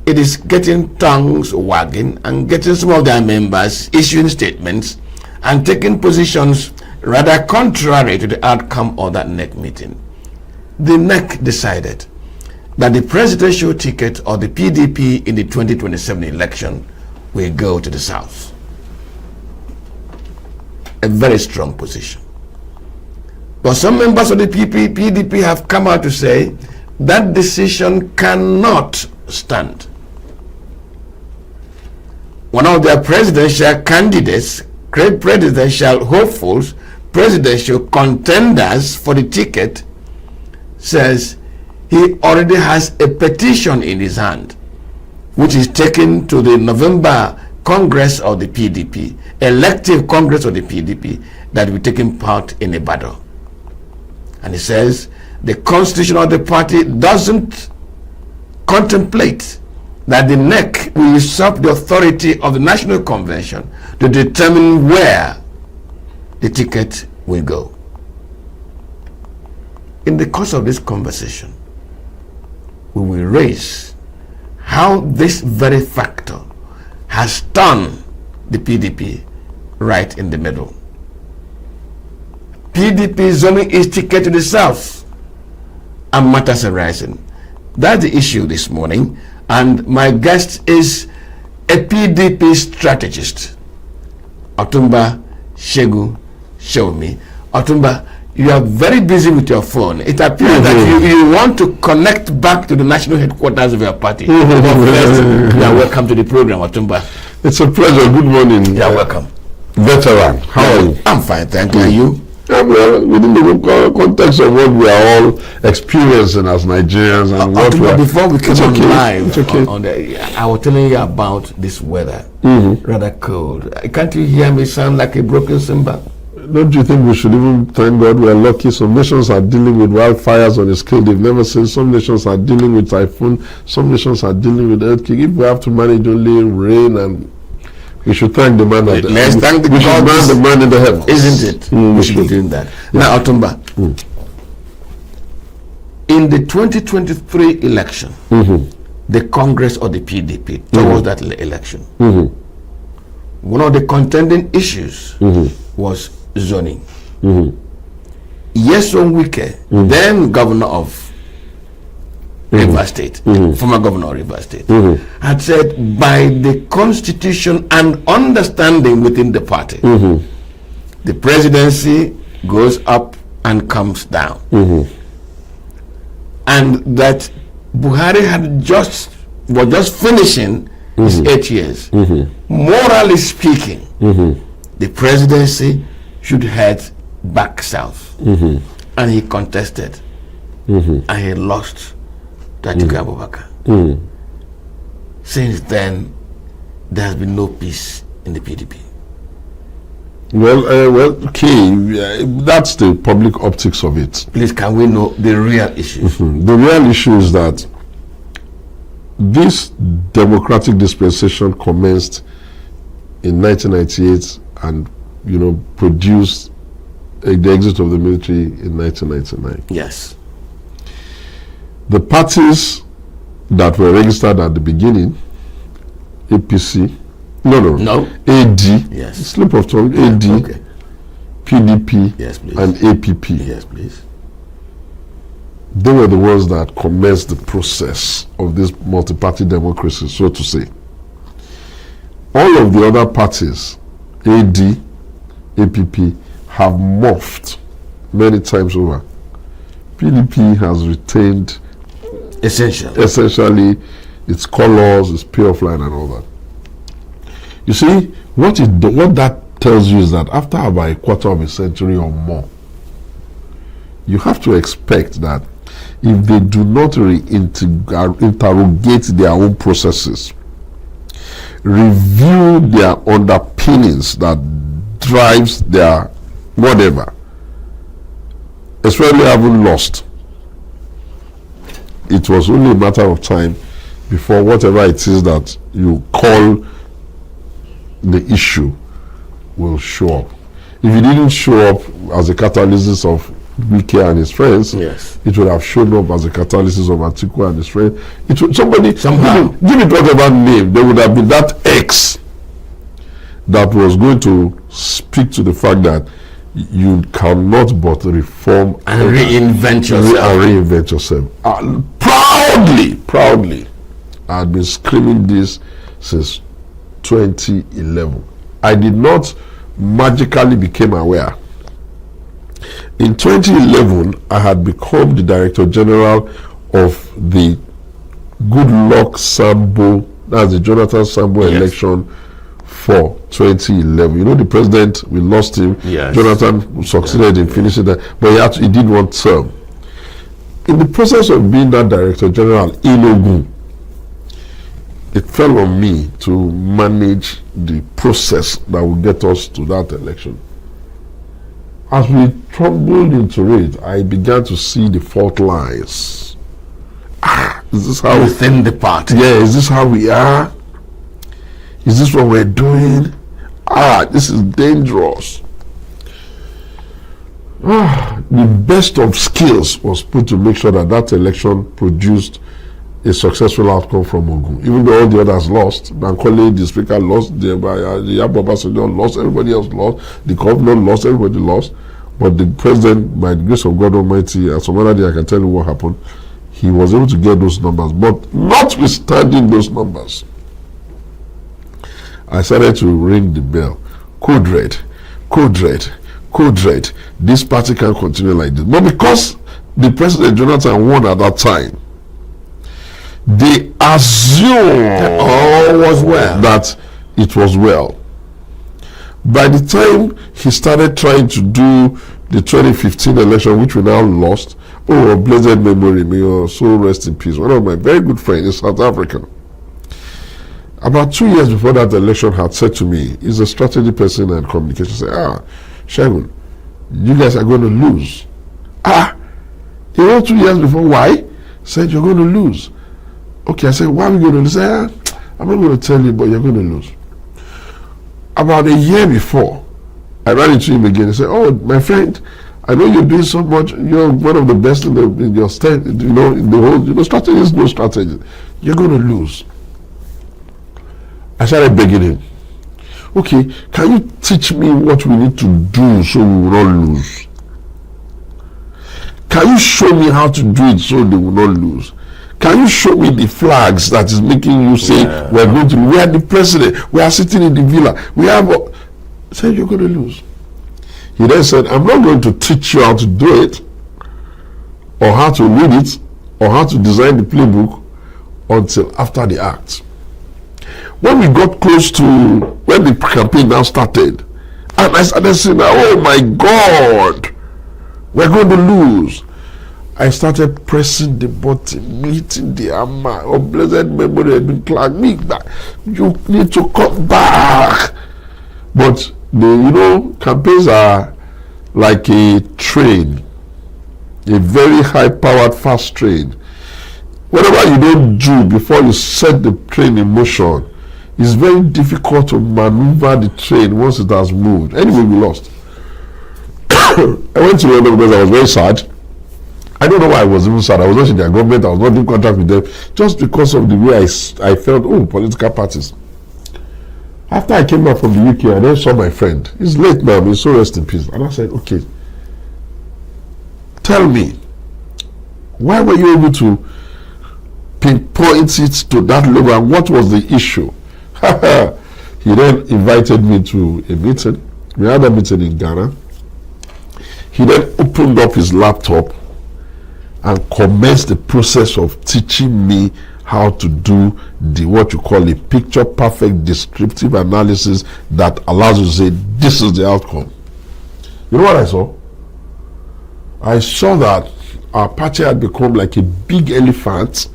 it is getting tongues wagging and getting some of their members issuing statements and taking positions rather contrary to the outcome of that NEC meeting. The NEC decided that the presidential ticket of the PDP in the 2027 election will go to the South. A very strong position. But some members of the PDP have come out to say that decision cannot stand. One of their presidential candidates, presidential hopefuls, presidential contenders for the ticket, says he already has a petition in his hand, which is taken to the November Congress of the PDP, elective Congress of the PDP, that will be taking part in a battle. And he says the constitution of the party doesn't contemplate that the NEC will usurp the authority of the National Convention to determine where the ticket will go. In the course of this conversation, we will raise how this very factor has turned the PDP right in the middle. PDP zoning its ticket to the South and matters arising. That's the issue this morning, and my guest is a PDP strategist, Otumba Shegu Shomi. Otumba, you are very busy with your phone. It appears that you want to connect back to the national headquarters of your party. You are welcome to the program, Otumba. It's a pleasure. Good morning. You are welcome. Veteran, how are you? I'm fine, thank you. And you? Well, within the context of what we are all experiencing as Nigerians and what we are, before we came on live, it's okay. I was telling you about this weather, rather cold. Can't you hear me sound like a broken cymbal? Don't you think we should even thank God we are lucky? Some nations are dealing with wildfires on a scale they've never seen. Some nations are dealing with typhoon. Some nations are dealing with earthquake. If we have to manage only rain, and we should thank the man that let's thank the we should thank the man in the heavens, isn't it? We should be doing that. Yeah. Now, Otumba, in the 2023 election, the Congress of the PDP towards that election, one of the contending issues was zoning. Nyesom Wike, then governor of Rivers State, former governor of Rivers State, had said by the constitution and understanding within the party, the presidency goes up and comes down. And that Buhari was just finishing his 8 years. Morally speaking, the presidency should head back south. And he contested. And he lost to Atiku Abubakar. Since then, there has been no peace in the PDP. That's the public optics of it. Please, can we know the real issue? The real issue is that this democratic dispensation commenced in 1998 and, produced the exit of the military in 1999. Yes. The parties that were registered at the beginning, APC, no, AD, yes, slip of tongue, AD, okay. PDP, yes, please, and APP. Yes, please. They were the ones that commenced the process of this multi-party democracy, so to say. All of the other parties, AD, APP, have morphed many times over. PDP has retained essentially its colors, its pay of line and all that. You see, what that tells you is that after about a quarter of a century or more, you have to expect that if they do not interrogate their own processes, review their underpinnings that drives their whatever, especially having lost, it was only a matter of time before whatever it is that you call the issue will show up. If it didn't show up as a catalysis of Wike and his friends, yes, it would have shown up as a catalysis of Atiku and his friends. It would somehow give it whatever name. There would have been that X that was going to speak to the fact that you cannot but reform and reinvent yourself. Proudly, I had been screaming this since 2011. I did not magically become aware. In 2011, I had become the Director General of the Goodluck Sambo, that's the Jonathan Sambo election for 2011. You know, the president, we lost him. Yes. Jonathan succeeded in finishing that, but he did one term. In the process of being that Director General, ENUGU, it fell on me to manage the process that would get us to that election. As we tumbled into it, I began to see the fault lines. Is this how within the party? Yeah, is this how we are? Is this what we're doing? This is dangerous. The best of skills was put to make sure that that election produced a successful outcome from Ogun. Even though all the others lost, Bankole, the speaker lost, the Obasanjo lost, everybody else lost, the governor lost, everybody lost. But the president, by the grace of God Almighty, and some other day I can tell you what happened, he was able to get those numbers. But notwithstanding those numbers, I started to ring the bell. Code red. This party can't continue like this. But because the president Jonathan won at that time, they assumed that it was well. By the time he started trying to do the 2015 election, which we now lost, blessed memory, may your soul rest in peace. One of my very good friends is South African. About 2 years before that election had said to me, he's a strategy person and communication, said, Shagun, you guys are going to lose. You know, 2 years before, why? Said, you're going to lose. Okay, I said, why are we going to lose? I'm not going to tell you, but you're going to lose. About a year before, I ran into him again and said, my friend, I know you're doing so much. You're one of the best in your state, in the whole, strategy is no strategy. You're going to lose. I started begging him. Okay, can you teach me what we need to do so we will not lose? Can you show me how to do it so they will not lose? Can you show me the flags that is making you say we are the president, we are sitting in the villa, we have said you're going to lose. He then said, I'm not going to teach you how to do it, or how to read it, or how to design the playbook until after the act. When we got close to when the campaign now started, and I started saying, oh my God, we're going to lose. I started pressing the button, meeting the Amma of blessed memory had been clad. You need to come back. But campaigns are like a train, a very high-powered fast train. Whatever you don't do before you set the train in motion, it's very difficult to maneuver the train once it has moved. Anyway, we lost. I went to London because I was very sad. I don't know why I was even sad. I was not in their government. I was not in contact with them, just because of the way I felt. Political parties. After I came back from the UK, I then saw my friend. He's late now. He's so rest in peace. And I said, okay, tell me, why were you able to pinpoint it to that level, and what was the issue? He then invited me to a meeting. We had a meeting in Ghana. He then opened up his laptop and commenced the process of teaching me how to do what you call a picture perfect descriptive analysis that allows you to say this is the outcome. You know what I saw? I saw that our party had become like a big elephant,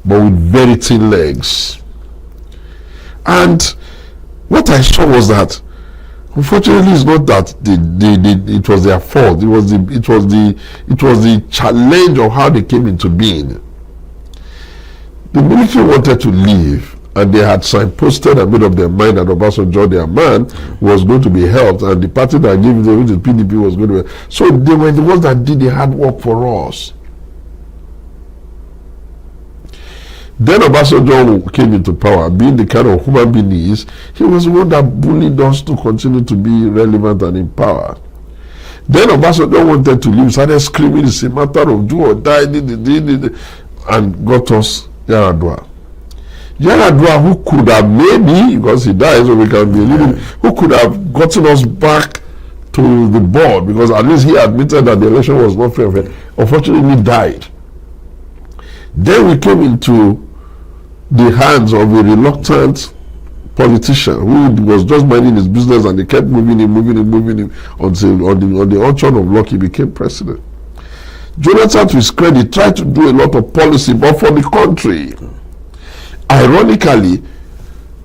but with very thin legs. And what I saw was that, unfortunately, it's not that it was their fault. It was the challenge of how they came into being. The military wanted to leave, and they had signposted and made up their mind that Obasanjo, their man, was going to be helped, and the party that gave them, which is PDP, was going to be. So they were the ones that did the hard work for us. Then Obasanjo came into power, being the kind of human being he is. He was the one that bullied us to continue to be relevant and in power. Then Obasanjo wanted to leave, started screaming, it's a matter of do or die, and got us Yaradua. Yaradua, who could have maybe, because he died, so we can be living, who could have gotten us back to the board, because at least he admitted that the election was not fair, unfortunately died. Then we came into the hands of a reluctant politician who was just minding his business, and they kept moving him until on the orchard of luck he became president. Jonathan, to his credit, tried to do a lot of policy, but for the country. Ironically,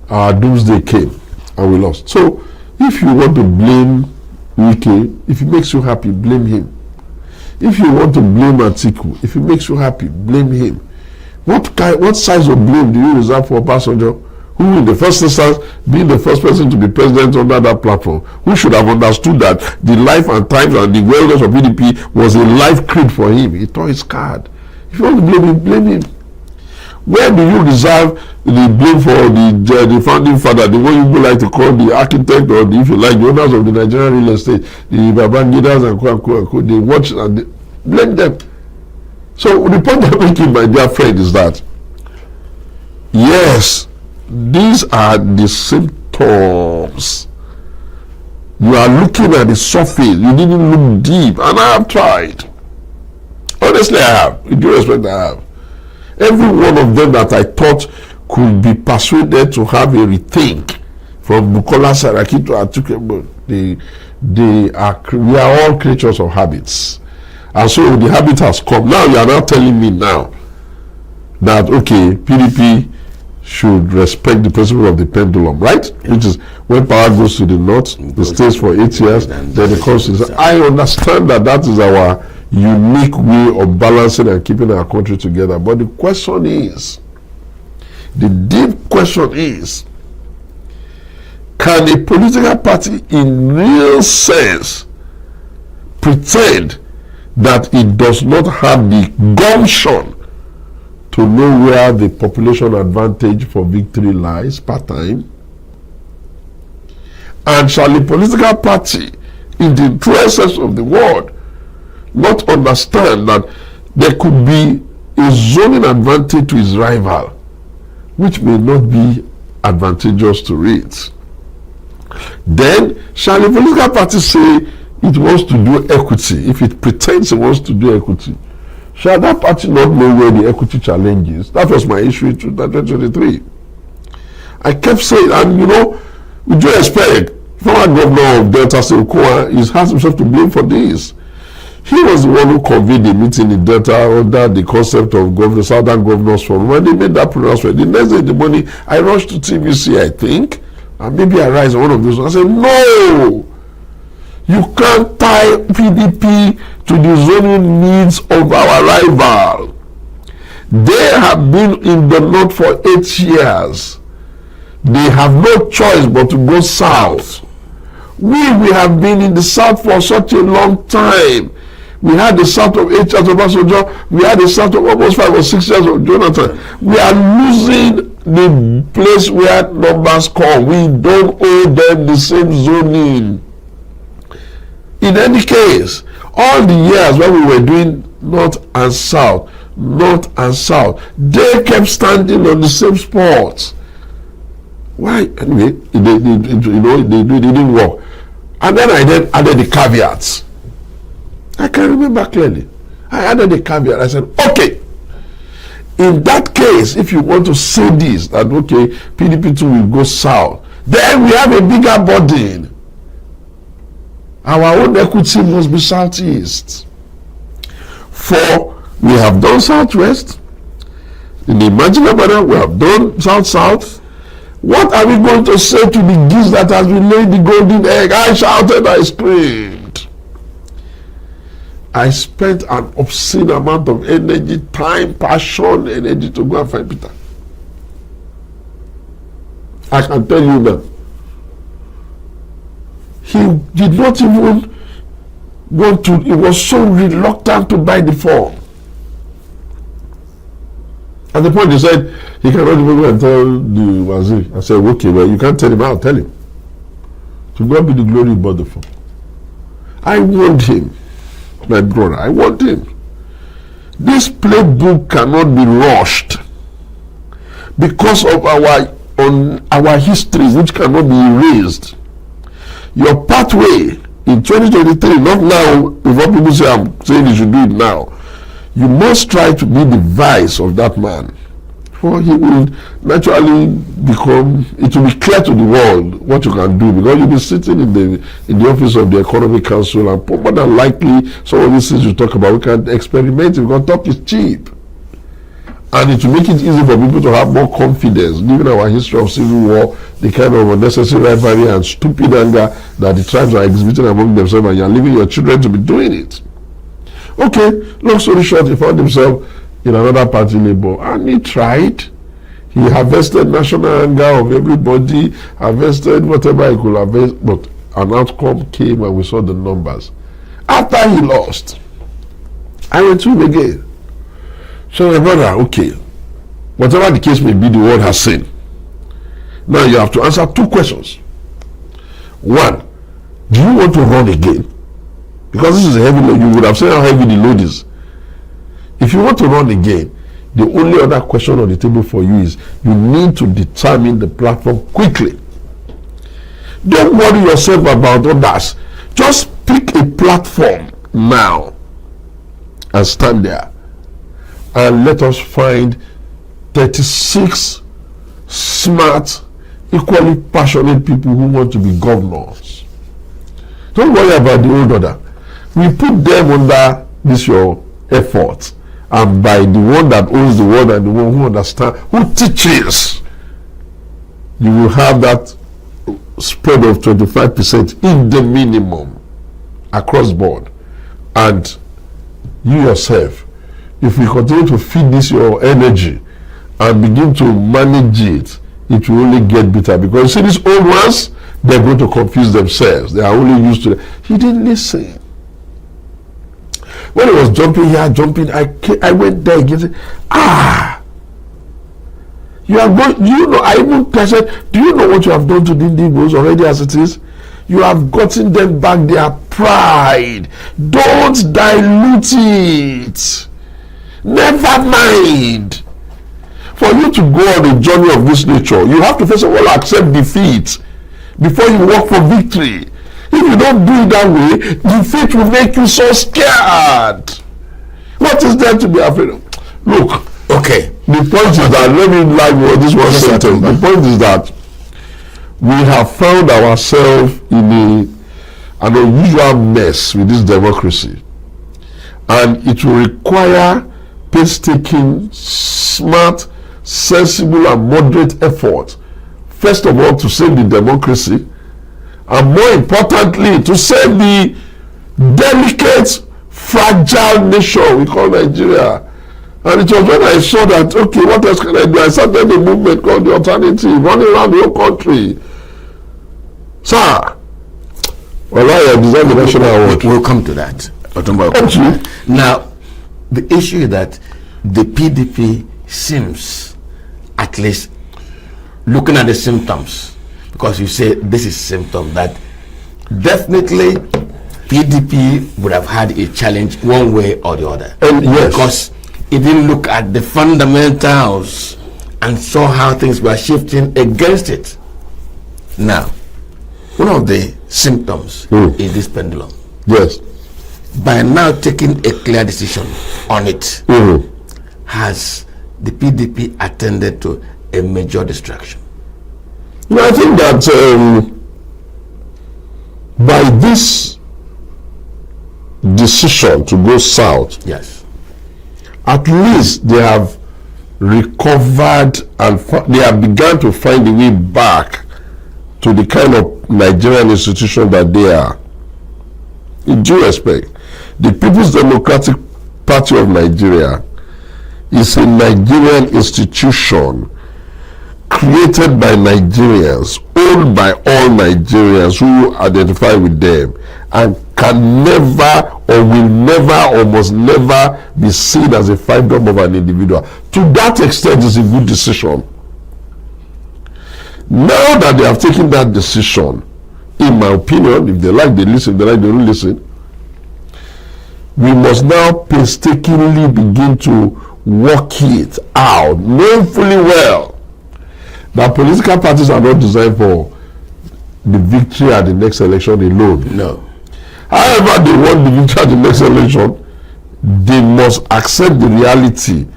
our doomsday came and we lost. So if you want to blame Wike, if it makes you happy, blame him. If you want to blame Atiku, if it makes you happy, blame him. What size of blame do you reserve for Obasanjo, who in the first instance, being the first person to be president under that platform, who should have understood that the life and times and the wellness of PDP was a life creed for him? He tore his card. If you want to blame him, blame him. Where do you reserve the blame for the founding father, the one you like to call the architect, or if you like, the owners of the Nigerian real estate, the Babangidas and they watch and they blame them? So the point I'm making, my dear friend, is that yes, these are the symptoms. You are looking at the surface. You didn't look deep, and I have tried. Honestly, I have. With due respect, I have. Every one of them that I thought could be persuaded to have a rethink, from Bukola Saraki to Atiku, we are all creatures of habits. And so the habit has come. Now you are now telling me now that, okay, PDP should respect the principle of the pendulum, right? Which is when power goes to the north, it stays for 8 years, then it comes to the. I understand that is our unique way of balancing and keeping our country together. But the question is, the deep question is, can a political party in real sense pretend that it does not have the gumption to know where the population advantage for victory lies part time? And shall a political party, in the true essence of the word, not understand that there could be a zoning advantage to its rival, which may not be advantageous to it? Then, shall the political party say it wants to do equity, if it pretends it wants to do equity, shall that party not know where the equity challenge is? That was my issue in 2023. I kept saying, and you know, with due respect, former governor of Delta State Okoa has himself to blame for this. He was the one who convened a meeting in Delta under the concept of Southern Governors Forum. When they made that pronouncement, the next day in the morning, I rushed to TVC, I think, and maybe I rise on one of those. I said, no! You can't tie PDP to the zoning needs of our rival. They have been in the north for 8 years. They have no choice but to go south. We have been in the south for such a long time. We had the south of 8 years of Obasanjo. We had the south of almost 5 or 6 years of Jonathan. We are losing the place where numbers come. We don't owe them the same zoning. In any case, all the years when we were doing north and south, they kept standing on the same spot. Why? Anyway, it didn't work. And then I added the caveats. I can remember clearly. I added the caveat. I said, okay, in that case, if you want to say this, that okay, PDP 2 will go south, then we have a bigger burden. Our own equity must be southeast. For we have done southwest. In the imaginary manner, we have done south-south. What are we going to say to the geese that has been laying the golden egg? I shouted, I screamed. I spent an obscene amount of energy, time, passion, energy to go and find Peter. I can tell you that. He did not even want to, he was so reluctant to buy the form. At the point he said, he cannot even go and tell the wazir. I said, okay, well, you can't tell him, I'll tell him. To God be the glory about the form. I warned him, my brother, I warned him. This playbook cannot be rushed because of our history, which cannot be erased. Your pathway in 2023, not now, before people say I'm saying you should do it now, you must try to be the vice of that man. For he will naturally become, it will be clear to the world what you can do, because you'll be sitting in the office of the Economic Council, and more than likely some of these things you talk about, we can experiment, because talk is cheap. And it will make it easy for people to have more confidence, given our history of civil war, the kind of unnecessary rivalry and stupid anger that the tribes are exhibiting among themselves, and you're leaving your children to be doing it. Okay, long story short, he found himself in another party labor, and he tried. He harvested national anger of everybody, harvested whatever he could harvest, but an outcome came and we saw the numbers. After he lost, I went to him again. So my brother, okay, whatever the case may be, the world has seen. Now you have to answer 2 questions. 1, do you want to run again? Because this is a heavy load. You would have seen how heavy the load is. If you want to run again, the only other question on the table for you is you need to determine the platform quickly. Don't worry yourself about others. Just pick a platform now and stand there. And let us find 36 smart, equally passionate people who want to be governors. Don't worry about the old order. We put them under this your effort, and by the one that owns the word and the one who understands, who teaches, you will have that spread of 25% in the minimum across board. And you yourself, if we continue to feed this your energy and begin to manage it, it will only get better. Because you see, these old ones, they're going to confuse themselves. They are only used to it. He didn't listen. When he was jumping here, I went there again. You are going, you know, I even said, do you know what you have done to the Indians already as it is? You have gotten them back their pride. Don't dilute it. Never mind. For you to go on a journey of this nature, you have to first of all accept defeat before you work for victory. If you don't do it that way, defeat will make you so scared. What is there to be afraid of? Look, okay. The point is that, let me like this one sentence. The point is that we have found ourselves in an unusual mess with this democracy, and it will require painstaking, smart, sensible, and moderate effort. First of all, to save the democracy, and more importantly, to save the delicate, fragile nation we call Nigeria. And it was when I saw that, okay, what else can I do? I started a movement called The Alternative, running around the whole country. Sir, well, I deserve the national award. We'll come to that. Now, the issue is that the PDP seems, at least looking at the symptoms, because you say this is symptom that definitely PDP would have had a challenge one way or the other. Yes. Because it didn't look at the fundamentals and saw how things were shifting against it. Now, one of the symptoms is this pendulum. Yes. By now taking a clear decision on it, has the PDP attended to a major distraction? No, I think that by this decision to go south, yes, at least they have recovered and they have begun to find a way back to the kind of Nigerian institution that they are. In due respect, the People's Democratic Party of Nigeria is a Nigerian institution created by Nigerians, owned by all Nigerians who identify with them, and can never or will never or must never be seen as a fiefdom of an individual. To that extent, it's a good decision. Now that they have taken that decision, in my opinion, if they like, they listen, if they like, they don't listen, we must now painstakingly begin to work it out, knowing fully well that political parties are not designed for the victory at the next election alone. No. However they want the victory at the next election, they must accept the reality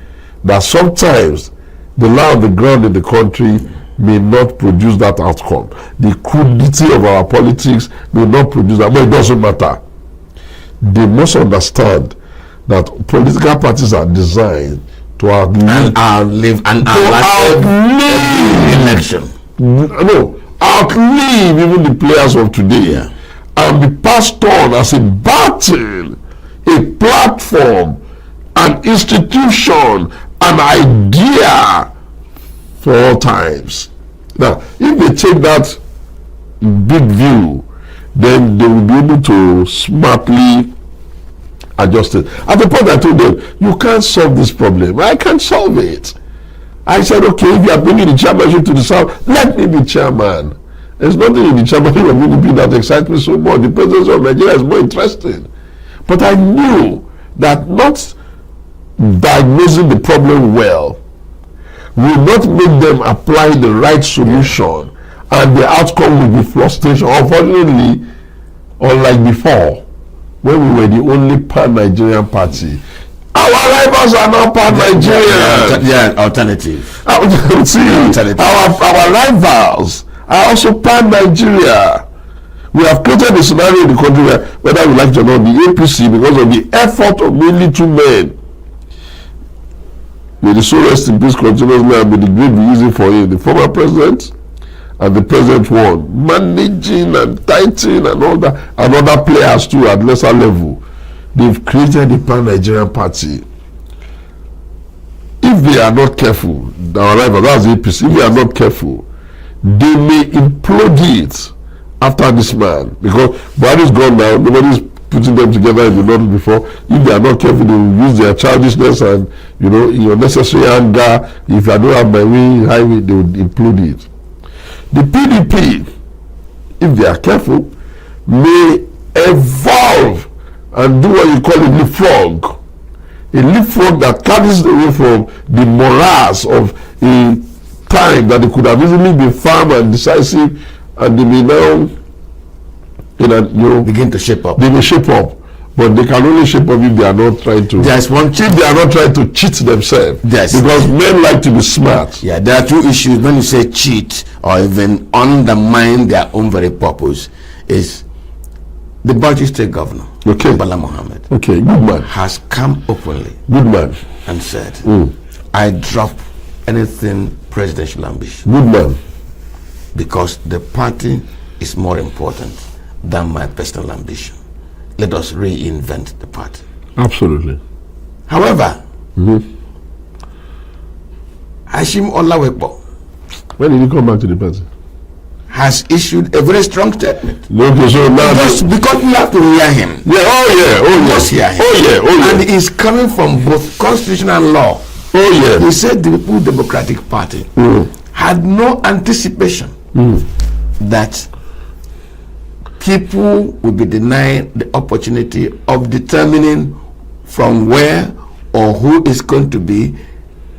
that sometimes the law of the ground in the country may not produce that outcome. The crudity of our politics may not produce that, but it doesn't matter. They must understand that political parties are designed to outlive election. No, outlive even the players of today, and be passed on as a battle, a platform, an institution, an idea for all times. Now, if they take that big view, then they will be able to smartly adjust it. At the point I told them, you can't solve this problem. I can't solve it. I said, okay, if you are bringing the chairmanship to the south, let me be chairman. There's nothing in the chairmanship of PDP that excites me so much. The presidency of Nigeria is more interesting. But I knew that not diagnosing the problem well will not make them apply the right solution, and the outcome will be frustration. Unfortunately, unlike before, when we were the only pan-Nigerian party, our rivals are now pan-Nigerian. Alternative. Our rivals are also pan-Nigeria. We have created a scenario in the country where, whether we like it or not, the APC, because of the effort of mainly two men, may the soul rest in peace continuously, and may the grave be easy for him, the former president and the present one, managing and tightening and all that, and other players too at lesser level. They've created a pan-Nigerian party. If they are not careful, our rival, that's the APC, if they are not careful, they may implode it after this man, because Buhari's gone now, nobody's putting them together in the north before. If they are not careful, they will use their childishness and, you know, in unnecessary anger. If I don't have my way, highway, they will implode it. The PDP, if they are careful, may evolve and do what you call a leapfrog. A leapfrog that carries away from the morass of a time that they could have easily been firm and decisive and they may now, begin to shape up. They may shape up, but they can only shape up if they are not trying to. There's one. If they are not trying to cheat themselves. Yes. Because men like to be smart. Yeah, there are two issues when you say cheat or even undermine their own very purpose. Is the Bauchi State Governor, Bala Mohammed, good man, has come openly, good man, and said, "I drop anything presidential ambition, good man, because the party is more important than my personal ambition. Let us reinvent the party." Absolutely. However, Hashim Olawepo, when did he come back to the party? Has issued a very strong statement. Okay, so now just because we have to hear him. Just hear him. And he's coming from both constitution and law. He said the People's Democratic Party had no anticipation that people will be denied the opportunity of determining from where or who is going to be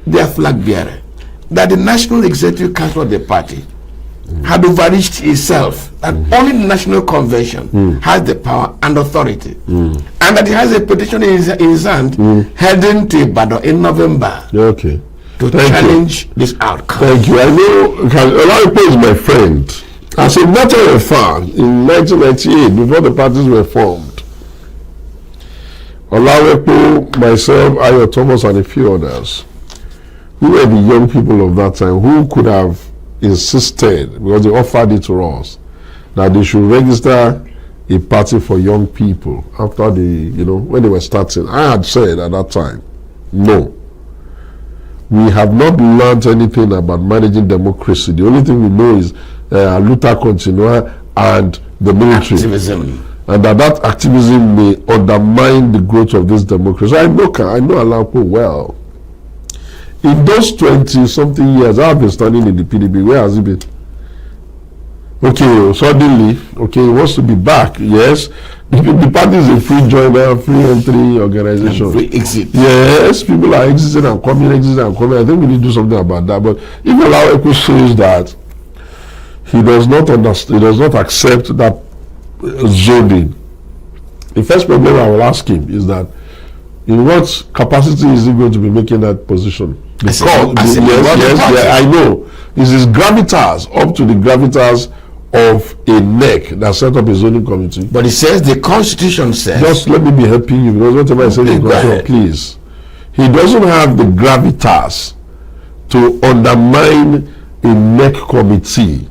their flag bearer. That the National Executive Council of the party had overreached itself, and only the National Convention has the power and authority, and that he has a petition in his hand heading to Ibadan in November to challenge this outcome. Thank you. I know Olawepo is my friend. As a matter of fact, in 1998, before the parties were formed, Olawepo, myself, Ayo Thomas, and a few others, who were the young people of that time, who could have insisted, because they offered it to us, that they should register a party for young people after when they were starting. I had said at that time, no, we have not learned anything about managing democracy. The only thing we know is luta continua and the military. Activism. And that activism may undermine the growth of this democracy. I know Alapo well. In those 20-something years, I've been standing in the PDP. Where has he been? Okay, suddenly, he wants to be back. Yes, the party is a free joiner, free entry organization. And free exit. Yes, people are exiting and coming. I think we need to do something about that. But if Alawepo says that he does not understand, he does not accept that zoning, the first problem I will ask him is that in what capacity is he going to be making that position? Because I know this is gravitas up to the gravitas of a NEC that set up a zoning committee. But it says the Constitution says. Just let me be helping you, because whatever I say in the Constitution, please. He doesn't have the gravitas to undermine a NEC committee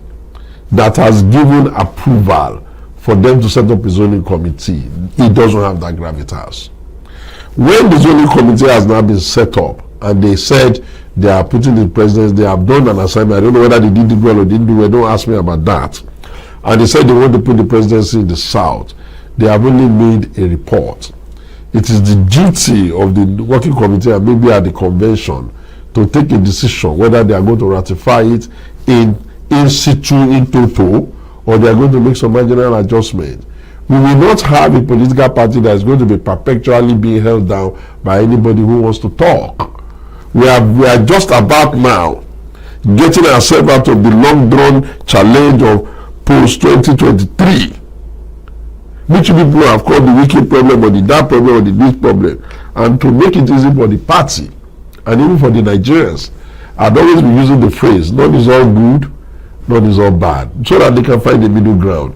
that has given approval for them to set up a zoning committee. He doesn't have that gravitas. When the zoning committee has now been set up, and they said they are putting the presidents, they have done an assignment. I don't know whether they did it well or didn't do well. Don't ask me about that. And they said they want to put the presidency in the south. They have only made a report. It is the duty of the working committee and maybe at the convention to take a decision whether they are going to ratify it in situ, in toto, or they are going to make some marginal adjustment. We will not have a political party that is going to be perpetually being held down by anybody who wants to talk. We are just about now getting ourselves out of the long-drawn challenge of post-2023, which people have called the wicked problem or the that problem or the this problem, and to make it easy for the party and even for the Nigerians. I'd always be using the phrase, none is all good, none is all bad, so that they can find the middle ground.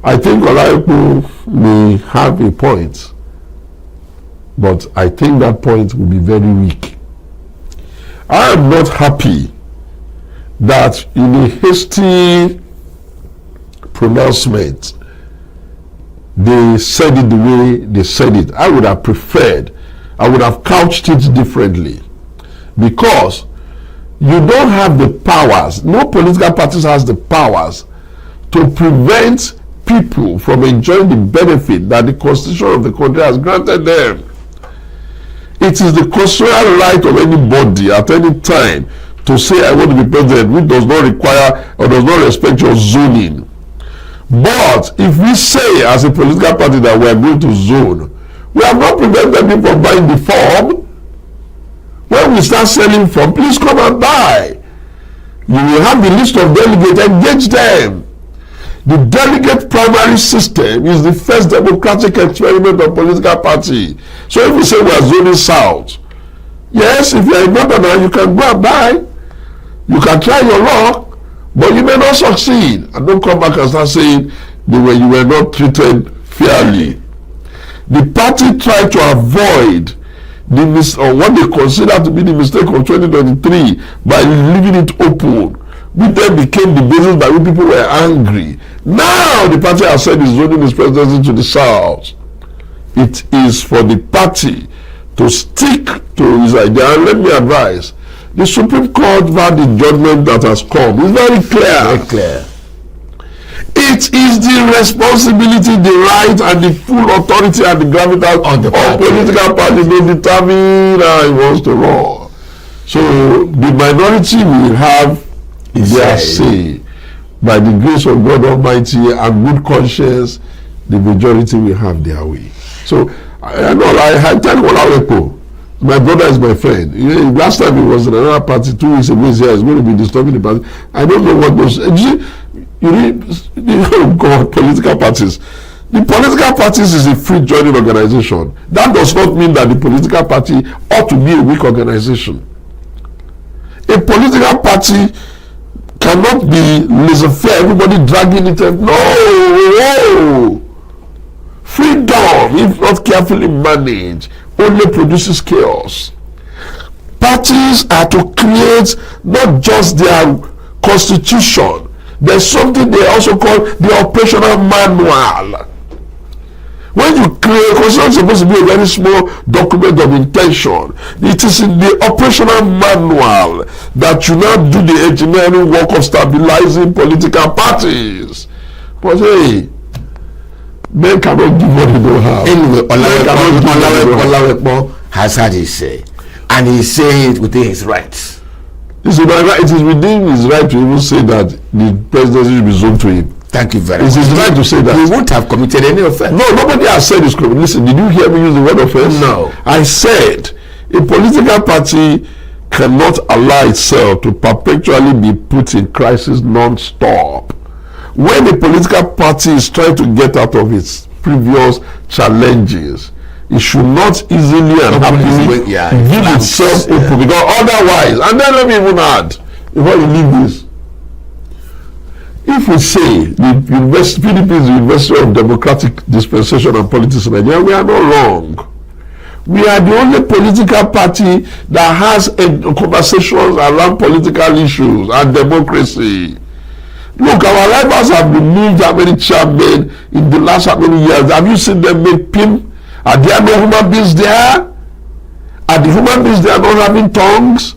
I think Olawepo may have a point, but I think that point will be very weak. I am not happy that in a hasty pronouncement they said it the way they said it. I would have preferred, I would have couched it differently, because you don't have the powers, no political parties has the powers to prevent people from enjoying the benefit that the constitution of the country has granted them. It is the constitutional right of anybody at any time to say I want to be president, which does not require or does not respect your zoning. But if we say as a political party that we are going to zone, we have not prevented people from buying the form. When we start selling form, please come and buy. You will have the list of delegates, engage them. The delegate primary system is the first democratic experiment of political party. So if we say we are zoning south, yes, if you are a governor, you can go and buy, you can try your luck, but you may not succeed. And don't come back and start saying you were not treated fairly. The party tried to avoid what they consider to be the mistake of 2023 by leaving it open, which then became the basis by which people were angry. Now the party has said it's zoning its presidency to the south. It is for the party to stick to his idea. And let me advise, the Supreme Court verdict judgment that has come is very clear. Very clear. It is the responsibility, the right, and the full authority and the gravitas of the political party to determine how it wants to run. So the minority will have their say. By the grace of God Almighty and good conscience, the majority will have their way. So I tell Olawepo, my brother is my friend. Last time he was in another party, 2 weeks ago, he said he's going to be disturbing the party. I don't know what those. God, political parties. The political parties is a free joining organization. That does not mean that the political party ought to be a weak organization. A political party cannot be laissez-faire, everybody dragging it. No! Freedom, if not carefully managed, only produces chaos. Parties are to create not just their constitution. There's something they also call the operational manual. When you create, constitution is supposed to be a very small document of intention. It is in the operational manual that you now do the engineering work of stabilizing political parties. But hey, men cannot give what they don't have. Anyway, Olawepo has had his say, and he says it within his rights. It is within his right to even say that the presidency should be zoned to him. Thank you very much. It is his right to say that. He won't have committed any offense. No, nobody has said this. Listen, did you hear me use the word offense? No. I said a political party cannot allow itself to perpetually be put in crisis non-stop. When a political party is trying to get out of its previous challenges, it should not easily and happily give itself open, because otherwise, and then let me even add, before you leave this, if we say the PDP is the University of Democratic Dispensation and Politics in Nigeria, we are not wrong. We are the only political party that has conversations around political issues and democracy. Look, our rivals have removed how many chairmen in the last how many years? Have you seen them make PIM? Are there no human beings there? Are the human beings there not having tongues?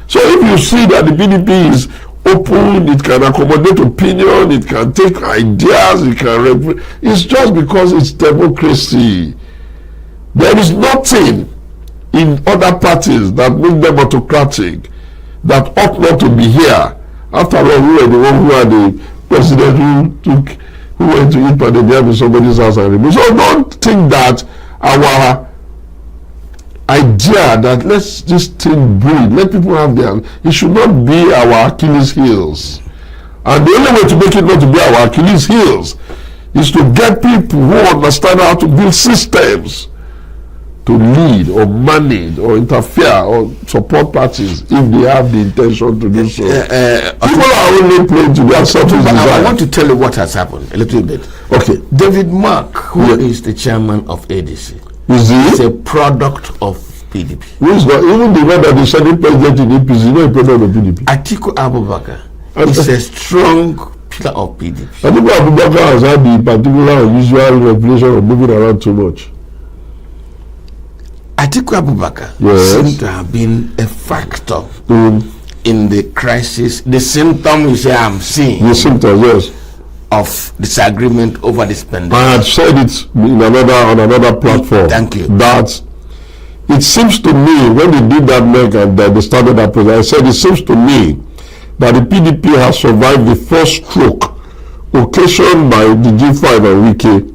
So if you see that the PDP is open, it can accommodate opinion, it can take ideas, it can it's just because it's democracy. There is nothing in other parties that make them autocratic that ought not to be here. After all, we were the one who had the president who went to eat pandemia in somebody's house and removed. So don't think that our idea that let's just thing breathe, let people have their, it should not be our Achilles heels. And the only way to make it not to be our Achilles heels is to get people who understand how to build systems to lead or manage or interfere or support parties if they have the intention to do so. People are only playing to their selfish desire. I want to tell you what has happened a little bit. Okay. David Mark, who is the chairman of ADC, is a product of PDP. Who is not, even the one that is Senate president in APC is not a product of PDP. Atiku Abubakar is a strong pillar of PDP. Atiku Abubakar has had the particular unusual reputation of moving around too much. Atiku Abubakar seems to have been a factor in the crisis, the symptom you say I'm seeing. The symptoms, yes. Of disagreement over this pandemic. I had said it on another platform. Thank you. That it seems to me, when they did that leg and they started that process, I said it seems to me that the PDP has survived the first stroke occasioned by the G5 and Wike.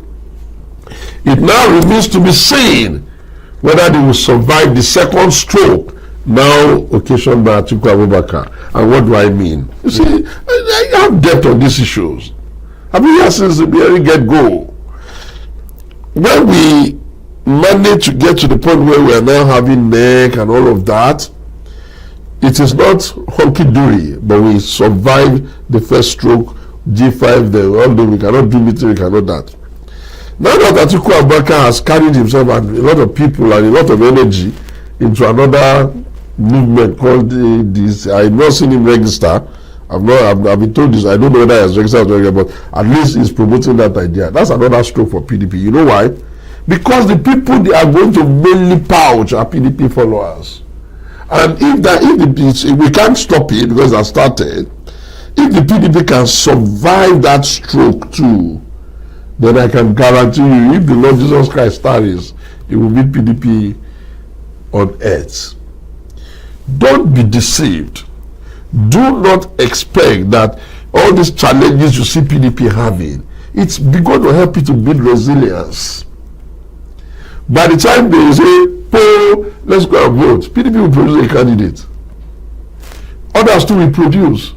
It now remains to be seen whether they will survive the second stroke now occasioned by Atiku Abubakar. And what do I mean? You see, I have depth on these issues. I've been here since the very get-go. When we manage to get to the point where we are now having neck and all of that, it is not hunky-dory, but we survive the first stroke, G5, although we cannot do meeting, we cannot that. Now that Atiku Abubakar has carried himself and a lot of people and a lot of energy into another movement called this, I've not seen him register. I've been told this. I don't know whether he has registered or not, but at least he's promoting that idea. That's another stroke for PDP. You know why? Because the people they are going to mainly pouch are PDP followers. And if we can't stop it because it started, if the PDP can survive that stroke too, then I can guarantee you, if the Lord Jesus Christ tarries, it will meet PDP on earth. Don't be deceived. Do not expect that all these challenges you see PDP having, it's going to help you to build resilience. By the time they say, let's go and vote, PDP will produce a candidate. Others too will produce.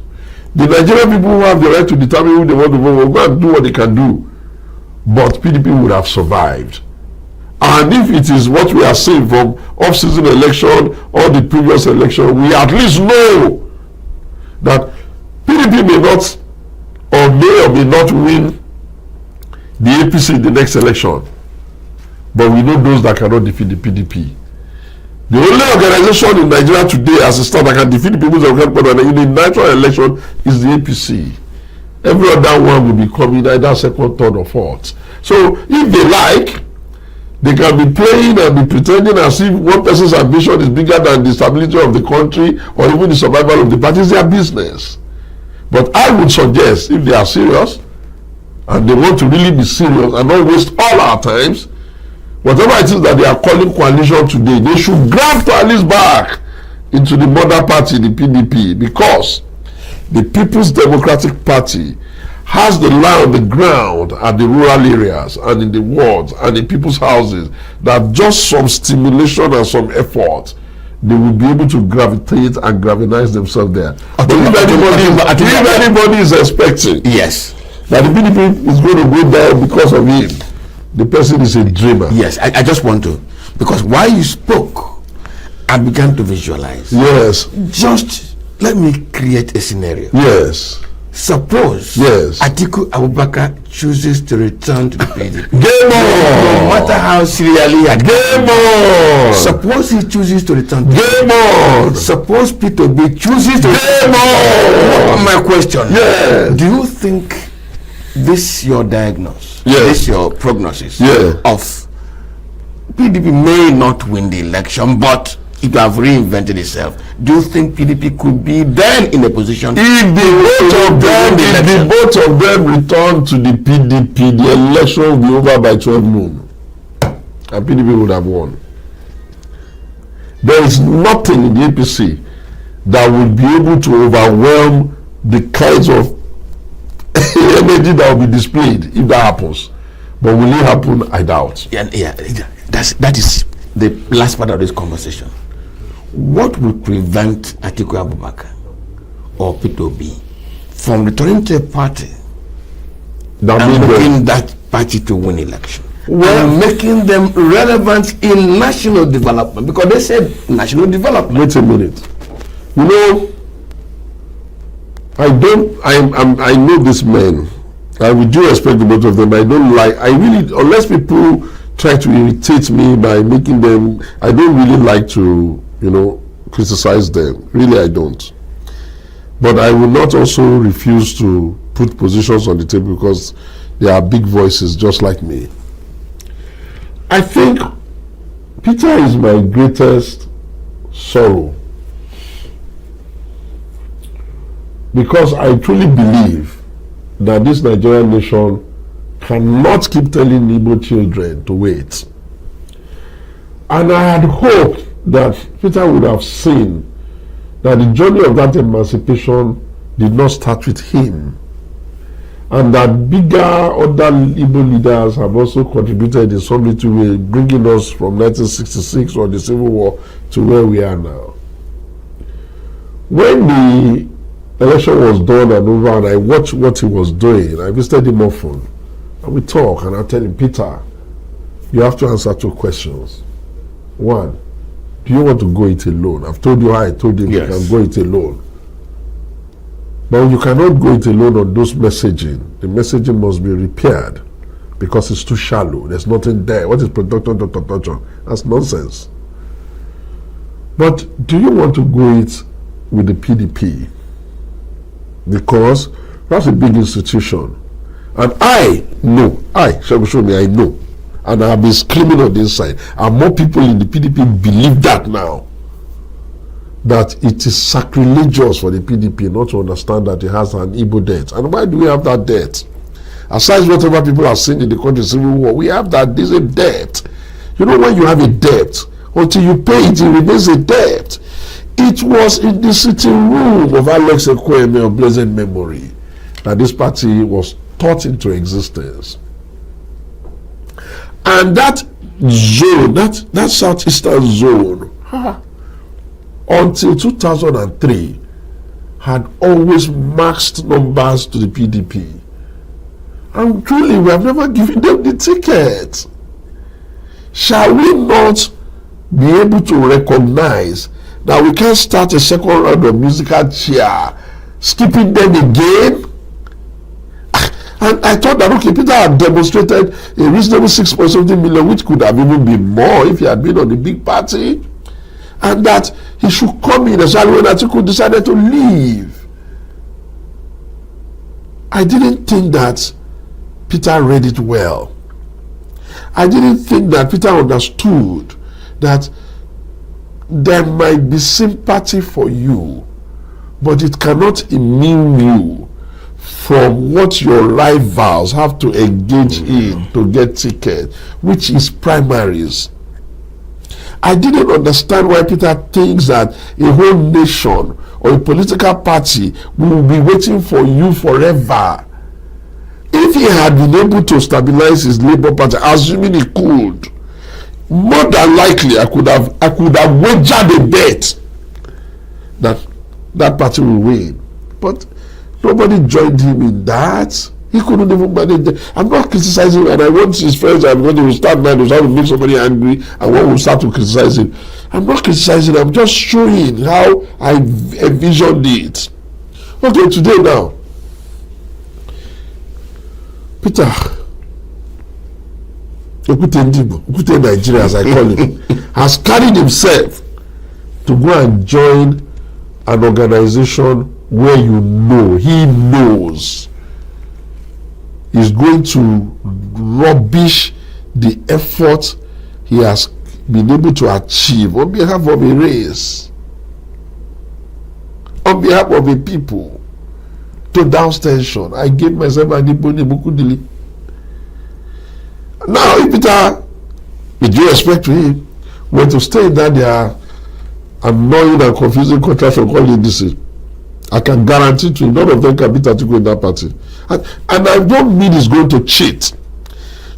The Nigerian people who have the right to determine who they want to vote will go and do what they can do. But PDP would have survived. And if it is what we are seeing from off-season election or the previous election, we at least know that PDP may not or may not win the APC in the next election. But we know those that cannot defeat the PDP. The only organization in Nigeria today as a start that can defeat the People's Democratic Party in the natural election is the APC. Every other one will be coming either second, third, or fourth. So if they like, they can be playing and be pretending as if one person's ambition is bigger than the stability of the country or even the survival of the party. It's their business. But I would suggest, if they are serious and they want to really be serious and not waste all our times, whatever it is that they are calling coalition today, they should grab to at least back into the mother party, the PDP, because the People's Democratic Party has the lie on the ground at the rural areas and in the wards and in people's houses that just some stimulation and some effort, they will be able to gravitate and galvanize themselves there. But if anybody is expecting that the PDP is going to go there because of him, the person is a dreamer. Yes, I just want to, because while you spoke, I began to visualize. Yes. Just let me create a scenario. Yes. Suppose Atiku Abubakar chooses to return to the PDP. Game on! No matter how serially Game on! Suppose he chooses to return to Game on! Suppose Peter B chooses to Game on! My question. Yes. Do you think this your diagnosis, this your prognosis of PDP may not win the election, but it will have reinvented itself? Do you think PDP could be then in a position if the both of them return to the PDP, the election will be over by 12 noon and PDP would have won? There is nothing in the APC that will be able to overwhelm the kinds of energy that will be displayed if that happens. But will it happen? I doubt. That is the last part of this conversation. What will prevent Atiku Abubakar or Peter B from returning to a party and making that party to win election? And making them relevant in national development, because they said national development. Wait a minute. You know, I know these men. I with due respect to both of them, unless people try to irritate me by making them, I don't really like to, criticize them. Really, I don't. But I will not also refuse to put positions on the table because they are big voices just like me. I think Peter is my greatest sorrow, because I truly believe that this Nigerian nation cannot keep telling Igbo children to wait. And I had hoped that Peter would have seen that the journey of that emancipation did not start with him, and that bigger other Igbo leaders have also contributed in some little way, bringing us from 1966 or the Civil War to where we are now. When the election was done and over, and I watched what he was doing. I visited him often, and we talk, and I tell him, Peter, you have to answer 2 questions. 1, do you want to go it alone? I've told you how I told him you can go it alone. But you cannot go it alone on those messaging. The messaging must be repaired because it's too shallow. There's nothing there. What is production? That's nonsense. But do you want to go it with the PDP? Because that's a big institution. And I know, I know, and I've been screaming on this side, and more people in the PDP believe that now, that it is sacrilegious for the PDP not to understand that it has an Igbo debt. And why do we have that debt? Aside whatever people have seen in the country, civil war, we have that. There's a debt. You know, when you have a debt, until you pay it, it remains a debt. It was in the sitting room of Alex Ekweme of blessed memory that this party was taught into existence. And that zone, that southeastern zone, until 2003, had always maxed numbers to the PDP. And truly, we have never given them the ticket. Shall we not be able to recognize that we can't start a second round of musical chair, skipping them again? And I thought that, okay, Peter had demonstrated a reasonable 6.something million, which could have even been more if he had been on the big party, and that he should come in, especially when Atiku decided to leave. I didn't think that Peter read it well. I didn't think that Peter understood that there might be sympathy for you, but it cannot immune you from what your rivals have to engage in to get ticket, which is primaries. I didn't understand why Peter thinks that a whole nation or a political party will be waiting for you forever. If he had been able to stabilize his Labour Party, assuming he could, more than likely I could have wagered a bet that that party will win. But nobody joined him in that. He couldn't even manage it. I'm not criticizing him, and I want his friends and when they will start now, they will start to make somebody angry, and one will start to criticize him. I'm not criticizing, I'm just showing how I envisioned it. Okay, today now, Peter Okute Nigeria, as I call him, has carried himself to go and join an organization where he knows is going to rubbish the effort he has been able to achieve on behalf of a race, on behalf of a people, to down tension. I gave myself an Iboni Bukudili. Now, if Peter, with due respect to him, were to stay in that their annoying and confusing contraction called indices, I can guarantee to you, none of them can beat Atiku in that party. And I don't mean he's going to cheat.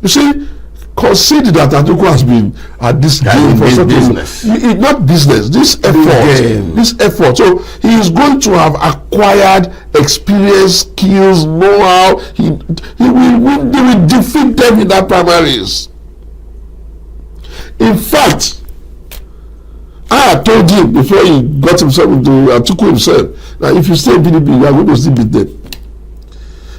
You see, consider that Atiku has been at this game for such business. Not business, this effort. So he is going to have acquired experience, skills, know-how. He will defeat them in that primaries. In fact, I had told him before he got himself into Atiku himself that if you stay in PDP, you are going to still beat them.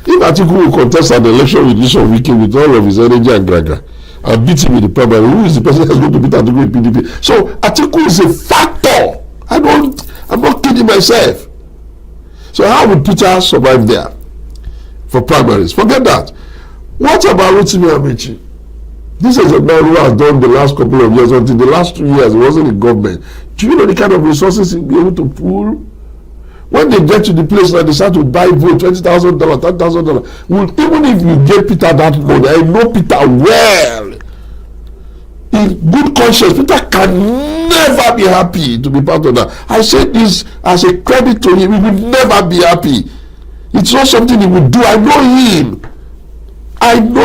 If Atiku will contest an election with Bishop Wike with all of his energy and graga and beat him in the primary, who is the person that's going to beat Atiku in PDP? So Atiku is a factor. I'm not kidding myself. So how would Peter survive there for primaries? Forget that. What about Rotimi Amechi? This is a man who has done the last couple of years. Until the last 2 years, he wasn't in government. Do you know the kind of resources he'll be able to pull? When they get to the place that they start to buy vote, $20,000, $30,000, well, even if you get Peter that money, I know Peter well. In good conscience, Peter can never be happy to be part of that. I say this as a credit to him. He will never be happy. It's not something he would do. I know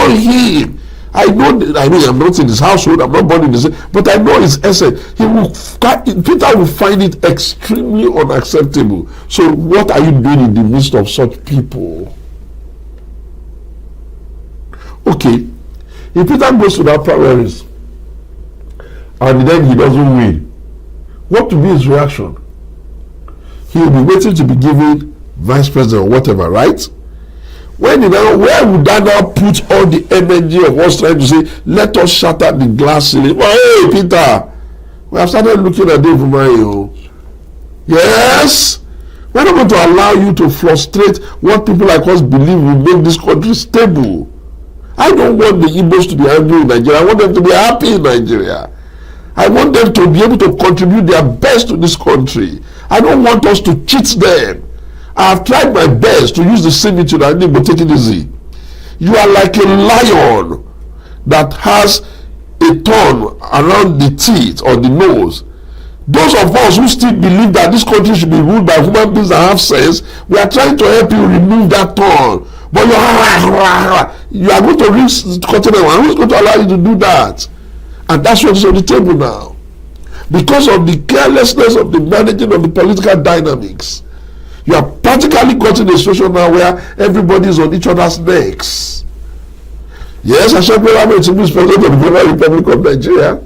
him. I know. I mean, I'm not in his household. I'm not born in his, but I know his essence. Peter will find it extremely unacceptable. So, what are you doing in the midst of such people? Okay, if Peter goes to that primaries and then he doesn't win, what will be his reaction? He will be waiting to be given vice president or whatever, right? Where would that now put all the energy of us trying to say, let us shatter the glass ceiling? Well, hey, Peter, we have started looking at Dave Umayo. Yes? We're not going to allow you to frustrate what people like us believe will make this country stable. I don't want the Igbos to be angry in Nigeria. I want them to be happy in Nigeria. I want them to be able to contribute their best to this country. I don't want us to cheat them. I have tried my best to use the similitude and but take it easy. You are like a lion that has a thorn around the teeth or the nose. Those of us who still believe that this country should be ruled by human beings that have sense, we are trying to help you remove that thorn. But you are going to reach the continent, and who's going to allow you to do that? And that's what is on the table now. Because of the carelessness of the managing of the political dynamics, you are practically gotten a situation now where everybody is on each other's necks. Yes, Ashok Bola is president of the Federal Republic of Nigeria.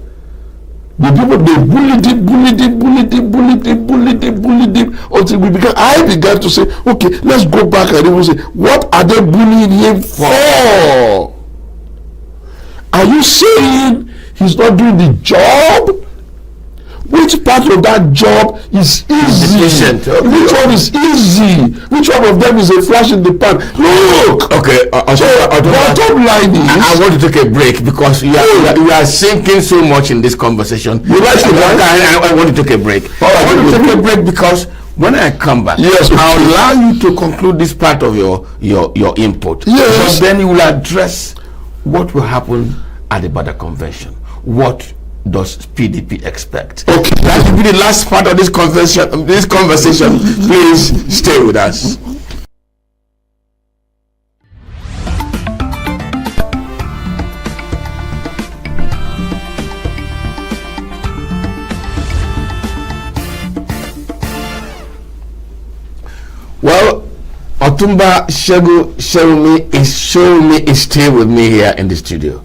The people, they bullied him until I began to say, okay, let's go back and even say, what are they bullying him for? Are you saying he's not doing the job? Which part of that job is easy? Which one is easy? Which one of them is a flash in the pan? Look! Okay, bottom line is... I want to take a break because you are sinking so much in this conversation. You like I want to take a break. I want to take a break because when I come back, I'll allow you to conclude this part of your input. Yes. But then you will address what will happen at the Badr Convention. What does PDP expect? Okay, that will be the last part of this conversation. Please stay with us. Well, Otumba Sherumi is still with me here in the studio.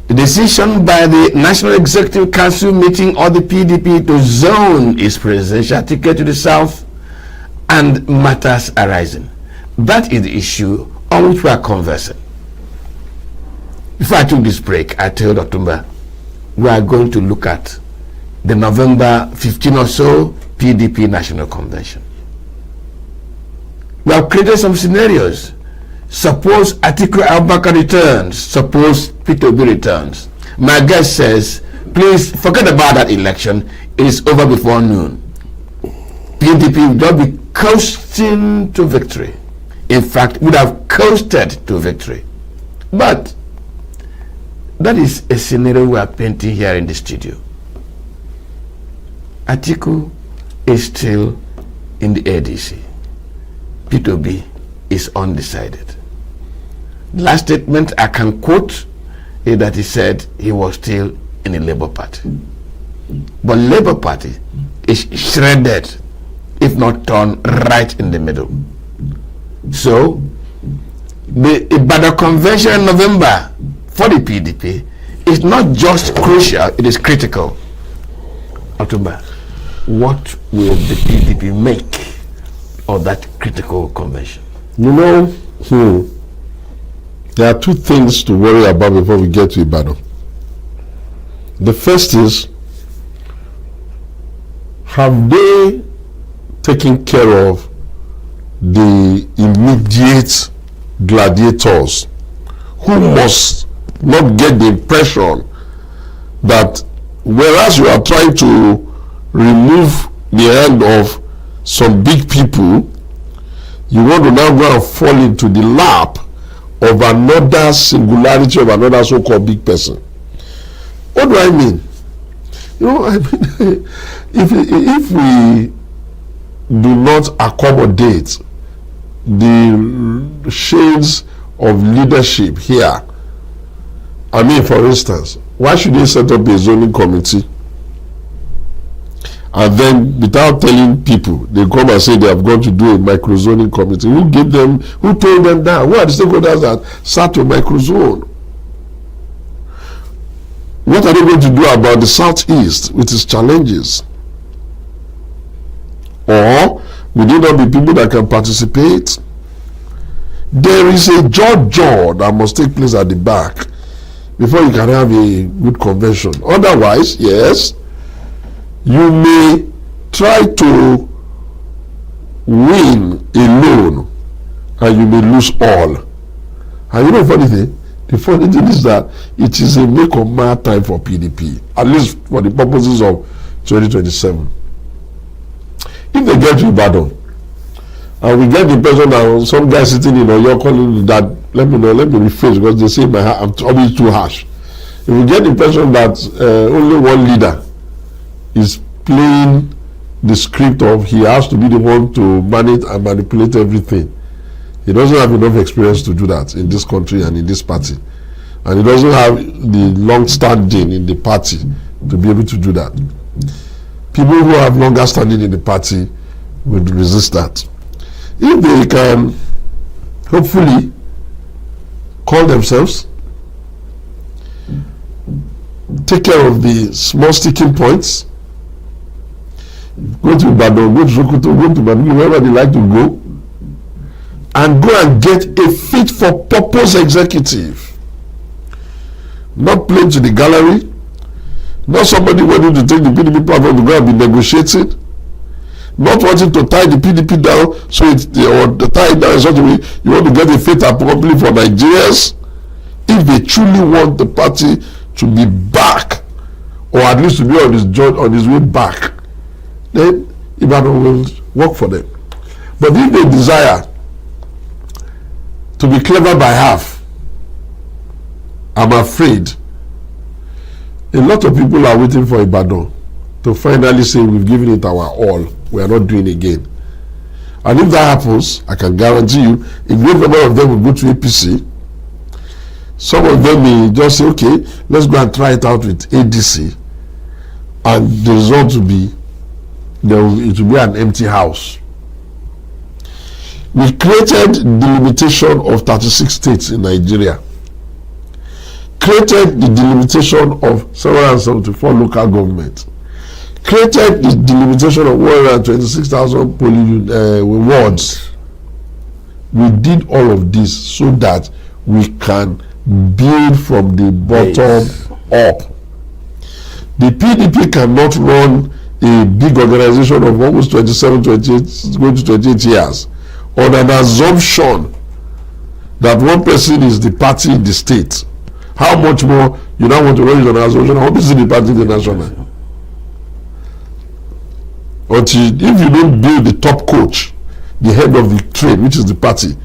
The decision by the National Executive Council meeting of the PDP to zone its presidential ticket to the south and matters arising. That is the issue on which we are conversing. Before I took this break, I told Otumba we are going to look at the November 15 or so PDP National Convention. We have created some scenarios. Suppose Atiku Abubakar returns. Suppose Peter Obi returns. My guest says, please forget about that election. It is over before noon. PDP will not be coasting to victory. In fact, would have coasted to victory. But that is a scenario we are painting here in the studio. Atiku is still in the ADC. Peter Obi is undecided. Last statement I can quote is that he said he was still in the Labour Party. But Labour Party is shredded, if not torn right in the middle. So the Badr Convention in November for the PDP is not just crucial, it is critical. Otumba, what will the PDP make of that critical convention? You know, there are two things to worry about before we get to Ibadan. The first is, have they taken care of the immediate gladiators who must not get the impression that whereas you are trying to remove the hand of some big people, you want to now go and fall into the lap of another singularity of another so-called big person. What do I mean? You know, I mean, if we do not accommodate the shades of leadership here, I mean, for instance, why should they set up a zoning committee and then without telling people, they come and say they have gone to do a micro-zoning committee? Who told them that? Who are the stakeholders that sat to micro-zone? What are they going to do about the Southeast with its challenges? Or will there not be people that can participate? There is a jaw that must take place at the back before you can have a good convention. Otherwise, yes, you may try to win alone and you may lose all. And you know the funny thing? The funny thing is that it is a make or mad time for PDP, at least for the purposes of 2027. If they get to Ibadan, and we get the impression that some guy sitting in Oyo calling that, let me rephrase because they say I'm always too harsh. If we get the impression that only one leader is playing the script of he has to be the one to manage and manipulate everything, he doesn't have enough experience to do that in this country and in this party, and he doesn't have the long standing in the party to be able to do that. People who have longer standing in the party would resist that. If they can hopefully call themselves, take care of the small sticking points, go to Ibadan, go to Sokoto, go to Badugry, wherever they like to go, and go and get a fit for purpose executive, not playing to the gallery, not somebody wanting to take the PDP platform to go and be negotiating, not wanting to tie the PDP down so or tie it down in such a way you want to get a fait accompli for Nigerians. If they truly want the party to be back, or at least to be on his way back, then Ibadan will work for them. But if they desire to be clever by half, I'm afraid a lot of people are waiting for Ibadan to finally say we've given it our all, we are not doing again. And if that happens, I can guarantee you a great number of them will go to APC. Some of them may just say, okay, let's go and try it out with ADC, and the result will be it will be an empty house. We created the limitation of 36 states in Nigeria, created the delimitation of 774 local governments, created the delimitation of 126,000 polling wards. We did all of this so that we can build from the bottom up. The PDP cannot run a big organization of almost 27, 28, going to 28 years on an assumption that one person is the party in the state. How much more you now want to run an assumption? How is the party international? Until if you don't build the top coach, the head of the train, which is the party,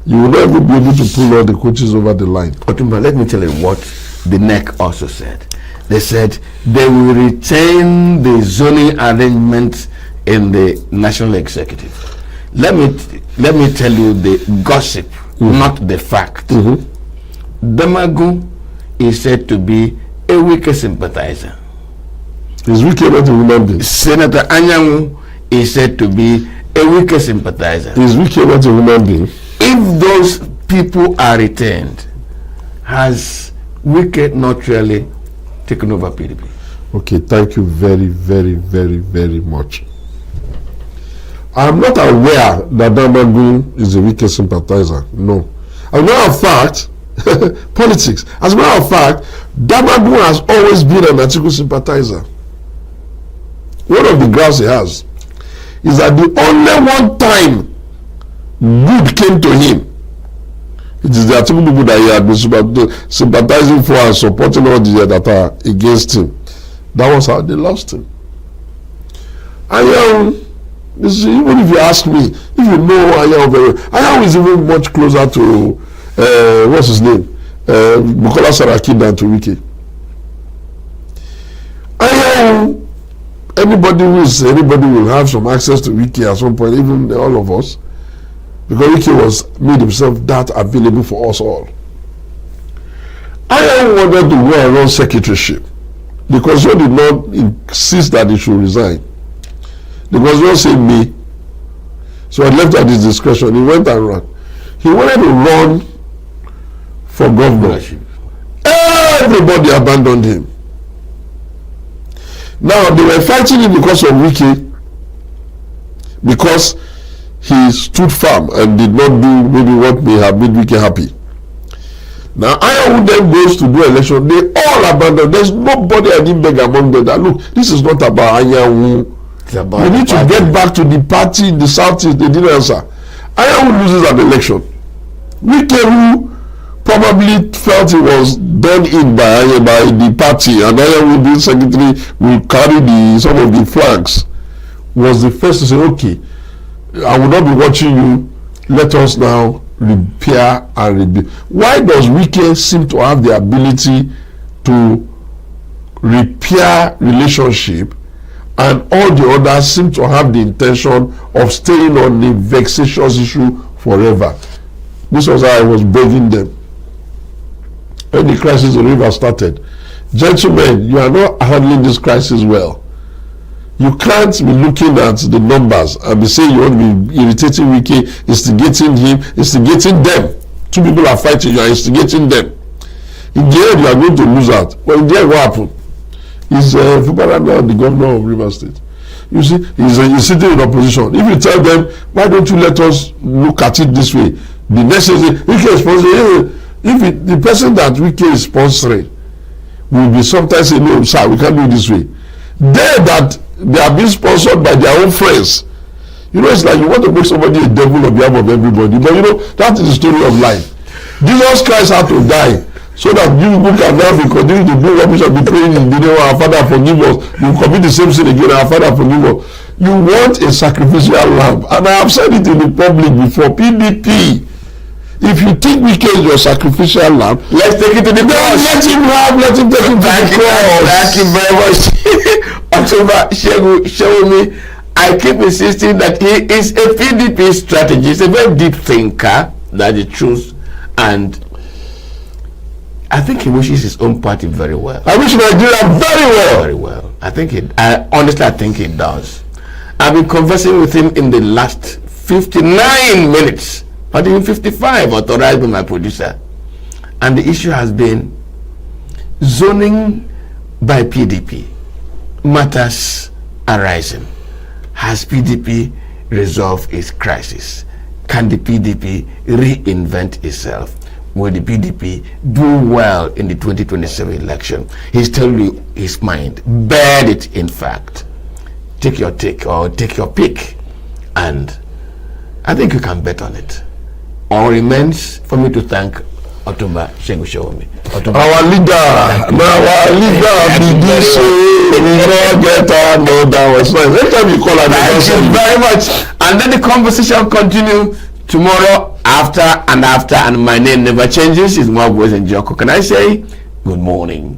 you will never be able to pull all the coaches over the line. Otumba, let me tell you what the NEC also said. They said they will retain the zoning arrangement in the national executive. Let me tell you the gossip, not the fact. Damagu is said to be a Wike sympathizer. Is Wike not a human being? Senator Anyanwu is said to be a Wike sympathizer. Is Wike not a human being? If those people are retained, has Wike not really taken over PDP? Okay, thank you very, very, very, very much. I'm not aware that Damagu is a Wike sympathizer. No. As a matter of fact, politics. As a matter of fact, Damagu has always been an Atiku sympathizer. One of the grounds he has is that the only one time good came to him, it is the Atiku people that he had been sympathizing for and supporting all the that are against him. That was how they lost him. And even if you ask me, if you know Ayaw very well, Ayaw is even much closer to what's his name? Bukola Saraki than to Wike. Ayaw, anybody will have some access to Wike at some point, even all of us, because Wike was made himself that available for us all. I wanted to go and run secretaryship because he did not insist that he should resign. Because he said me. So I left at his discretion. He went and ran. He wanted to run for governor. Everybody abandoned him. Now they were fighting him because of Wike, because he stood firm and did not do maybe what may have made Wike happy. Now Ayawu then goes to do election. They all abandoned. There's nobody I didn't beg among them that look, this is not about Ayawu. We need to get back to the party in the southeast. They didn't answer. Ayawu loses an election. Wike, who probably felt it was done in by the party, and Ayawu, the secretary, will carry some of the flags, was the first to say, okay, I will not be watching you. Let us now repair and rebuild. Why does Wike seem to have the ability to repair relationship, and all the others seem to have the intention of staying on the vexatious issue forever? This was how I was begging them when the crisis in River started. Gentlemen, you are not handling this crisis well. You can't be looking at the numbers and be saying you want to be irritating Wike, instigating him, instigating them. Two people are fighting, you are instigating them. In the end, you are going to lose out. Well, in the end, what happened? Is Fubara now the governor of River State? You see, he's sitting in opposition. If you tell them, why don't you let us look at it this way? The next is Wike is sponsoring. If the person that Wike is sponsoring will be sometimes saying, no, sir, we can't do it this way. They are being sponsored by their own friends. You know, it's like you want to make somebody a devil on behalf of everybody. But you know, that is the story of life. Jesus Christ had to die so that you people can now be continuing to do what we shall be praying in the name of our Father, forgive us. You commit the same sin again, our Father, forgive us. You want a sacrificial lamb. And I have said it in the public before, PDP. If you think Wike is your sacrificial lamb, let's take it to the cross. Let him take it to the cross. Thank you very much. October, show me. I keep insisting that he is a PDP strategist, a very deep thinker, that is truth, and I think he wishes his own party very well. I wish Nigeria very well. Very well. I think honestly, I think he does. I've been conversing with him in the last 59 minutes. Not even 55, authorized by my producer. And the issue has been zoning by PDP. Matters arising. Has PDP resolved its crisis? Can the PDP reinvent itself? Will the PDP do well in the 2027 election? He's telling you his mind. Bet it, in fact. Take your take or take your pick. And I think you can bet on it. All remains for me to thank Otumba Shengushomi. Our leader, be this we not get our no down. Every time you call her, thank you very much. And then the conversation continue tomorrow, after, and my name never changes. It's Mwabweze Njoko. Can I say good morning?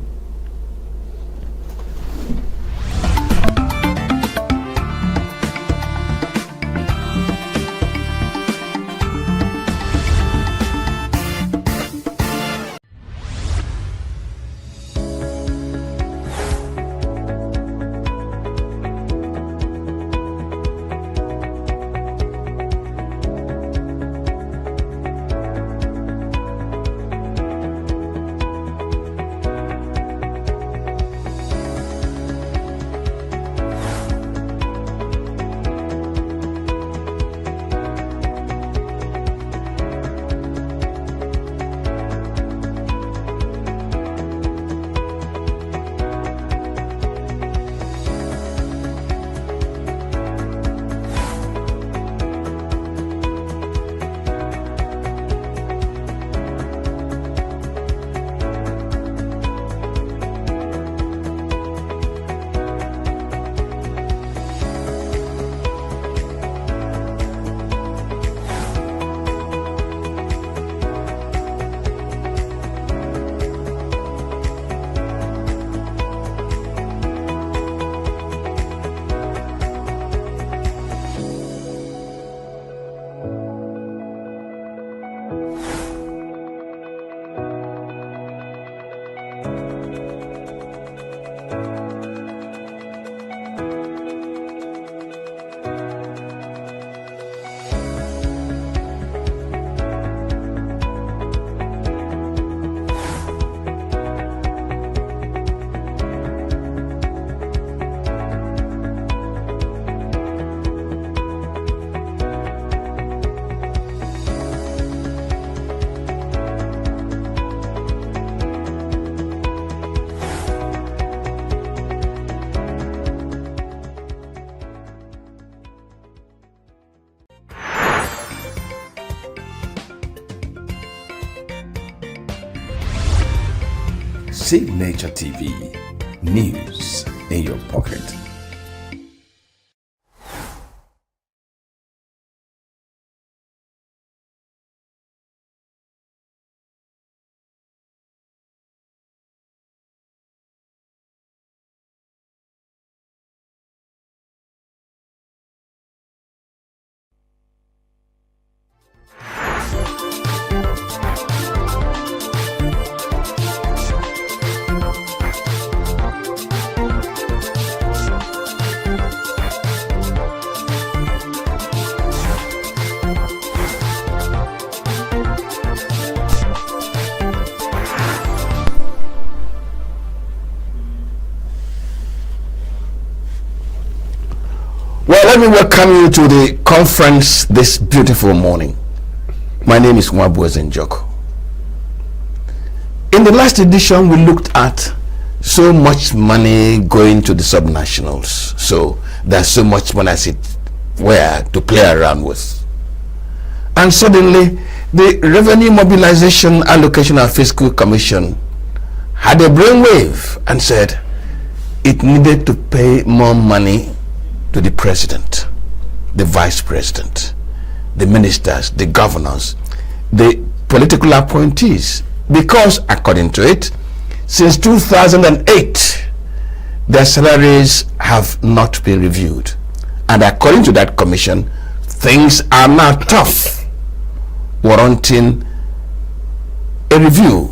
Signature TV, news in your pocket. Well, let me welcome you to the conference this beautiful morning. My name is Nwabu Zenjok. In the last edition, we looked at so much money going to the subnationals. So there's so much money as it were to play around with. And suddenly, the Revenue Mobilization Allocation and Fiscal Commission had a brainwave and said it needed to pay more money to the president, the vice president, the ministers, the governors, the political appointees, because according to it, since 2008, their salaries have not been reviewed. And according to that commission, things are now tough, warranting a review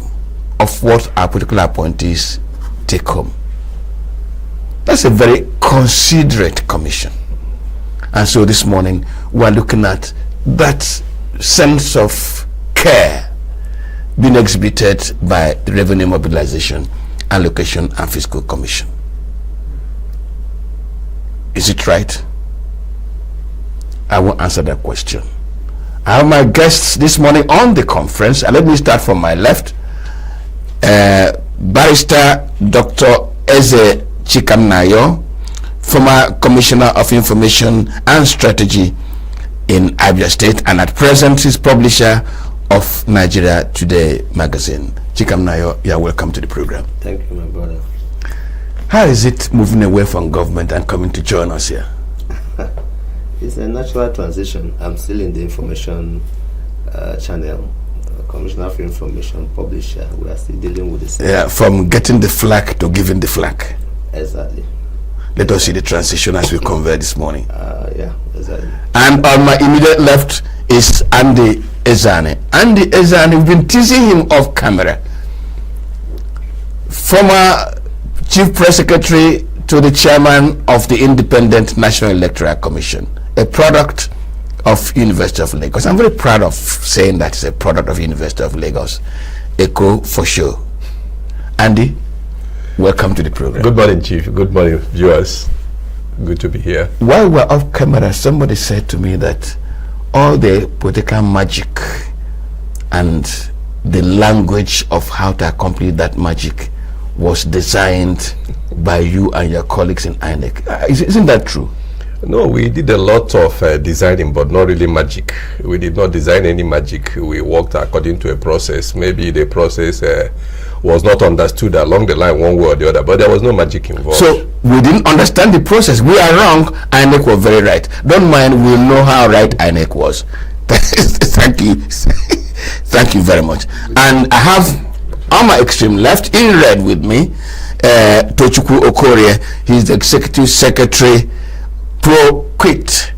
of what our political appointees take home. That's a very considerate commission. And so this morning we are looking at that sense of care being exhibited by the Revenue Mobilization, Allocation and Fiscal Commission. Is it right? I will answer that question. I have my guests this morning on the conference, and let me start from my left. Barrister Dr. Eze Chikamnayo, former Commissioner of Information and Strategy in Abia State, and at present is publisher of Nigeria Today magazine. Chikamnayo, you are welcome to the program. Thank you, my brother. How is it moving away from government and coming to join us here? It's a natural transition. I'm still in the information channel. Commissioner for Information, publisher. We are still dealing with the same. Yeah, from getting the flag to giving the flag. Exactly. Let us see the transition as we convert this morning. Yeah, exactly. And on my immediate left is Andy Ezane. Andy Ezane, we've been teasing him off camera. Former Chief Press Secretary to the Chairman of the Independent National Electoral Commission, a product of University of Lagos. I'm very proud of saying that it's a product of University of Lagos. Echo for sure. Andy, welcome to the program. Good morning, Chief. Good morning, viewers. Good to be here. While we're off camera, somebody said to me that all the political magic and the language of how to accomplish that magic was designed by you and your colleagues in INEC. Isn't that true? No, we did a lot of designing, but not really magic. We did not design any magic. We worked according to a process. Maybe the process was not understood along the line one way or the other, but there was no magic involved. So we didn't understand the process. We are wrong. INEC was very right. Don't mind, we'll know how right INEC was. Thank you. Thank you very much. And I have on my extreme left, in red with me, Tochukwu Okorie. He's the Executive Secretary, Provocate.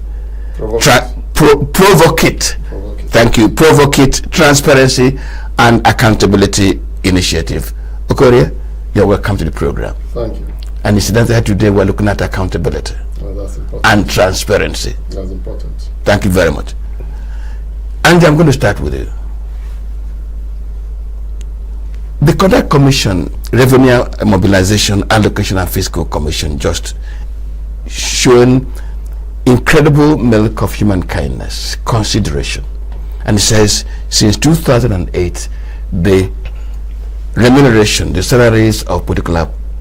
Thank you. Provocate Transparency and Accountability Initiative. Okorie, you're welcome to the program. Thank you. And incidentally, today we're looking at accountability That's important. and transparency. That's important. Thank you very much. Andy, I'm going to start with you. The Conduct Commission, Revenue Mobilization, Allocation and Fiscal Commission, just showing incredible milk of human kindness, consideration. And it says, since 2008, the remuneration, the salaries of political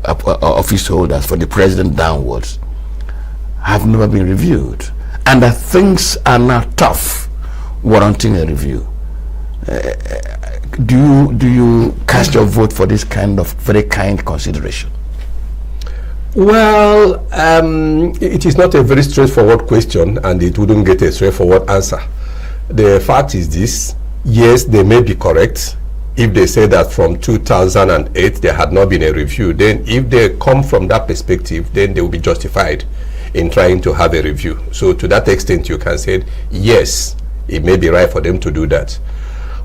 office holders for the president downwards have never been reviewed. And that things are now tough, warranting a review. do you cast your vote for this kind of very kind consideration? Well, it is not a very straightforward question, and it wouldn't get a straightforward answer. The fact is this: yes, they may be correct if they say that from 2008 there had not been a review. Then if they come from that perspective, then they will be justified in trying to have a review. So to that extent, you can say yes, it may be right for them to do that.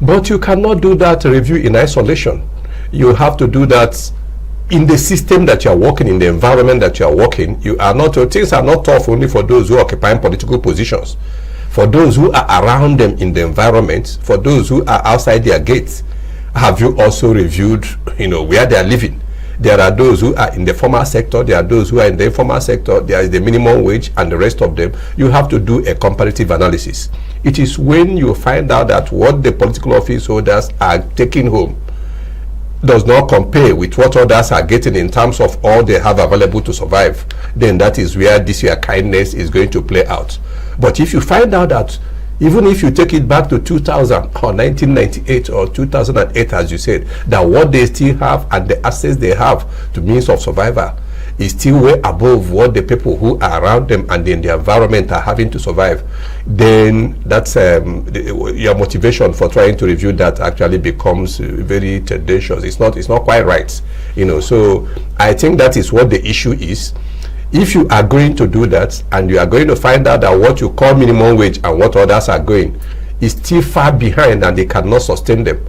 But you cannot do that review in isolation. You have to do that in the system that you are working, in the environment that you are working. You are not, things are not tough only for those who occupy political positions. For those who are around them in the environment, for those who are outside their gates, have you also reviewed, where they are living? There are those who are in the formal sector, there are those who are in the informal sector, there is the minimum wage and the rest of them. You have to do a comparative analysis. It is when you find out that what the political office holders are taking home does not compare with what others are getting in terms of all they have available to survive, then that is where this your kindness is going to play out. But if you find out that even if you take it back to 2000 or 1998 or 2008, as you said, that what they still have and the access they have to means of survival is still way above what the people who are around them and in the environment are having to survive, then that's your motivation for trying to review that actually becomes very tedious. It's not quite right, So I think that is what the issue is. If you are going to do that and you are going to find out that what you call minimum wage and what others are going is still far behind and they cannot sustain them,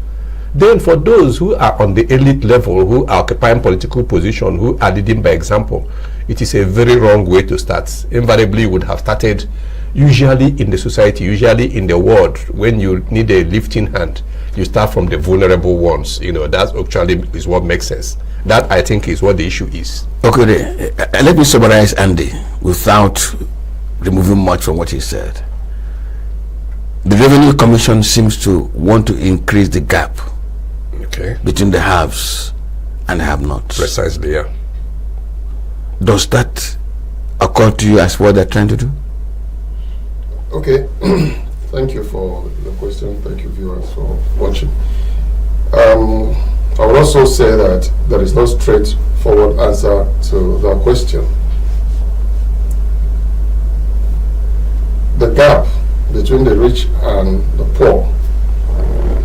then for those who are on the elite level, who are occupying political position, who are leading by example, it is a very wrong way to start. Invariably, you would have started usually in the society, usually in the world, when you need a lifting hand, you start from the vulnerable ones. That actually is what makes sense. That, I think, is what the issue is. Okay, let me summarize Andy without removing much from what he said. The Revenue Commission seems to want to increase the gap between the haves and the have-nots. Precisely, yeah. Does that occur to you as what they're trying to do? Okay, thank you for the question. Thank you, viewers, for watching. I would also say that there is no straightforward answer to that question. The gap between the rich and the poor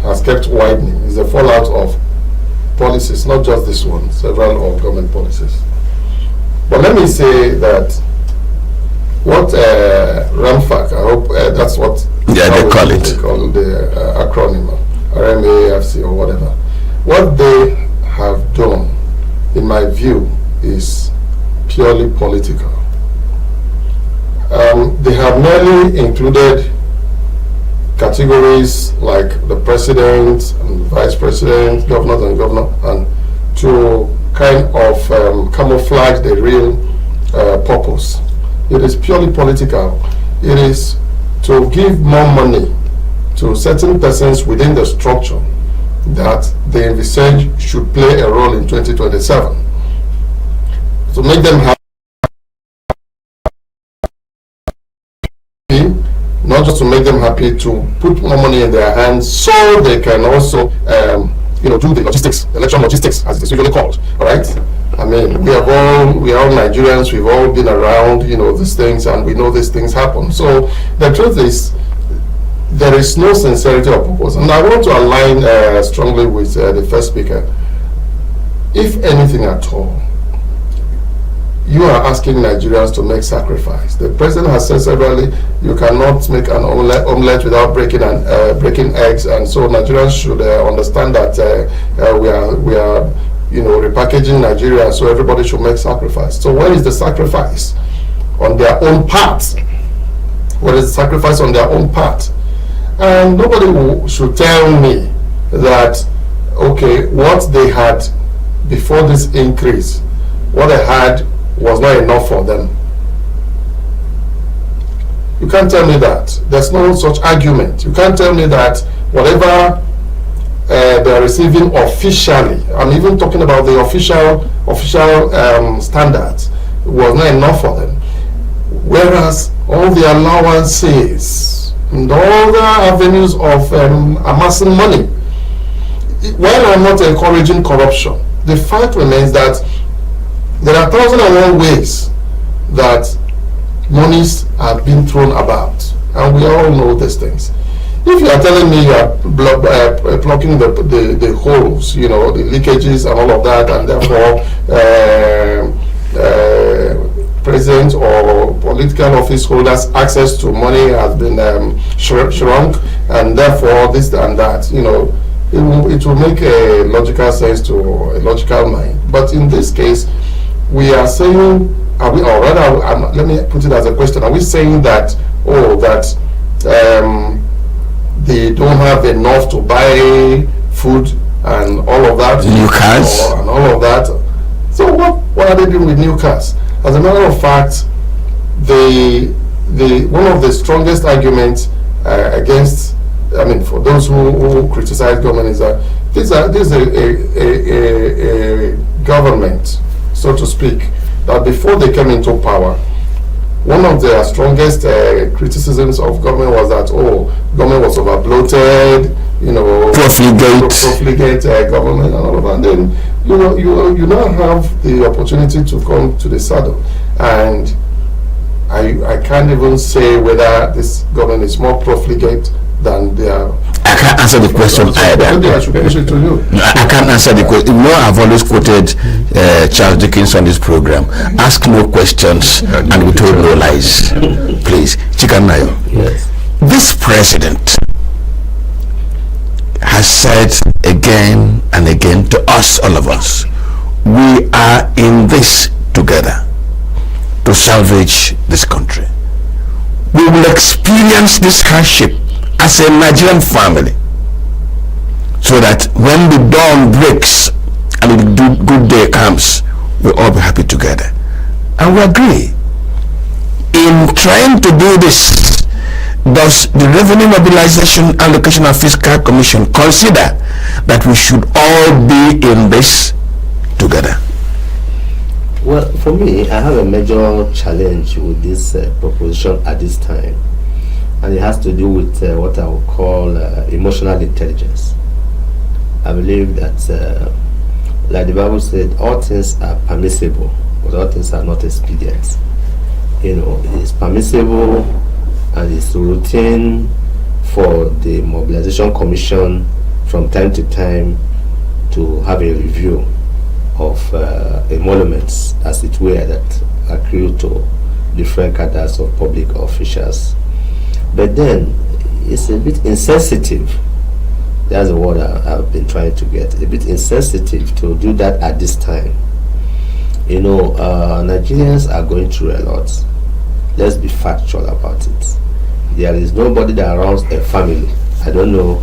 has kept widening. It's a fallout of policies, not just this one, several of government policies. But let me say that what RAMFAC, I hope that's what they call it. They call the acronym, RMAFC or whatever. What they have done, in my view, is purely political. They have merely included categories like the president and vice president, governors and governor, and to kind of camouflage the real purpose. It is purely political. It is to give more money to certain persons within the structure that they envisage should play a role in 2027. To make them happy, not just to make them happy, to put more money in their hands so they can also do the logistics, election logistics, as it is usually called. All right. I mean, we are all Nigerians. We've all been around, these things, and we know these things happen. So the truth is, there is no sincerity or purpose. And I want to align strongly with the first speaker. If anything at all, you are asking Nigerians to make sacrifice. The president has said severally, you cannot make an omelette without breaking eggs, and so Nigerians should understand that we are repackaging Nigeria, so everybody should make sacrifice. So where is the sacrifice on their own part? Where is the sacrifice on their own part? And nobody should tell me that, okay, what they had before this increase, what they had was not enough for them. You can't tell me that. There's no such argument. You can't tell me that whatever they're receiving officially, I'm even talking about the official standards, was not enough for them. Whereas all the allowances and all the avenues of amassing money, while I'm not encouraging corruption, the fact remains that there are 1,001 ways that monies are being thrown about, and we all know these things. If you are telling me you are blocking the holes, the leakages and all of that, and therefore president or political office holders' access to money has been shrunk, and therefore this and that, it will make a logical sense to a logical mind. But in this case, we are saying, let me put it as a question: are we saying that they don't have enough to buy food and all of that, new cars and all of that? So what are they doing with new cars? As a matter of fact, one of the strongest arguments against, for those who criticize government, is that this is a government, so to speak, that before they came into power, one of their strongest criticisms of government was that government was over bloated, profligate government and all of that. And then you now have the opportunity to come to the saddle, and I can't even say whether this government is more profligate than their. I can't answer the question either. Maybe I should push it to you. No, I can't answer the question. I've always quoted Charles Dickens on this program. Ask no questions and we told no lies. Please, Chikanayo. Yes. This president has said again and again to us, all of us, we are in this together to salvage this country. We will experience this hardship as a Nigerian family, so that when the dawn breaks and the good day comes, we'll all be happy together. And we agree. In trying to do this, does the Revenue Mobilization, Allocation and Fiscal Commission consider that we should all be in this together? Well, for me, I have a major challenge with this proposition at this time, and it has to do with what I would call emotional intelligence. I believe that, like the Bible said, all things are permissible, but all things are not expedient. It's permissible and it's routine for the Mobilization Commission from time to time to have a review of emoluments, as it were, that accrue to different cadres of public officials. But then it's a bit insensitive. That's the word I've been trying to get. A bit insensitive to do that at this time. Nigerians are going through a lot. Let's be factual about it. There is nobody that runs a family. I don't know,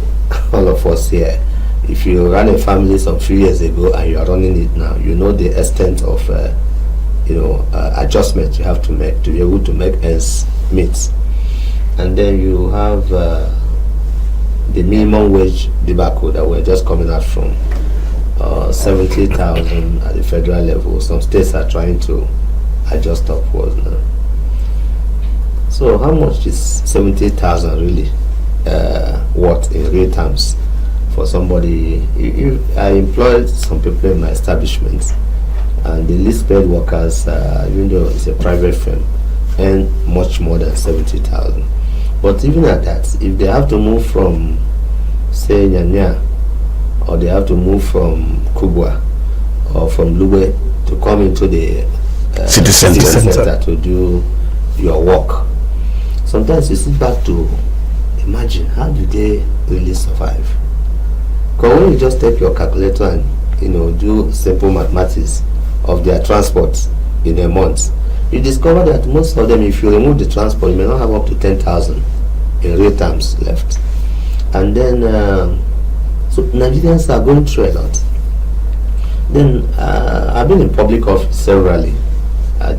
all of us here. If you ran a family some few years ago and you are running it now, you know the extent of adjustment you have to make to be able to make ends meet. And then you have the minimum wage debacle that we're just coming out from, 70,000 at the federal level. Some states are trying to adjust upwards now. So how much is 70,000 really worth in real terms for somebody? If I employed some people in my establishment, and the least paid workers, even though it's a private firm, earn much more than 70,000. But even at that, if they have to move from, say, Nyanya, or they have to move from Kubwa or from Lube to come into the city center to do your work, sometimes you sit back to imagine, how do they really survive? Because when you just take your calculator and do simple mathematics of their transport in a month, you discover that most of them, if you remove the transport, you may not have up to 10,000 in real terms left. And then so Nigerians are going through a lot. Then I've been in public office severally. I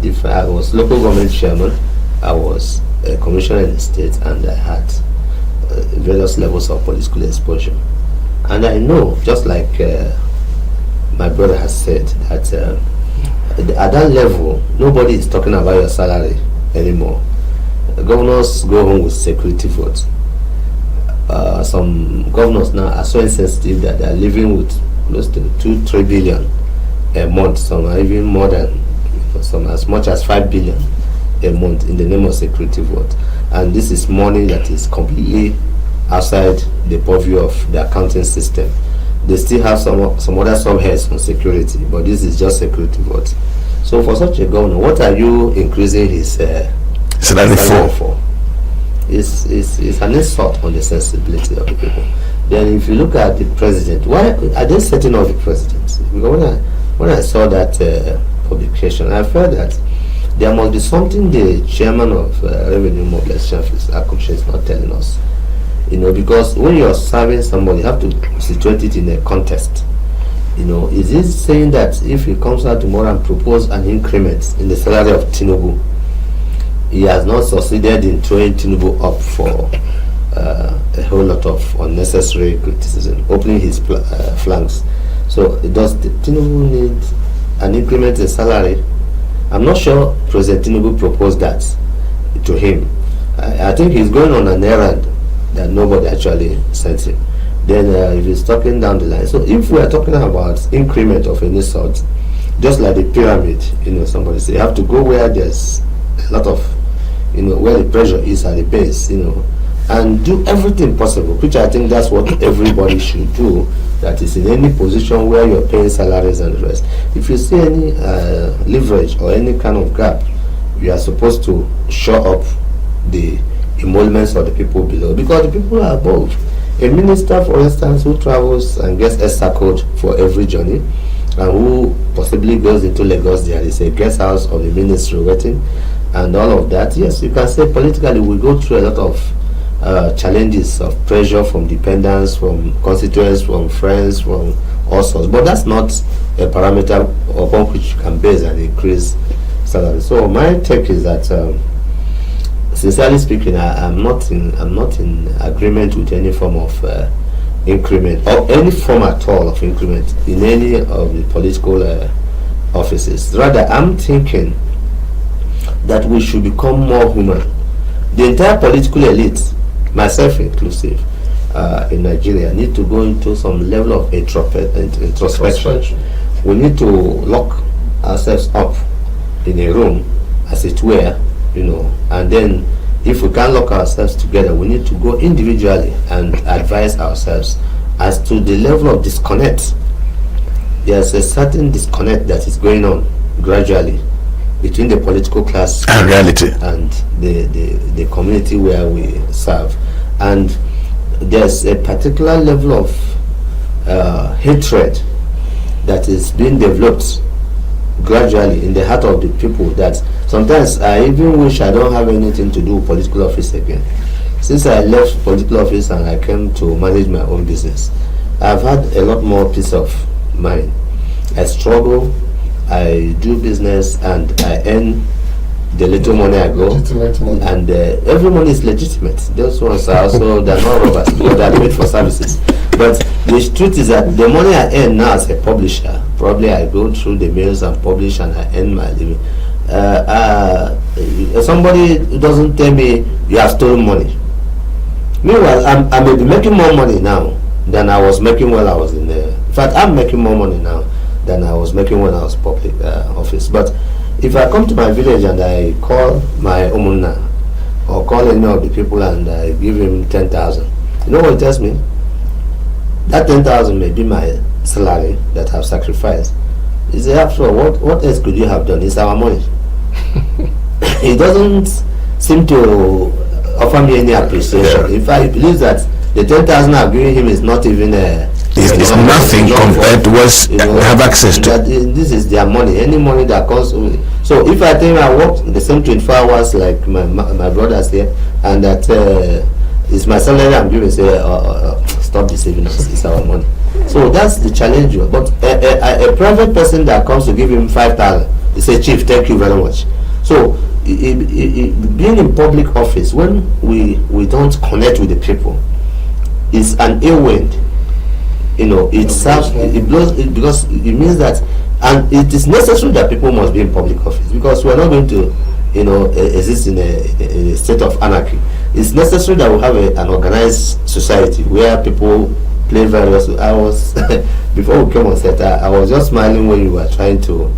was local government chairman, I was a commissioner in the state, and I had various levels of political exposure. And I know, just like my brother has said, that at that level, nobody is talking about your salary anymore. The governors go home with security votes. some governors now are so insensitive that they are living with close to 2-3 billion a month. Some are even more than, some as much as 5 billion a month in the name of security vote. And this is money that is completely outside the purview of the accounting system. They still have some other subheads on security, but this is just security vote. So for such a governor, what are you increasing his salary for? It's an insult on the sensibility of the people. Then if you look at the president, why are they setting off the president? Because when I saw that publication, I felt that there must be something the chairman of Revenue Mobilization Commission is not telling us. Because when you're serving somebody, you have to situate it in a context. Is it saying that if he comes out tomorrow and propose an increment in the salary of Tinubu, he has not succeeded in throwing Tinubu up for a whole lot of unnecessary criticism, opening his flanks? So does Tinubu need an increment in salary? I'm not sure President Tinubu proposed that to him. I think he's going on an errand that nobody actually sent him. Then if he's talking down the line, so if we are talking about increment of any sort, just like the pyramid, somebody say you have to go where there's a lot of, where the pressure is at the base, and do everything possible, which I think that's what everybody should do, that is in any position where you're paying salaries and the rest. If you see any leverage or any kind of gap, you are supposed to shore up the emoluments of the people below, because the people are above. A minister, for instance, who travels and gets extra code for every journey, and who possibly goes into Lagos, there is a guest house of the ministry waiting, and all of that. Yes, you can say politically we go through a lot of challenges of pressure from dependents, from constituents, from friends, from all sorts. But that's not a parameter upon which you can base an increase salary. So my take is that, sincerely speaking, I'm not in agreement with any form of increment or any form at all of increment in any of the political offices. Rather, I'm thinking that we should become more human. The entire political elite, myself inclusive, in Nigeria, need to go into some level of introspection. We need to lock ourselves up in a room, as it were, and then if we can't lock ourselves together, we need to go individually and advise ourselves as to the level of disconnect. There's a certain disconnect that is going on gradually between the political class and reality and the community where we serve, and there's a particular level of hatred that is being developed gradually in the heart of the people, that sometimes I even wish I don't have anything to do with political office again. Since I left political office and I came to manage my own business, I've had a lot more peace of mind. I struggle, I do business, and I earn the little money I go, and every money is legitimate. Those ones are also, they're not robbers, because they're paid for services. But the truth is that the money I earn now as a publisher, probably I go through the mails and publish and I earn my living. Somebody doesn't tell me you have stolen money. Meanwhile, I may be making more money now than I was making when I was in the... In fact, I'm making more money now than I was making when I was public office. But if I come to my village and I call my Umunna or call any of the people and I give him 10,000, you know what it tells me? That 10,000 may be my salary that I've sacrificed. He said, after all, what else could you have done? It's our money. He doesn't seem to offer me any appreciation. In fact, he believes that the 10,000 I've given him is not even it's nothing compared to what we have access to. This is their money. Any money that comes. So if I think I work the same 24 hours like my brothers here, and that it's my salary I'm giving, say, stop deceiving us, it's our money. So that's the challenge. But a private person that comes to give him 5,000, he say, Chief, thank you very much. So being in public office, when we don't connect with the people, is an ill wind. It serves, it blows, because it means that, and it is necessary that people must be in public office, because we're not going to exist in a state of anarchy. it's necessary that we have an organized society where people play various. I was before we came on set, I was just smiling when you were trying to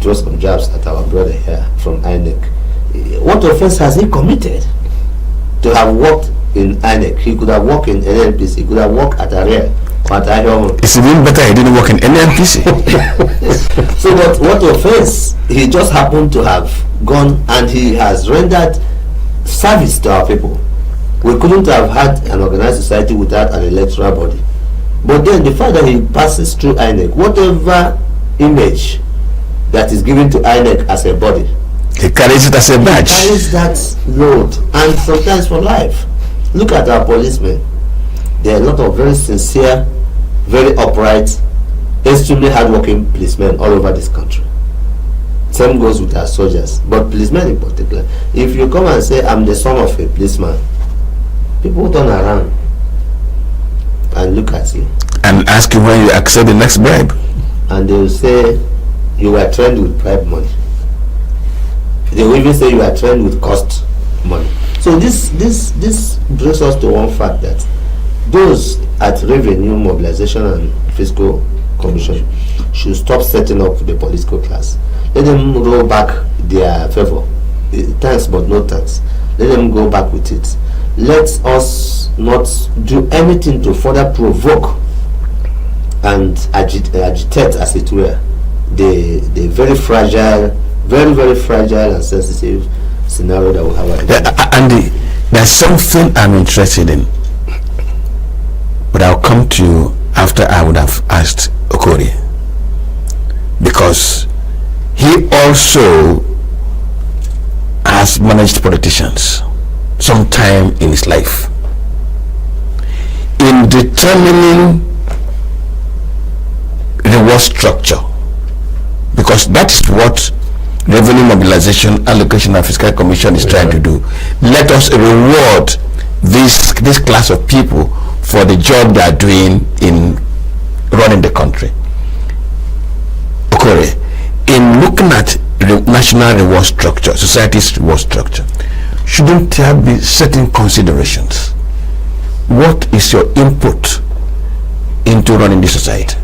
throw some jabs at our brother here from INEC. What offense has he committed to have worked in INEC? He could have worked in NNPC. He could have worked at AREA. It's even better he didn't work in NNPC. So what offense? He just happened to have gone and he has rendered service to our people. We couldn't have had an organized society without an electoral body. But then the fact that he passes through INEC, whatever image that is given to INEC as a body, he carries it as a badge. He carries that load, and sometimes for life. Look at our policemen. There are a lot of very sincere, very upright, extremely hardworking policemen all over this country. Same goes with our soldiers, but policemen in particular. If you come and say, I'm the son of a policeman, people turn around and look at you and ask you when you accept the next bribe, and they will say you were trained with bribe money. They will even say you are trained with cost money. So this brings us to one fact, that those at Revenue Mobilization and Fiscal Commission should stop setting up the political class. Let them roll back their favor. Thanks but no thanks. Let them go back with it. Let us not do anything to further provoke and agitate, as it were, the very fragile, very fragile and sensitive scenario that we have. Andy, there's something I'm interested in, but I'll come to you after I would have asked Okori, because he also has managed politicians sometime in his life. In determining reward structure, because that is what Revenue Mobilization, Allocation and Fiscal Commission is trying to do. Let us reward this class of people for the job they are doing in running the country. Okore, in looking at the national reward structure, society's reward structure, shouldn't there be certain considerations? What is your input into running the society?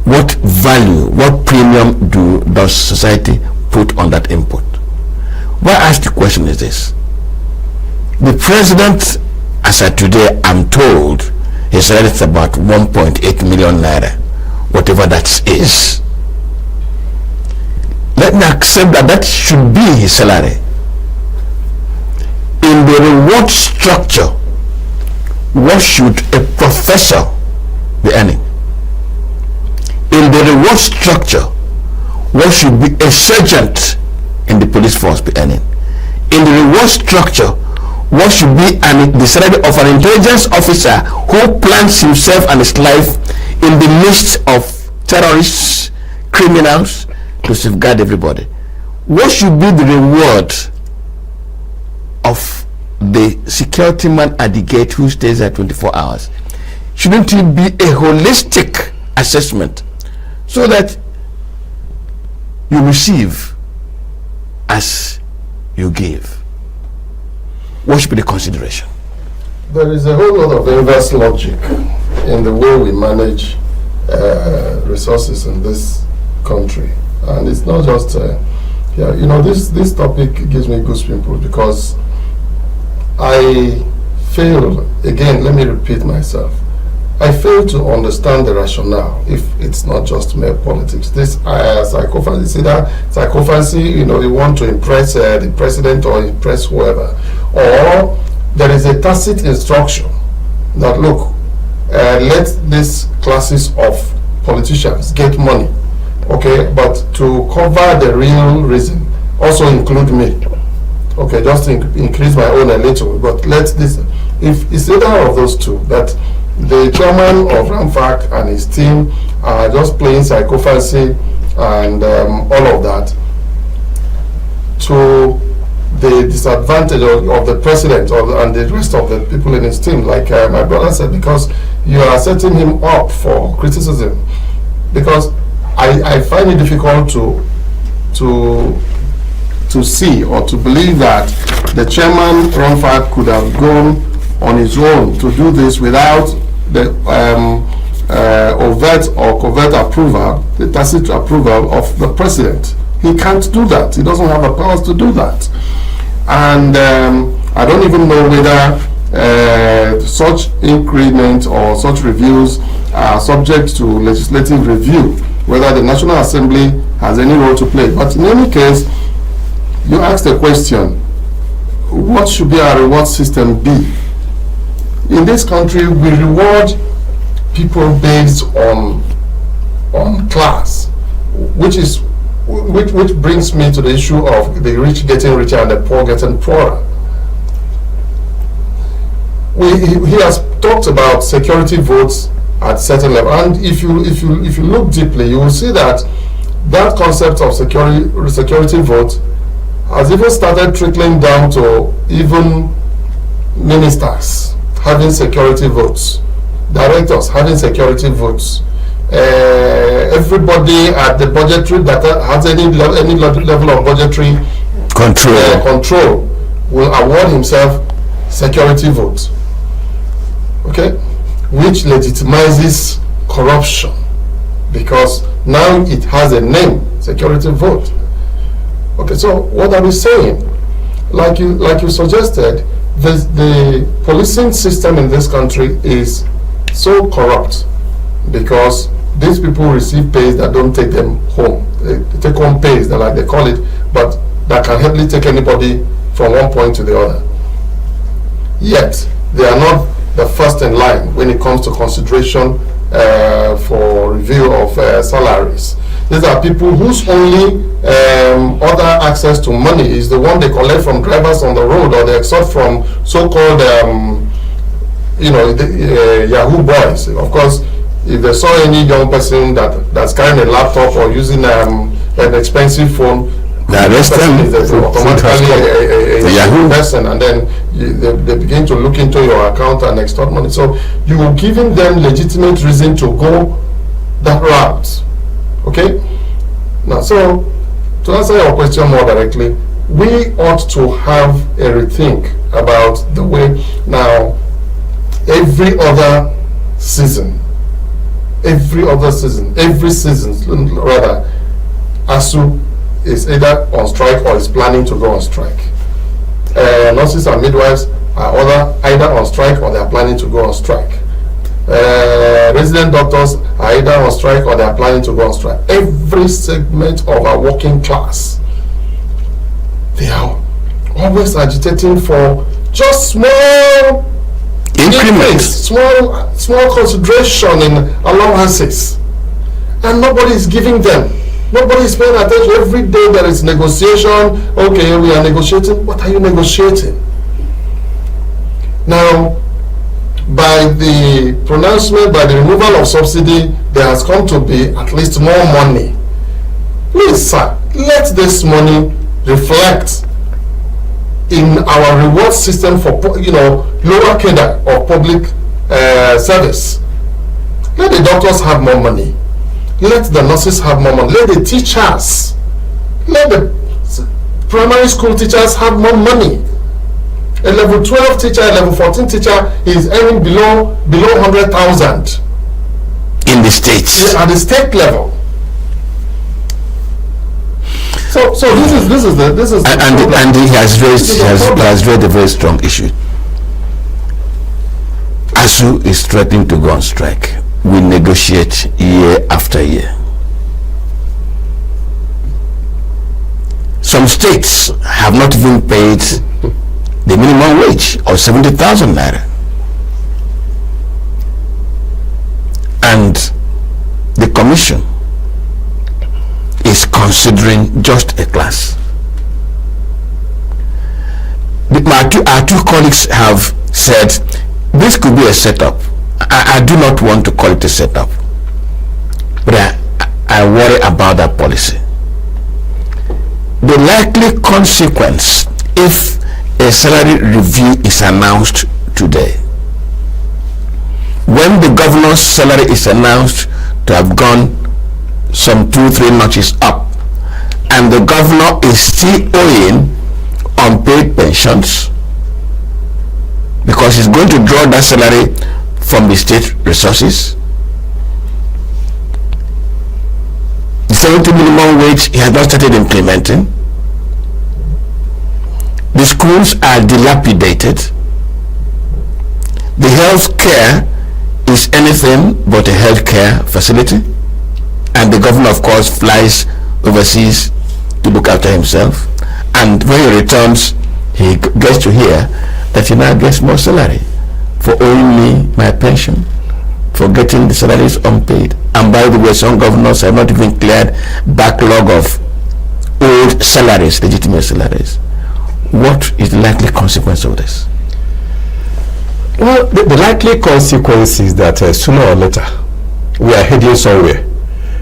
What value, what premium does society put on that input? Why I ask the question is this: the president, as of today, I'm told, his salary is about 1.8 million naira, whatever that is. Let me accept that should be his salary. In the reward structure, what should a professor be earning? In the reward structure, what should be a sergeant in the police force be earning? In the reward structure, what should be the salary of an intelligence officer who plants himself and his life in the midst of terrorists, criminals, to safeguard everybody? What should be the reward of the security man at the gate who stays there 24 hours? Shouldn't it be a holistic assessment, so that you receive as you give? What should be the consideration? There is a whole lot of inverse logic in the way we manage resources in this country, and it's not just this topic gives me goosebumps, because I fail, again, let me repeat myself, I fail to understand the rationale if it's not just mere politics. This psychophancy, they want to impress the president or impress whoever, or there is a tacit instruction that, look, let these classes of politicians get money, okay, but to cover the real reason, also include me, okay, just increase my own a little, but let this, if it's either of those two, that the chairman of RAMFAC and his team are just playing psychophancy and all of that, to the disadvantage of the president and the rest of the people in his team, like my brother said, because you are setting him up for criticism. Because I find it difficult to to see or to believe that the chairman Romfat could have gone on his own to do this without the overt or covert approval, the tacit approval of the president. He can't do that. He doesn't have the powers to do that. And I don't even know whether such increment or such reviews are subject to legislative review, whether the National Assembly has any role to play. But in any case, you asked the question, what should be our reward system be? In this country, we reward people based on class, which brings me to the issue of the rich getting richer and the poor getting poorer. He has talked about security votes at certain level, and if you look deeply, you will see that that concept of security vote has even started trickling down to even ministers having security votes, directors having security votes. Everybody at the budgetary that has any level of budgetary control will award himself security votes. Okay, which legitimizes corruption because now it has a name, security vote. Okay, so what are we saying? Like you suggested, the policing system in this country is so corrupt because these people receive pays that don't take them home. They take home pays, like they call it, but that can hardly take anybody from one point to the other. Yet they are not the first in line when it comes to consideration for review of salaries. These are people whose only other access to money is the one they collect from drivers on the road, or they extort from so-called Yahoo boys. Of course, if they saw any young person that's carrying a laptop or using an expensive phone, they arrest them. Is automatically a Yahoo person, and then they begin to look into your account and extort money. So you are giving them legitimate reason to go that route. Okay? Now, so to answer your question more directly, we ought to have a rethink about the way now every season rather, ASU is either on strike or is planning to go on strike. Nurses and midwives are either on strike or they are planning to go on strike. Resident doctors are either on strike or they are planning to go on strike. Every segment of our working class, they are always agitating for just small increments, small consideration in allowances, and nobody is giving them. Nobody is paying attention. Every day there is negotiation. Okay, we are negotiating. What are you negotiating? Now, by the pronouncement, by the removal of subsidy, there has come to be at least more money. Please, sir, let this money reflect in our reward system for lower cadre of public service. Let the doctors have more money. Let the nurses have more money. Let the teachers, let the primary school teachers have more money. A level 12 teacher, a level 14 teacher is earning below 100,000 in the states. At the state level. So this is the and he has raised a very strong issue. ASU is threatening to go on strike. We negotiate year after year. Some states have not even paid the minimum wage of 70,000 naira, and the commission is considering just a class. Our two colleagues have said this could be a setup. I do not want to call it a setup, but I worry about that policy. The likely consequence if a salary review is announced today, when the governor's salary is announced to have gone some 2-3 notches up, and the governor is still owing unpaid pensions because he's going to draw that salary from the state resources. The 70 minimum wage he has not started implementing. The schools are dilapidated. The health care is anything but a health care facility, and the governor of course flies overseas to look after himself, and when he returns he gets to hear that he now gets more salary for owing me my pension, for getting the salaries unpaid. And by the way, some governors have not even cleared backlog of old salaries, legitimate salaries. What is the likely consequence of this? Well, the likely consequence is that sooner or later we are heading somewhere.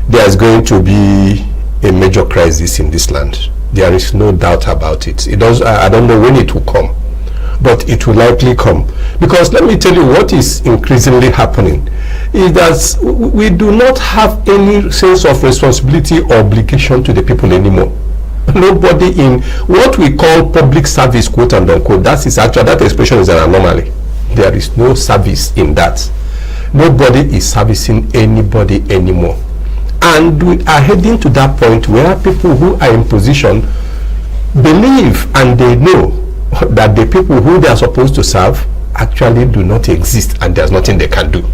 There is going to be a major crisis in this land. There is no doubt about it. I don't know when it will come, but it will likely come. Because let me tell you what is increasingly happening is that we do not have any sense of responsibility or obligation to the people anymore. Nobody in what we call public service, quote and unquote, that expression is an anomaly. There is no service in that. Nobody is servicing anybody anymore. And we are heading to that point where people who are in position believe and they know that the people who they are supposed to serve actually do not exist and there's nothing they can do.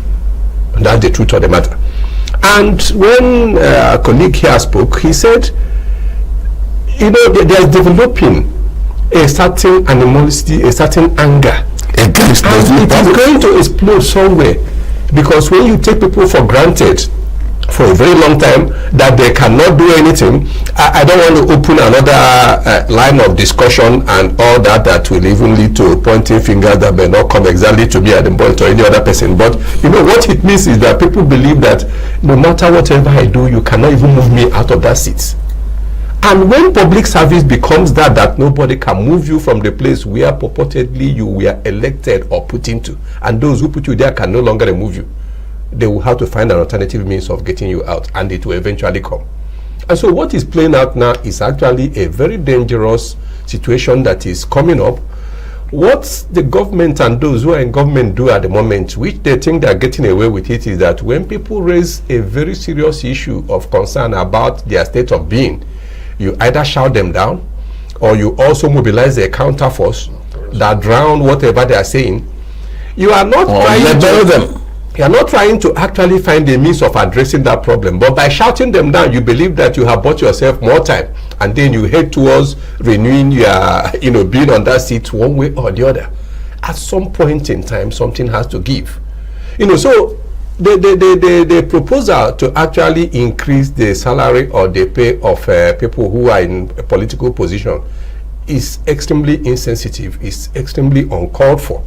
And that's the truth of the matter. And when a colleague here spoke, he said, there's developing a certain animosity, a certain anger against those people. It is going to explode somewhere, because when you take people for granted for a very long time that they cannot do anything, I don't want to open another line of discussion and all that will even lead to pointing fingers that may not come exactly to me at the point or any other person. But what it means is that people believe that no matter whatever I do, you cannot even move me out of that seat. And when public service becomes that nobody can move you from the place where purportedly you were elected or put into, and those who put you there can no longer remove you, they will have to find an alternative means of getting you out, and it will eventually come. And so what is playing out now is actually a very dangerous situation that is coming up. What the government and those who are in government do at the moment, which they think they are getting away with it, is that when people raise a very serious issue of concern about their state of being, you either shout them down or you also mobilize a counter force that drown whatever they are saying. You are not You are not trying to actually find a means of addressing that problem, but by shouting them down, you believe that you have bought yourself more time, and then you head towards renewing your, being on that seat one way or the other. At some point in time, something has to give. So the proposal to actually increase the salary or the pay of people who are in a political position is extremely insensitive, is extremely uncalled for.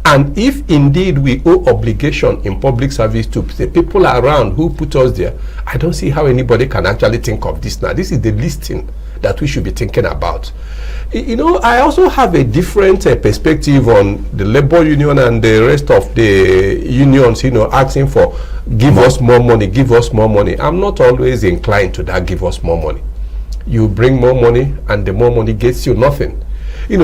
And if indeed we owe obligation in public service to the people around who put us there, I don't see how anybody can actually think of this now. This is the least thing that we should be thinking about. I also have a different perspective on the labor union and the rest of the unions, asking for give us more money, give us more money. I'm not always inclined to that give us more money. You bring more money and the more money gets you nothing.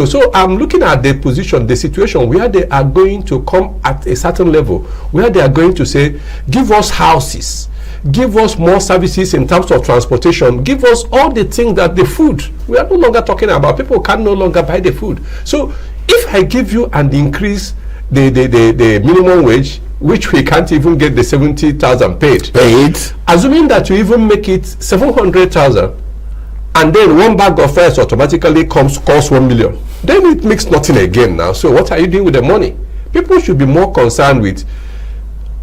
So I'm looking at the position, the situation where they are going to come at a certain level, where they are going to say, give us houses, give us more services in terms of transportation, give us all the things that the food, we are no longer talking about. People can no longer buy the food. So if I give you and increase the minimum wage, which we can't even get the 70,000 paid, assuming that you even make it 700,000, and then one bag of rice automatically costs 1 million, then it makes nothing again now. So what are you doing with the money? People should be more concerned with,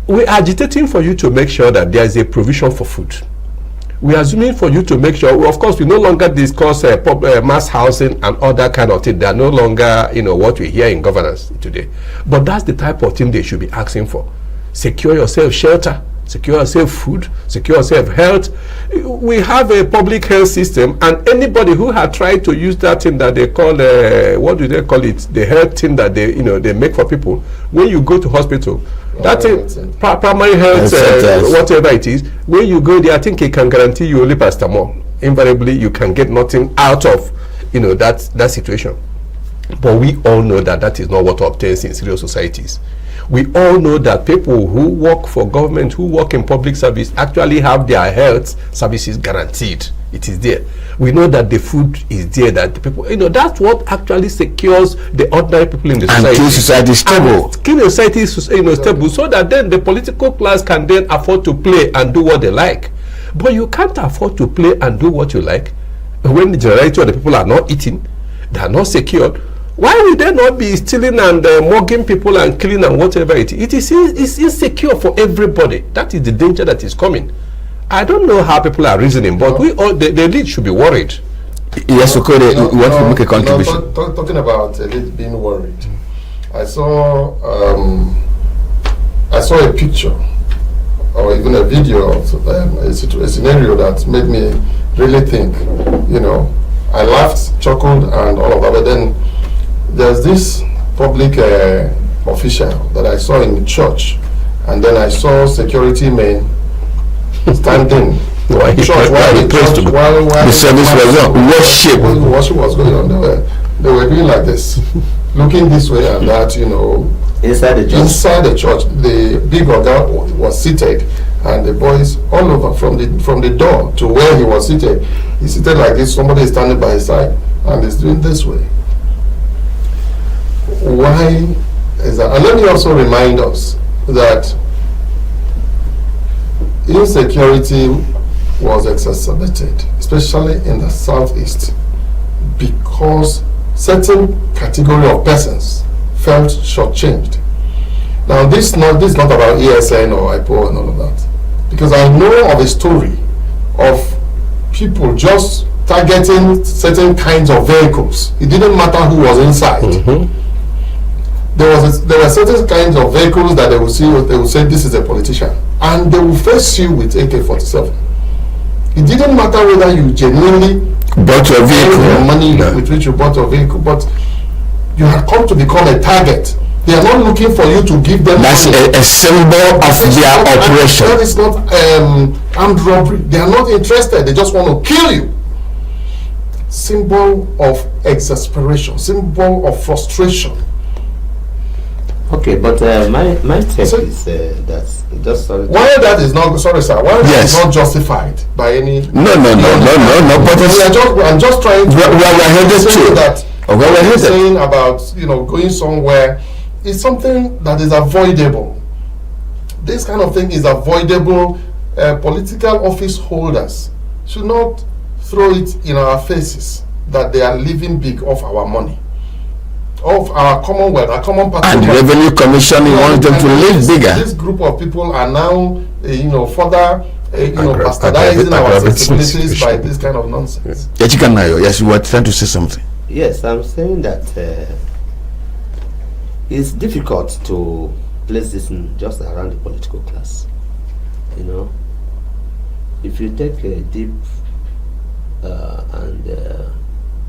we're agitating for you to make sure that there is a provision for food. We're assuming for you to make sure, of course, we no longer discuss mass housing and all that kind of thing. They are no longer, what we hear in governance today. But that's the type of thing they should be asking for. Secure yourself shelter, secure yourself food, secure yourself health. We have a public health system, and anybody who had tried to use that thing that they call what do they call it, the health thing that they make for people, when you go to hospital, that thing, primary health, whatever it is, when you go there, I think it can guarantee you only paracetamol. invariably you can get nothing out of, that situation. But we all know that that is not what obtains in serious societies. We all know that people who work for government, who work in public service, actually have their health services guaranteed. It is there. We know that the food is there, that the people, that's what actually secures the ordinary people in the society. And keep society stable. Keep society stable, so that then the political class can then afford to play and do what they like. But you can't afford to play and do what you like when the majority of the people are not eating, they are not secured. Why would they not be stealing and mugging people and killing and whatever it is? It's insecure for everybody. That is the danger that is coming. I don't know how people are reasoning, but we all, the elite should be worried. Yes, we want to make a contribution. Talking about elite being worried, I saw a picture or even a video of a scenario that made me really think. I laughed, chuckled, and all of that, but then there's this public official that I saw in the church, and then I saw security men standing while the service was on. Worship was going on. They were doing like this, looking this way and that, Inside the church. Inside the church, the big oga was seated, and the boys all over from the door to where he was seated. He's seated like this. Somebody is standing by his side, and he's doing this way. Why is that? And let me also remind us that insecurity was exacerbated, especially in the southeast, because certain category of persons felt shortchanged. Now this is not about ESN or IPO and all of that, because I know of a story of people just targeting certain kinds of vehicles. It didn't matter who was inside. There were certain kinds of vehicles that they would see. They would say this is a politician, and they will face you with AK-47. It didn't matter whether you genuinely bought your vehicle, the money with which you bought your vehicle, but you have come to become a target. They are not looking for you to give them. That's a symbol of their operation. That is not armed robbery. They are not interested. They just want to kill you. Symbol of exasperation. Symbol of frustration. Okay, but my take is that just sorry. Why that is not Why that is not justified by any? No. But I'm just trying to. We're headed to that. What we're saying about going somewhere is something that is avoidable. This kind of thing is avoidable. Political office holders should not throw it in our faces that they are living big off our money, of our commonwealth, our common patrimony. And the Revenue Commission wants them to live bigger. This group of people are now, further, bastardizing our sensibilities by this kind of nonsense. Yes, you were trying to say something. Yes, I'm saying that it's difficult to place this in just around the political class. If you take a deep and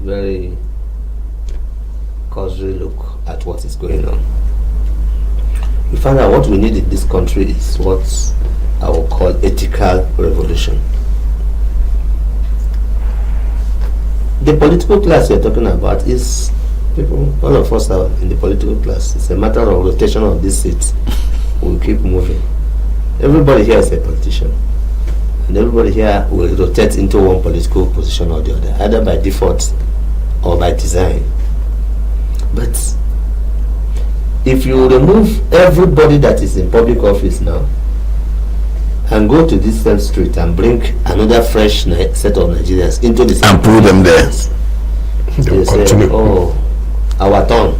very cursory look at what is going on, you find out what we need in this country is what I will call ethical revolution. The political class you're talking about is people, all of us are in the political class. It's a matter of rotation of these seats. We'll keep moving. Everybody here is a politician, and everybody here will rotate into one political position or the other, either by default or by design. But if you remove everybody that is in public office now and go to this same street and bring another fresh set of Nigerians into this and put them there, they say, oh, our turn.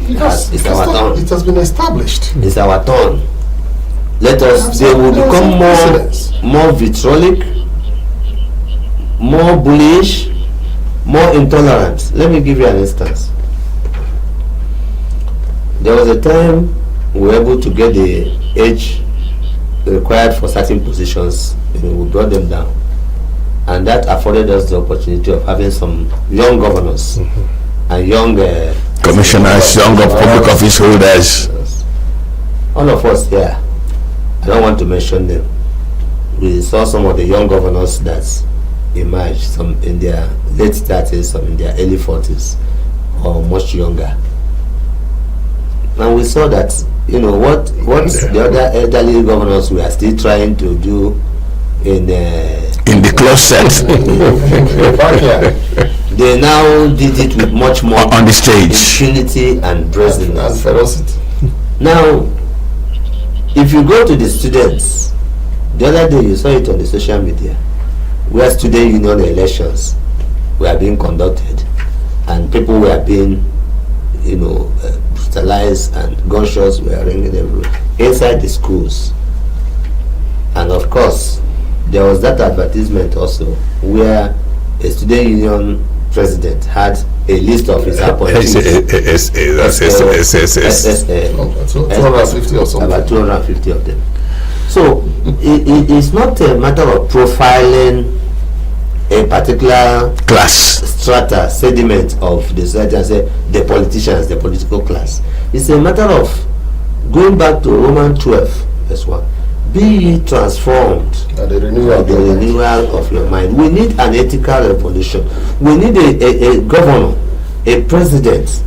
Because it's our turn. It has been established. It's our turn. Let us. They will become more vitriolic, more bullish, more intolerant. Let me give you an instance. There was a time we were able to get the age required for certain positions. We brought them down, and that afforded us the opportunity of having some young governors and young commissioners, young public office holders. All of us here, I don't want to mention them. We saw some of the young governors that emerged, some in their late 30s, some in their early 40s, or much younger. And we saw that, what the other elderly governors were still trying to do in the closet. They now did it with much more on the stage, impunity and brazenness and ferocity. Now, if you go to the students, the other day you saw it on the social media, where student union elections were being conducted, and people were being, brutalized, and gunshots were ringing everywhere inside the schools. And of course, there was that advertisement also where a student union president had a list of his appointees. About 250 of them. So it's not a matter of profiling a particular class, strata, sediment of the society and say the politicians, the political class. It's a matter of going back to Roman 12, verse 1. Be ye transformed by the renewal of your mind. We need an ethical revolution. We need a governor, a president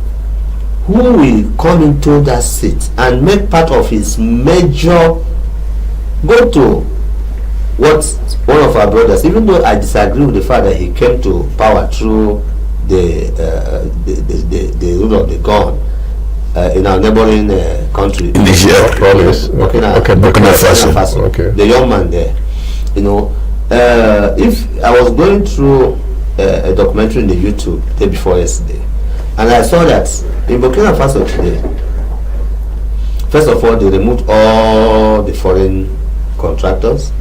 who will come into that seat and make part of his major, go to what one of our brothers, even though I disagree with the fact that he came to power through the rule of the gun in our neighboring country, Niger, Burkina Faso. Okay. The young man there, if I was going through a documentary in the YouTube day before yesterday, and I saw that in Burkina Faso today, first of all, they removed all the foreign contractors.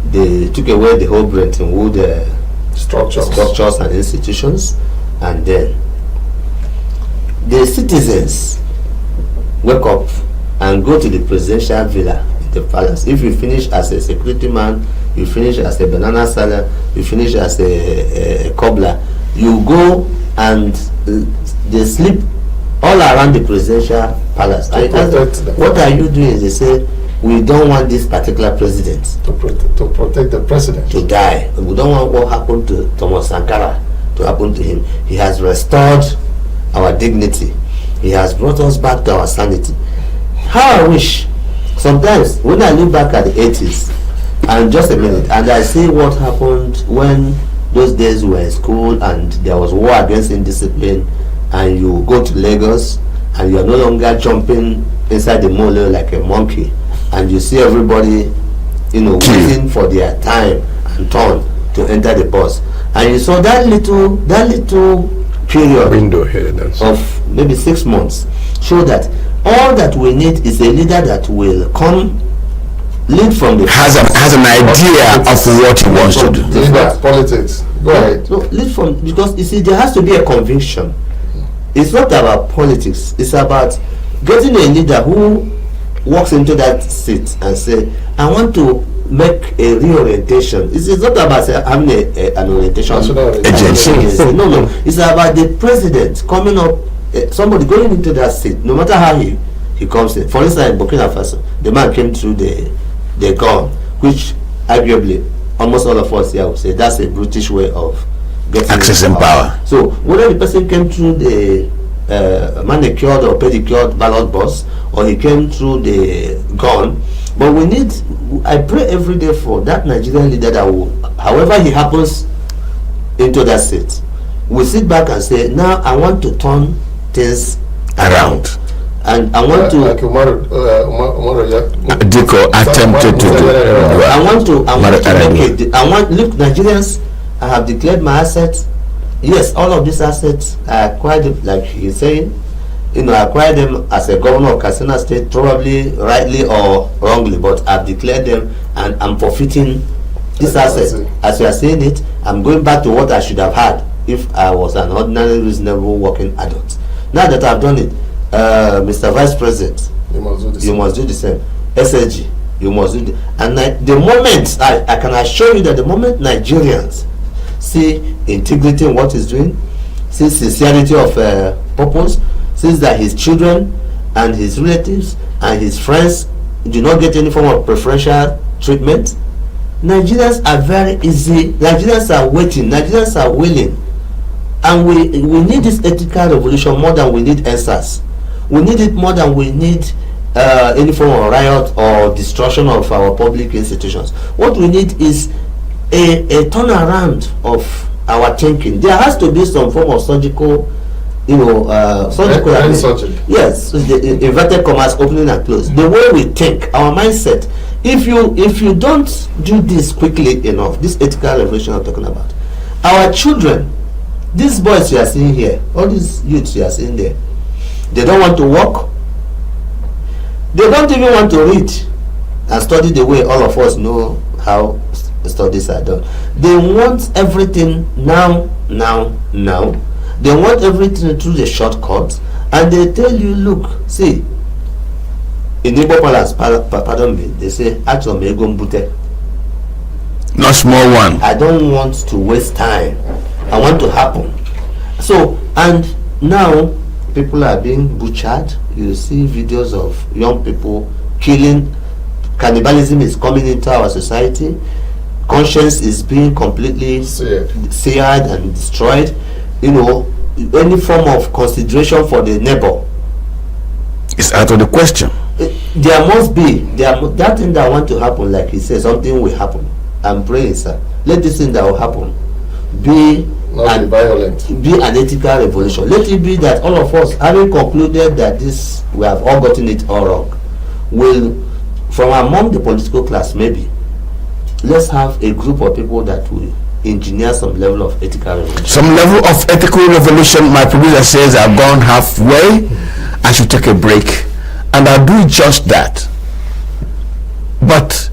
They took away the whole Bretton Woods structures and institutions, and then the citizens wake up and go to the presidential villa in the palace. If you finish as a security man, you finish as a banana seller, you finish as a cobbler, you go and they sleep all around the presidential palace. I ask them, what are you doing? They say, we don't want this particular president to protect the president to die. We don't want what happened to Thomas Sankara to happen to him. He has restored our dignity. He has brought us back to our sanity. How I wish, sometimes when I look back at the 80s, and just a minute, and I see what happened when those days we were in school and there was war against indiscipline, and you go to Lagos and you are no longer jumping inside the mole like a monkey, and you see everybody, waiting for their time and turn to enter the bus, and you saw that little period window here of maybe 6 months show that all that we need is a leader that will come, lead from the has an idea of what he wants to do. Politics. Go ahead. No, lead from, because you see, there has to be a conviction. It's not about politics. It's about getting a leader who walks into that seat and say, I want to make a reorientation. It's not about having an orientation agency. No. It's about the president coming up, somebody going into that seat, no matter how he comes in. For instance, in Burkina Faso, the man came through the gun, which arguably almost all of us here would say that's a brutish way of getting accessing power. So whether the person came through the manicured or pedicured ballot box, or he came through the gun, but we need, I pray every day for that Nigerian leader that will, however he happens into that seat, will sit back and say, now I want to turn things around. And I want to, like Diko attempted to do. I want to make it. Look, Nigerians, I have declared my assets. Yes, all of these assets I acquired, like he's saying, I acquired them as a governor of Katsina State, probably rightly or wrongly, but I've declared them and I'm forfeiting this asset. As you are saying it, I'm going back to what I should have had if I was an ordinary, reasonable working adult. Now that I've done it, Mr. Vice President, you must do the same. SAG, you must do the, and the moment, I can assure you that the moment Nigerians see integrity in what he's doing, see sincerity of purpose, sees that his children and his relatives and his friends do not get any form of preferential treatment, Nigerians are very easy. Nigerians are waiting. Nigerians are willing. And we need this ethical revolution more than we need answers. We need it more than we need any form of riot or destruction of our public institutions. What we need is a turnaround of our thinking. There has to be some form of surgical, surgery. Yes, the inverted commas, opening and close. The way we think, our mindset. If you don't do this quickly enough, this ethical revolution I'm talking about, our children, these boys you are seeing here, all these youths you are seeing there, they don't want to work. They don't even want to read and study the way all of us know how studies are done. They want everything now. They want everything through the shortcuts, and they tell you, look, see, in Igbo Palace, pardon me, they say, "Acho me gombute." Not small one. I don't want to waste time. I want to happen. So, and now people are being butchered. You see videos of young people killing. Cannibalism is coming into our society. Conscience is being completely seared and destroyed. Any form of consideration for the neighbor is out of the question. There must be that thing that want to happen. Like he said, something will happen. I'm praying, sir. Let this thing that will happen be violent. Be an ethical revolution. Let it be that all of us, having concluded that we have all gotten it all wrong, will, from among the political class, maybe, let's have a group of people that will engineer some level of ethical revolution. Some level of ethical revolution. My producer says I've gone halfway. I should take a break, and I'll do just that. But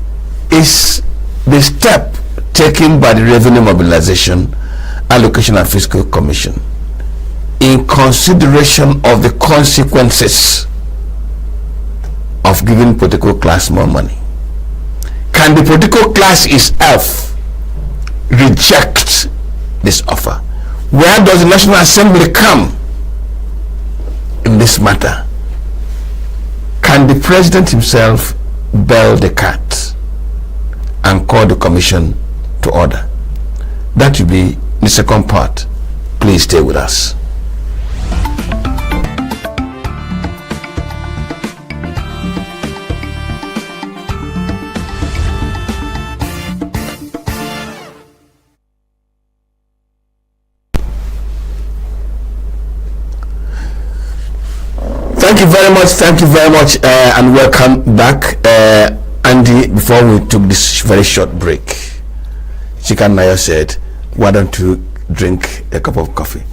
is the step taken by the Revenue Mobilization, Allocation and Fiscal Commission in consideration of the consequences of giving political class more money? Can the political class itself reject this offer? Where does the National Assembly come in this matter? Can the president himself bell the cat and call the commission to order? That will be the second part. Please stay with us. Thank you very much, and welcome back. Andy, before we took this very short break, Chikam Nayo said, why don't you drink a cup of coffee?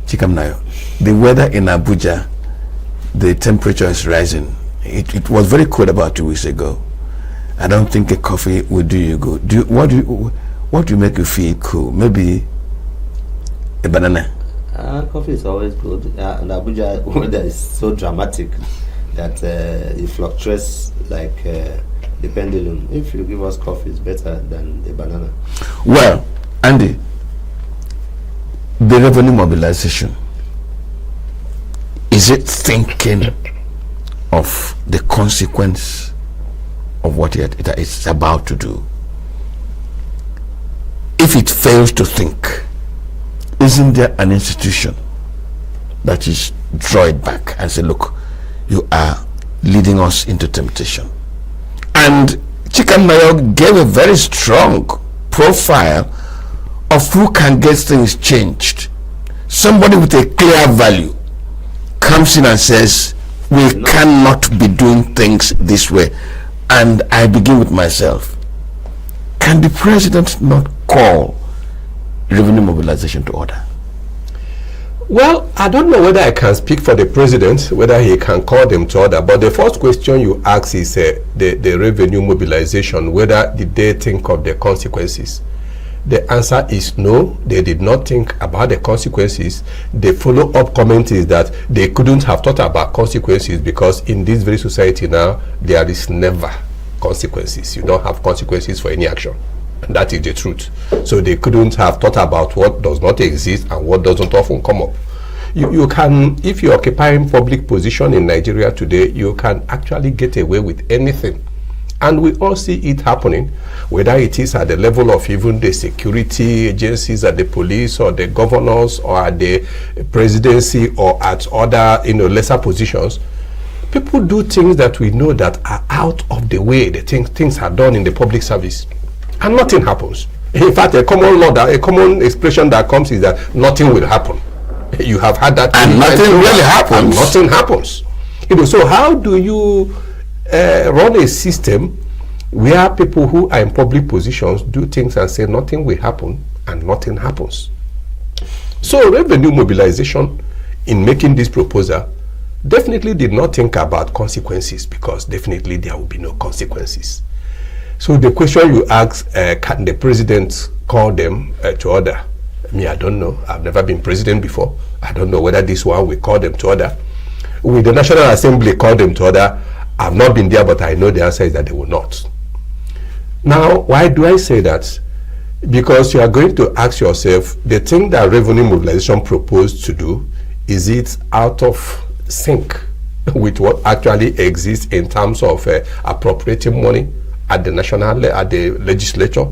Chikam Nayo, the weather in Abuja, the temperature is rising. It was very cold about 2 weeks ago. I don't think a coffee will do you good. What do you make you feel cool? Maybe a banana? Coffee is always good. And Abuja weather is so dramatic that it fluctuates like the pendulum. If you give us coffee, it's better than the banana. Well, Andy, the revenue mobilization, is it thinking of the consequence of what it is about to do? If it fails to think, isn't there an institution that is draw it back and say, look, you are leading us into temptation? And Chikam Nayo gave a very strong profile of who can get things changed. Somebody with a clear value comes in and says, we cannot be doing things this way. And I begin with myself. Can the president not call revenue mobilization to order? Well, I don't know whether I can speak for the president, whether he can call them to order, but the first question you ask is the revenue mobilization, whether did they think of the consequences? The answer is no, they did not think about the consequences. The follow-up comment is that they couldn't have thought about consequences because in this very society now, there is never consequences. You don't have consequences for any action. And that is the truth. So they couldn't have thought about what does not exist and what doesn't often come up. You can, if you're occupying public position in Nigeria today, you can actually get away with anything And we all see it happening, whether it is at the level of even the security agencies, at the police or the governors or at the presidency or at other lesser positions. People do things that we know that are out of the way. The things are done in the public service, and nothing happens. In fact, a common expression that comes is that nothing will happen. You have had that, and nothing really happens. And nothing happens. So how do you run a system where people who are in public positions do things and say nothing will happen, and nothing happens? So revenue mobilization, in making this proposal, definitely did not think about consequences, because definitely there will be no consequences. So the question you ask, can the president call them to order? Me, I don't know. I've never been president before. I don't know whether this one will call them to order. Will the National Assembly call them to order? I've not been there, but I know the answer is that they will not. Now, why do I say that? Because you are going to ask yourself, the thing that revenue mobilization proposed to do, is it out of sync with what actually exists in terms of appropriating money at the at the legislature?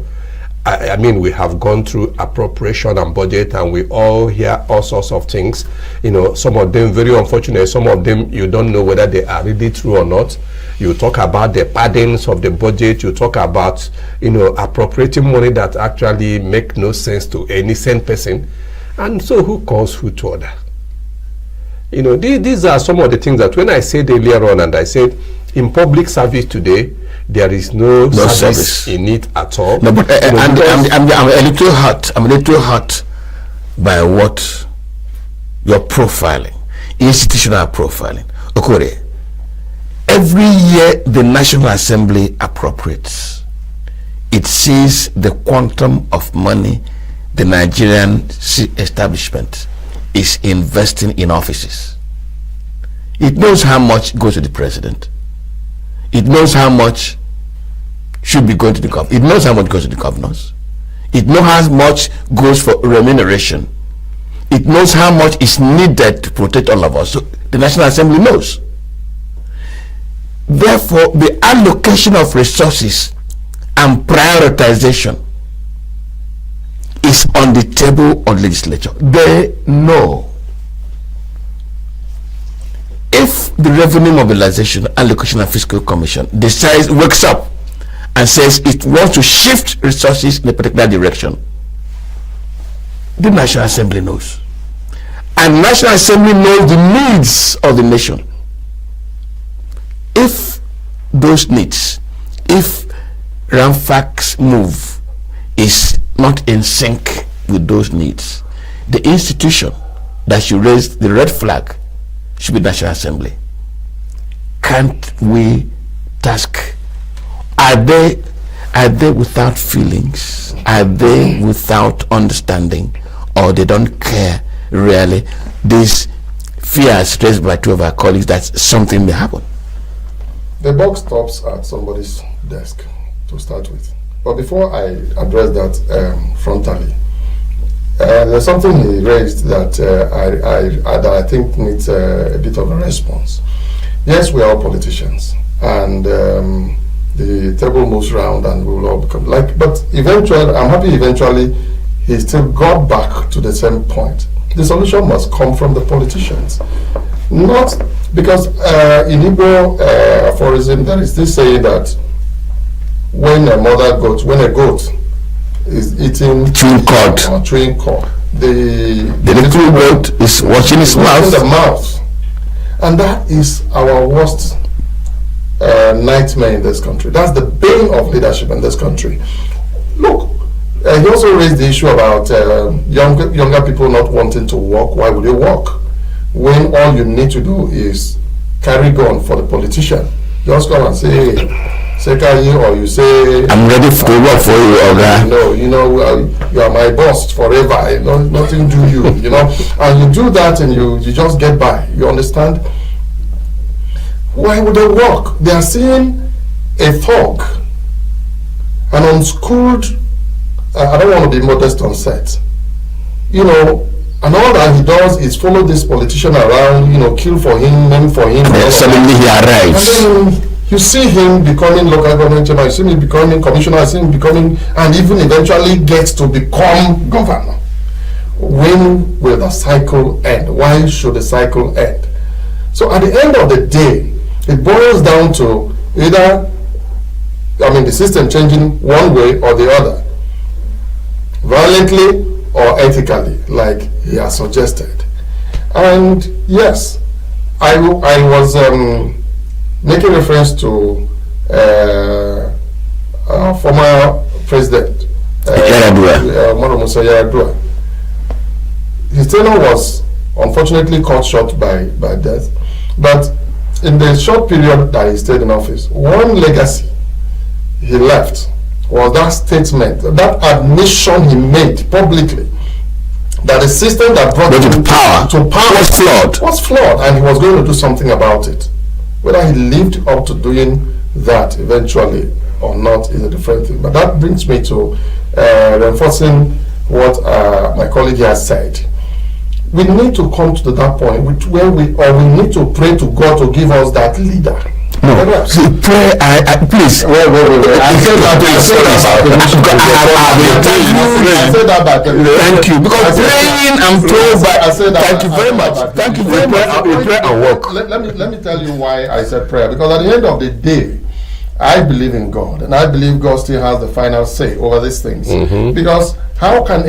I mean, we have gone through appropriation and budget, and we all hear all sorts of things. Some of them very unfortunate, some of them you don't know whether they are really true or not. You talk about the paddings of the budget, you talk about, appropriating money that actually make no sense to any sane person. And so who calls who to order? These are some of the things that when I said earlier on, and I said in public service today, there is no service in it at all. No, but I'm a little hurt. I'm a little hurt by what you're profiling, institutional profiling. Okore, every year the National Assembly appropriates. It sees the quantum of money the Nigerian establishment is investing in offices. It knows how much goes to the president. It knows how much should be going to the governor. It knows how much goes to the governors. It knows how much goes for remuneration. It knows how much is needed to protect all of us. So the National Assembly knows. Therefore, the allocation of resources and prioritization is on the table of legislature. They know. If the Revenue Mobilization, Allocation and Fiscal Commission decides, wakes up and says it wants to shift resources in a particular direction, the National Assembly knows. And National Assembly knows the needs of the nation. If those needs, if Ramfak's move is not in sync with those needs, the institution that should raise the red flag should be National Assembly. Can't we task? Are they without feelings? Are they without understanding? Or they don't care really? These fears raised by two of our colleagues that something may happen. The buck stops at somebody's desk to start with. But before I address that frontally, there's something he raised that I think needs a bit of a response. Yes, we are all politicians, and the table moves round, and we will all become like. But eventually, I'm happy. Eventually, he still got back to the same point. The solution must come from the politicians, not because in Igbo aphorism there is this saying that when a goat is eating chewing cord, the little goat is watching his mouth. The mouth, and that is our worst nightmare in this country. That's the bane of leadership in this country. Look, he also raised the issue about younger people not wanting to work. Why would they work when all you need to do is carry gun for the politician? Just come and say, or you say, I'm ready to work for you, Oga. You are my boss forever. Nothing do you, and you do that, and you just get by. You understand? Why would they work? They are seeing a thug, an unschooled. I don't want to be modest on set. And all that he does is follow this politician around. Kill for him, name for him. And suddenly he arrives. And then You see him becoming local government chairman, you see him becoming commissioner, you see him becoming, and even eventually gets to become governor. When will the cycle end? Why should the cycle end? So at the end of the day, it boils down to either, the system changing one way or the other, violently or ethically, like he has suggested. And yes, I was making reference to former president Yaradua. His tenure was unfortunately cut short by death, but in the short period that he stayed in office, one legacy he left was that statement, that admission he made publicly, that the system that brought him to power was flawed, and he was going to do something about it. Whether he lived up to doing that eventually or not is a different thing. But that brings me to reinforcing what my colleague has said. We need to come to that point where we need to pray to God to give us that leader. No, see, pray. Please. Wait. Thank you. Because praying and praying. Thank you very much. Thank you very much. Pray and work. Let me tell you why I said prayer. Because at the end of the day, I believe in God, and I believe God still has the final say over these things. Because how can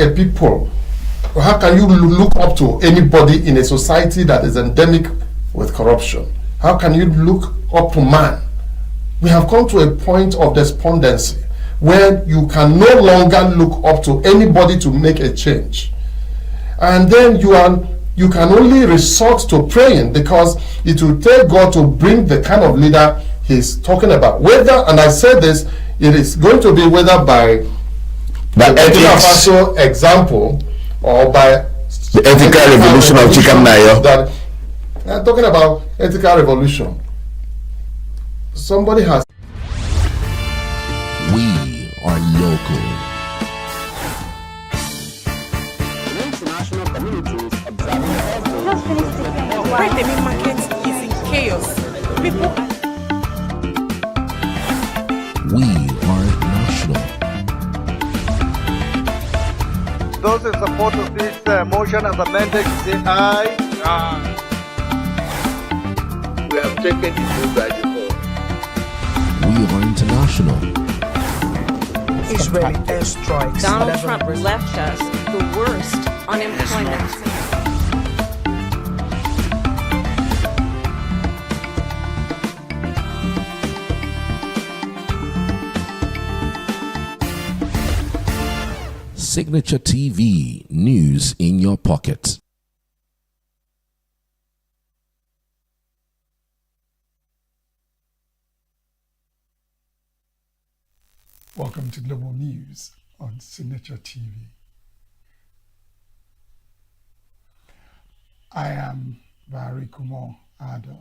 you look up to anybody in a society that is endemic with corruption? How can you look up to man? We have come to a point of despondency where you can no longer look up to anybody to make a change. And then you can only resort to praying, because it will take God to bring the kind of leader he's talking about. Whether, and I said this, it is going to be whether by the Burkina Faso example or by the ethical revolution of Chikam Nayo. Talking about ethical revolution. Somebody has. We are local. International communities observing Why the main market is in chaos. People. We are national. Those in support of this motion as amended say aye. We have taken it by default. We are international. Israeli airstrikes. Donald Trump left us the worst unemployment. Signature TV, news in your pocket. Welcome to Global News on Signature TV. I am Barry Kumar Ado.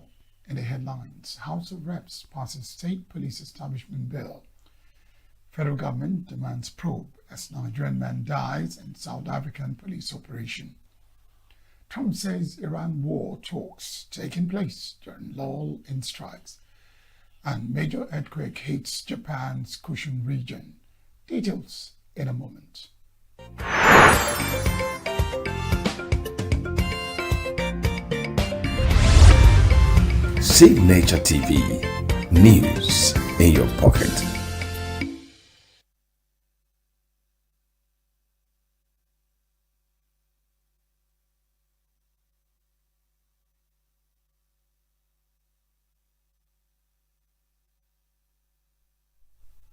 In the headlines, House of Reps passes State Police Establishment Bill. Federal government demands probe as Nigerian man dies in South African police operation. Trump says Iran war talks taking place during lull in strikes. And major earthquake hits Japan's Kushin region. Details in a moment. Signature TV, news in your pocket.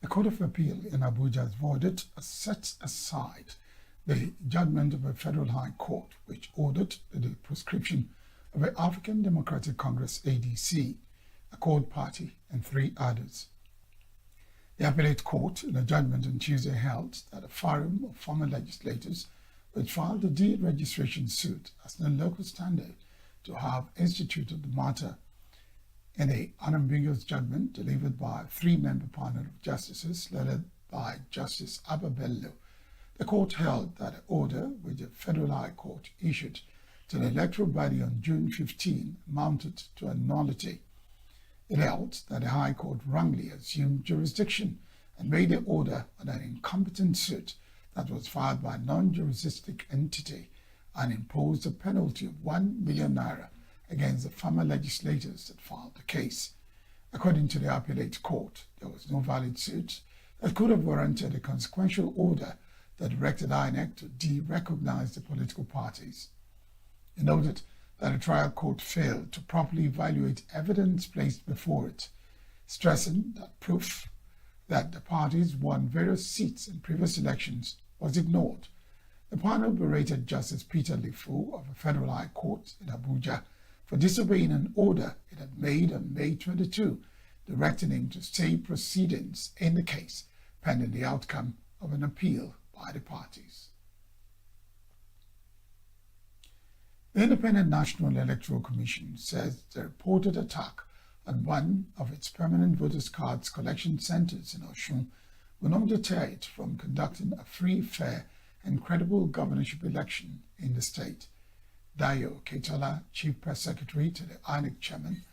The Court of Appeal in Abuja has voided set aside the judgment of a federal high court which ordered the proscription of the African Democratic Congress ADC, a Accord Party, and 3 others. The appellate court in a judgment on Tuesday held that a forum of former legislators which filed a deregistration suit as no local standard to have instituted the matter. In a unambiguous judgment delivered by a 3-member panel of justices led by Justice Abba Bello, the court held that an order which the Federal High Court issued to the electoral body on June 15 amounted to a nullity. It held that the High Court wrongly assumed jurisdiction and made an order on an incompetent suit that was filed by a non-juristic entity and imposed a penalty of 1 million naira against the former legislators that filed the case. According to the appellate court, there was no valid suit that could have warranted a consequential order that directed INEC to de-recognize the political parties. It noted that the trial court failed to properly evaluate evidence placed before it, stressing that proof that the parties won various seats in previous elections was ignored. The panel berated Justice Peter Lifu of the Federal High Court in Abuja for disobeying an order it had made on May 22, directing him to stay proceedings in the case pending the outcome of an appeal by the parties. The Independent National Electoral Commission says the reported attack on one of its permanent voters' cards collection centers in Osun will not deter it from conducting a free, fair, and credible governorship election in the state. Dayo Keitola, Chief Press Secretary to the INEC chairman,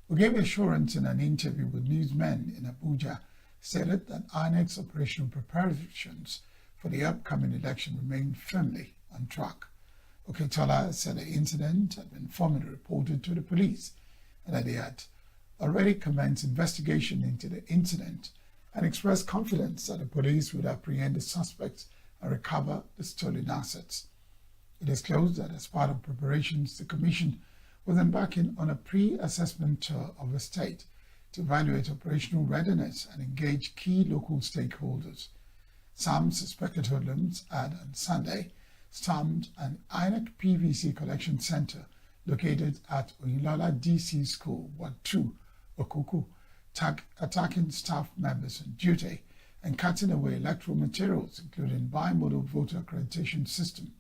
who gave assurance in an interview with newsmen in Abuja, stated that INEC's operational preparations for the upcoming election remain firmly on track. Oketola said the incident had been formally reported to the police and that they had already commenced investigation into the incident and expressed confidence that the police would apprehend the suspects and recover the stolen assets. It is disclosed that as part of preparations, the Commission was embarking on a pre-assessment tour of the state to evaluate operational readiness and engage key local stakeholders. Some suspected hoodlums had on Sunday stormed an INEC PVC collection center located at Oyinlola DC School, Ward 2, Okuku, attacking staff members on duty and cutting away electoral materials, including bimodal voter accreditation system,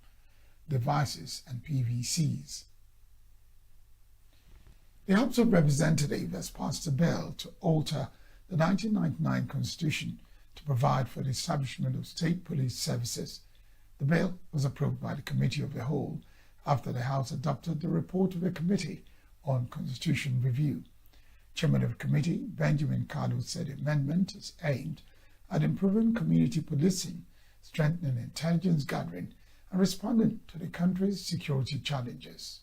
devices, and PVCs. The House of Representatives has passed a bill to alter the 1999 Constitution to provide for the establishment of state police services. The bill was approved by the Committee of the Whole after the House adopted the report of the Committee on Constitution Review. Chairman of the committee, Benjamin Kalu, said the amendment is aimed at improving community policing, strengthening intelligence gathering, and responding to the country's security challenges.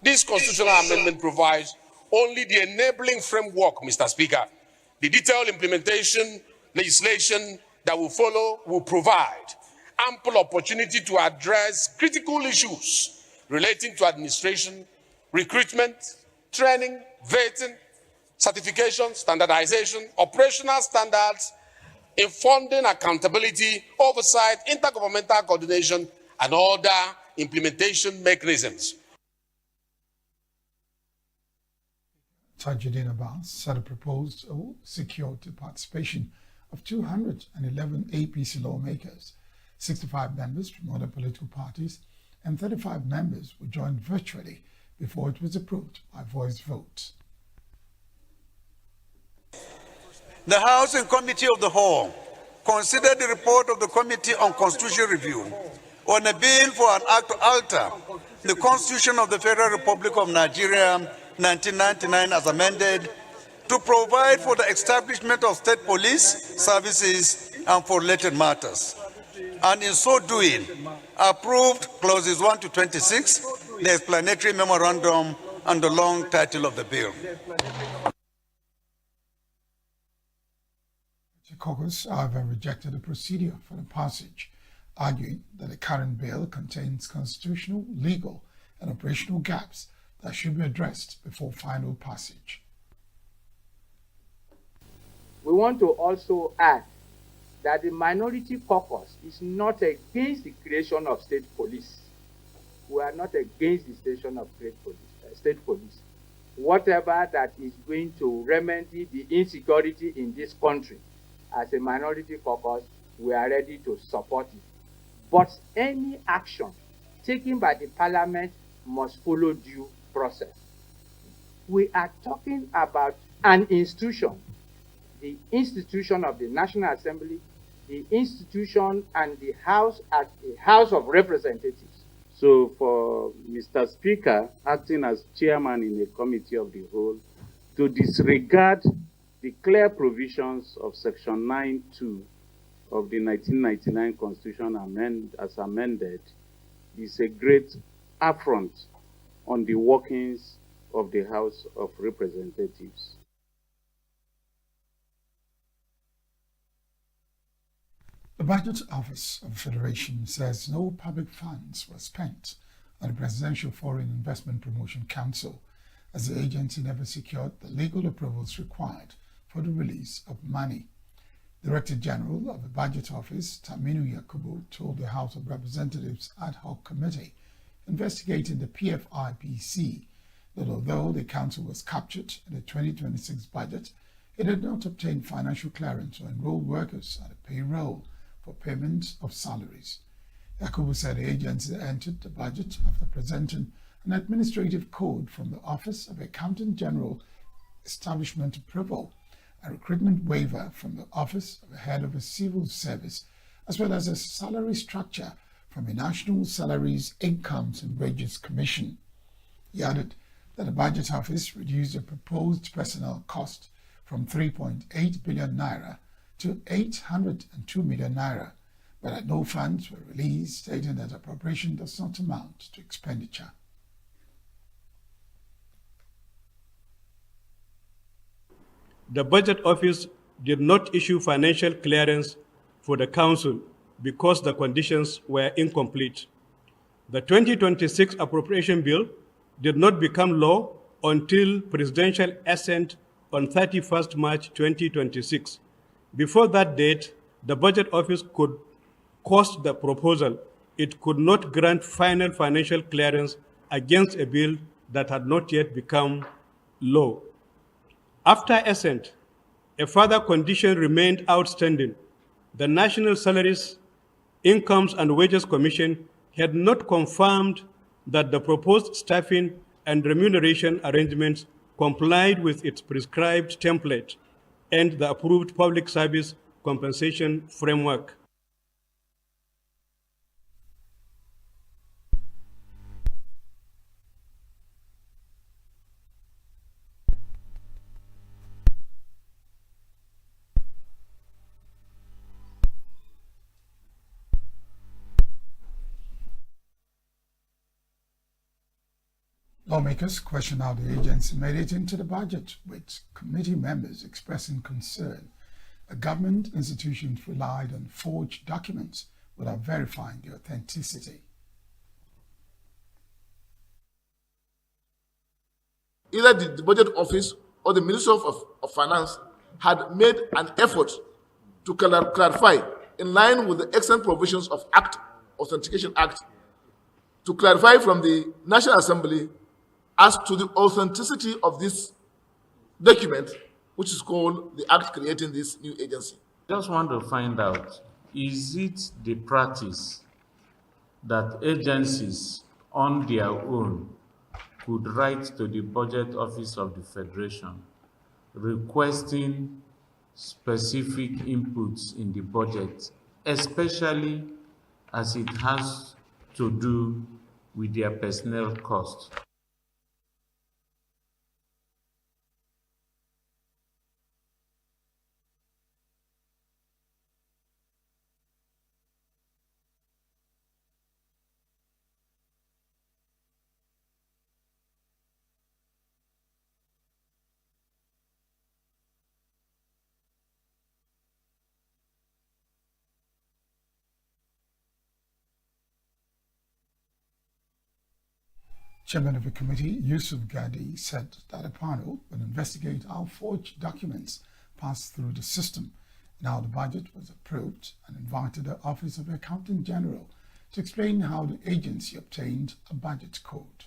This constitutional amendment provides only the enabling framework, Mr. Speaker. The detailed implementation legislation that will follow will provide ample opportunity to address critical issues relating to administration, recruitment, training, vetting, certification, standardization, operational standards, in funding, accountability, oversight, intergovernmental coordination, and other implementation mechanisms. Tajuddin Abbas said a proposal secured the participation of 211 APC lawmakers, 65 members from other political parties, and 35 members were joined virtually before it was approved by voice vote. The House and Committee of the Whole considered the report of the Committee on Constitutional Review on a bill for an act to alter the Constitution of the Federal Republic of Nigeria 1999 as amended to provide for the establishment of state police services and for related matters, and in so doing approved clauses 1 to 26, the explanatory memorandum, and the long title of the bill. The caucus, however, rejected the procedure for the passage, arguing that the current bill contains constitutional, legal, and operational gaps that should be addressed before final passage. We want to also add that the minority caucus is not against the creation of state police. We are not against the creation of state police. Whatever that is going to remedy the insecurity in this country, as a minority caucus, we are ready to support it. But any action taken by the parliament must follow due process. We are talking about an institution, the institution of the National Assembly, the institution and the House as a House of Representatives. So for Mr. Speaker, acting as chairman in a committee of the whole, to disregard the clear provisions of Section 9(2) of the 1999 Constitution as amended is a great affront on the workings of the House of Representatives. The Budget Office of the Federation says no public funds were spent on the Presidential Foreign Investment Promotion Council, as the agency never secured the legal approvals required for the release of money. Director General of the Budget Office, Taminu Yakubu, told the House of Representatives Ad Hoc Committee investigating the PFIPC that although the council was captured in the 2026 budget, it had not obtained financial clearance to enroll workers on a payroll for payment of salaries. Yakubu said the agency entered the budget after presenting an administrative code from the Office of Accountant General establishment approval, a recruitment waiver from the Office of the Head of the Civil Service, as well as a salary structure from the National Salaries, Incomes and Wages Commission. He added that the Budget Office reduced the proposed personnel cost from 3.8 billion naira to 802 million naira, but that no funds were released, stating that appropriation does not amount to expenditure. The Budget Office did not issue financial clearance for the Council because the conditions were incomplete. The 2026 Appropriation Bill did not become law until presidential assent on 31st March 2026. Before that date, the Budget Office could cost the proposal. It could not grant final financial clearance against a bill that had not yet become law. After assent, a further condition remained outstanding. The National Salaries, Incomes and Wages Commission had not confirmed that the proposed staffing and remuneration arrangements complied with its prescribed template and the approved public service compensation framework. Lawmakers questioned how the agency made it into the budget, with committee members expressing concern that government institutions relied on forged documents without verifying their authenticity. Either the Budget Office or the Ministry of Finance had made an effort to clarify, in line with the excellent provisions of Authentication Act, to clarify from the National Assembly as to the authenticity of this document, which is called the Act creating this new agency. Just want to find out, is it the practice that agencies on their own could write to the Budget Office of the Federation requesting specific inputs in the budget, especially as it has to do with their personnel costs? Chairman of the committee, Yusuf Gadi, said that a panel will investigate how forged documents passed through the system and how the budget was approved, and invited the Office of the Accountant General to explain how the agency obtained a budget code.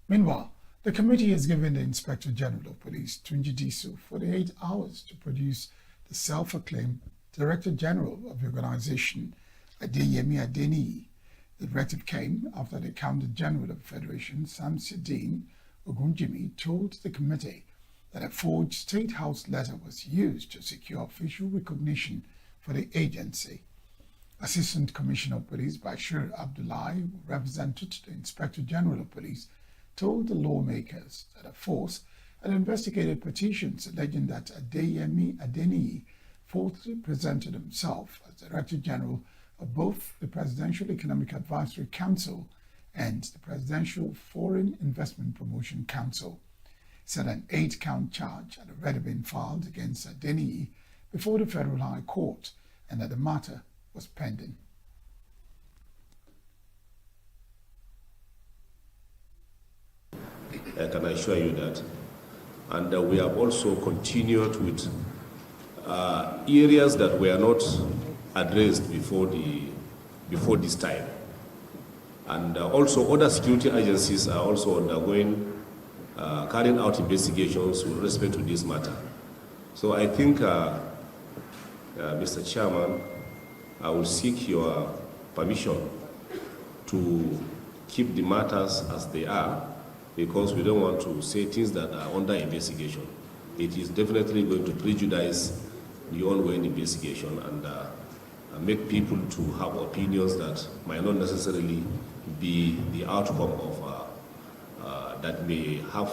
Meanwhile, the committee has given the Inspector General of Police, Tunji Disu, 48 hours to produce the self-acclaimed Director General of the organization, Adeyemi Adeniyi. The directive came after the Accountant General of the Federation, Samsudeen Ogunjimi, told the committee that a forged State House letter was used to secure official recognition for the agency. Assistant Commissioner of Police Bashir Abdullahi, who represented the Inspector General of Police, told the lawmakers that a force had investigated petitions alleging that Adeyemi Adeniyi falsely presented himself as Director General of both the Presidential Economic Advisory Council and the Presidential Foreign Investment Promotion Council. Said an 8-count charge had already been filed against Adeniyi before the Federal High Court and that the matter was pending. I can assure you that. And we have also continued with areas that were not addressed before this time. And also other security agencies are also undergoing, carrying out investigations with respect to this matter. So I think, Mr. Chairman, I will seek your permission to keep the matters as they are, because we don't want to say things that are under investigation. It is definitely going to prejudice the ongoing investigation and make people to have opinions that might not necessarily be the outcome of that may have.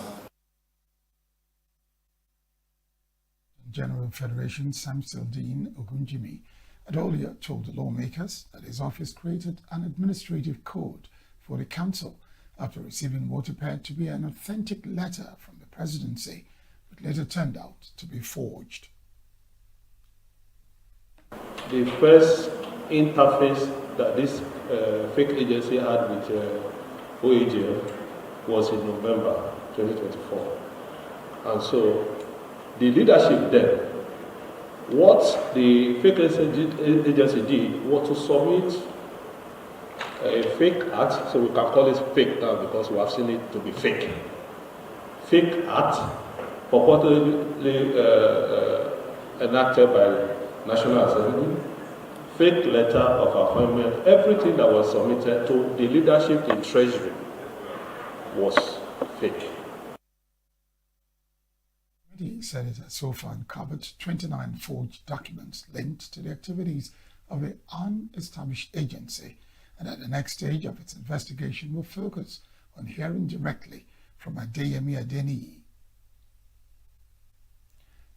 General Federation Samsildeen Ogunjimi had earlier told the lawmakers that his office created an administrative code for the council after receiving what appeared to be an authentic letter from the presidency, but later turned out to be forged. The first interface that this fake agency had with OAGL was in November 2024. And so the leadership then, what the fake agency did was to submit a fake act, so we can call it fake now because we have seen it to be fake. Fake act purportedly enacted by National Assembly, fake letter of appointment, everything that was submitted to the leadership in Treasury was fake. The said it has so far uncovered 29 forged documents linked to the activities of an unestablished agency, and at the next stage of its investigation will focus on hearing directly from Adeyemi Adeniyi.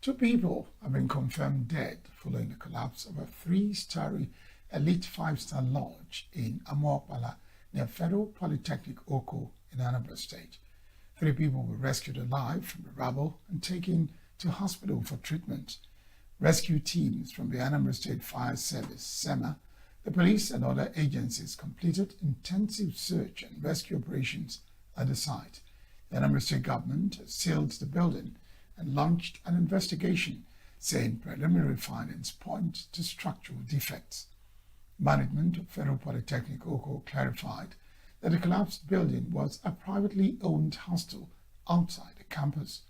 2 people have been confirmed dead following the collapse of a 3-story elite 5-star lodge in Amoakpala near Federal Polytechnic Oko in Anambra State. 3 people were rescued alive from the rubble and taken to hospital for treatment. Rescue teams from the Anambra State Fire Service, SEMA, the police and other agencies completed intensive search and rescue operations at the site. The Anambra State government has sealed the building and launched an investigation, saying preliminary findings point to structural defects. Management of Federal Polytechnic Oko clarified that the collapsed building was a privately owned hostel outside the campus.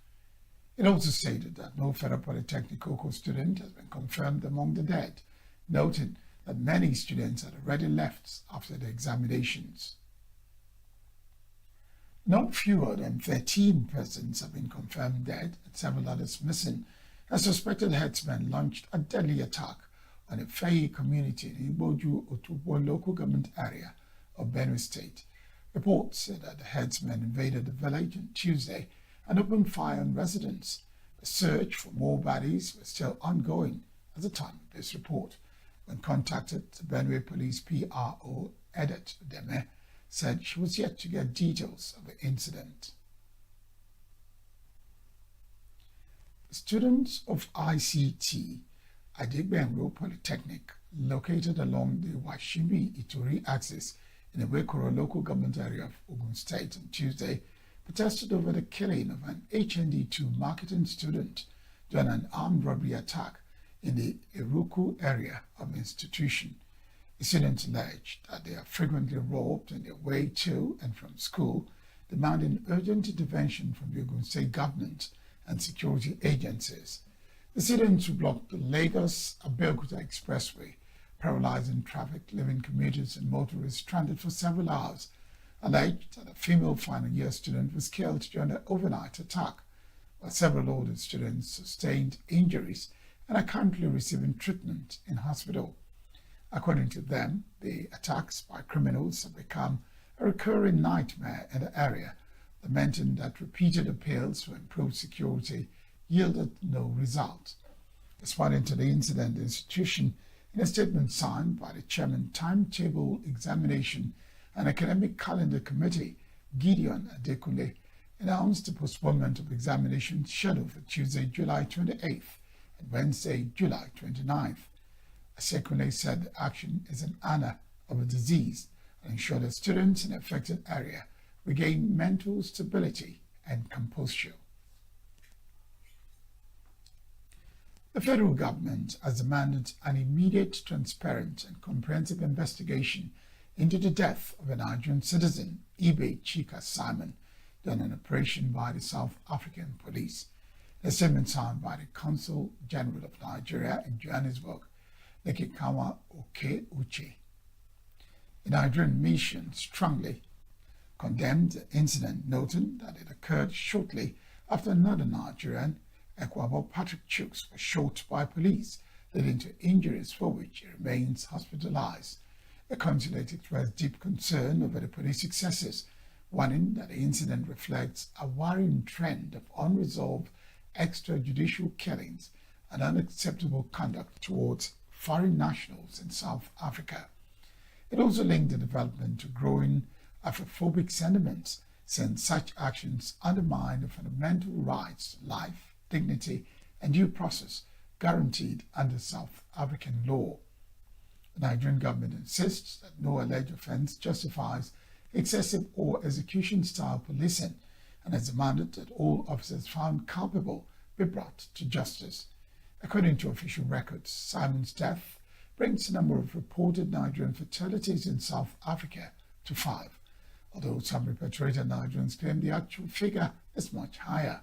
It also stated that no Federal Polytechnic Oko student has been confirmed among the dead, noting that many students had already left after the examinations. Not fewer than 13 persons have been confirmed dead and several others missing as suspected herdsmen launched a deadly attack on a Faye community in Igboju Otubo local government area of Benue State. Reports said that the herdsmen invaded the village on Tuesday and opened fire on residents. The search for more bodies was still ongoing at the time of this report. When contacted, the Benue Police PRO, Edet Deme, said she was yet to get details of the incident. Students of ICT at Igbenro Polytechnic, located along the Washimi-Ituri axis in the Wekoro local government area of Ogun State on Tuesday, protested over the killing of an HND2 marketing student during an armed robbery attack in the Iruku area of the institution. The students alleged that they are frequently robbed on their way to and from school, demanding urgent intervention from the Ogun State government and security agencies. The students who blocked the Lagos-Abeokuta Expressway, paralyzing traffic, leaving commuters and motorists stranded for several hours, alleged that a female final year student was killed during an overnight attack. while several older students sustained injuries and are currently receiving treatment in hospital. According to them, the attacks by criminals have become a recurring nightmare in the area, lamenting that repeated appeals for improved security yielded no result. Responding to the incident, the institution, in a statement signed by the Chairman, Timetable Examination and Academic Calendar Committee, Gideon Adekunle, announced the postponement of examinations scheduled for Tuesday, July 28th and Wednesday, July 29th. Adekunle said the action is in honor of a disease and ensure that students in the affected area regain mental stability and composure. The federal government has demanded an immediate, transparent and comprehensive investigation into the death of a Nigerian citizen, Ibe Chika Simon, during an operation by the South African police. A statement signed by the Consul General of Nigeria in Johannesburg, Lekikawa Oke Uche. The Nigerian mission strongly condemned the incident, noting that it occurred shortly after another Nigerian, Ekwabo Patrick Chooks, was shot by police, leading to injuries for which he remains hospitalized. The consulate expressed deep concern over the police successes, warning that the incident reflects a worrying trend of unresolved extrajudicial killings and unacceptable conduct towards foreign nationals in South Africa. It also linked the development to growing Afrophobic sentiments, since such actions undermine the fundamental rights to life, dignity, and due process guaranteed under South African law. The Nigerian government insists that no alleged offense justifies excessive or execution-style policing and has demanded that all officers found culpable be brought to justice. According to official records, Simon's death brings the number of reported Nigerian fatalities in South Africa to 5, although some repatriated Nigerians claim the actual figure is much higher.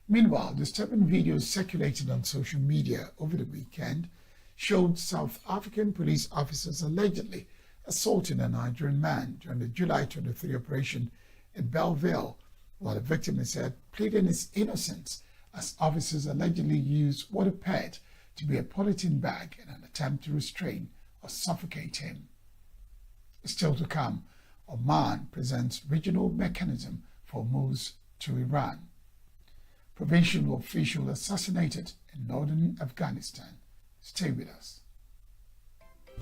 Meanwhile, disturbing videos circulated on social media over the weekend showed South African police officers allegedly assaulting a Nigerian man during the July 23 operation in Belleville, while the victim is said pleading his innocence as officers allegedly used what appeared to be a polythene bag in an attempt to restrain or suffocate him. Still to come, Oman presents regional mechanism for moves to Iran. Provincial official assassinated in northern Afghanistan. Stay with us.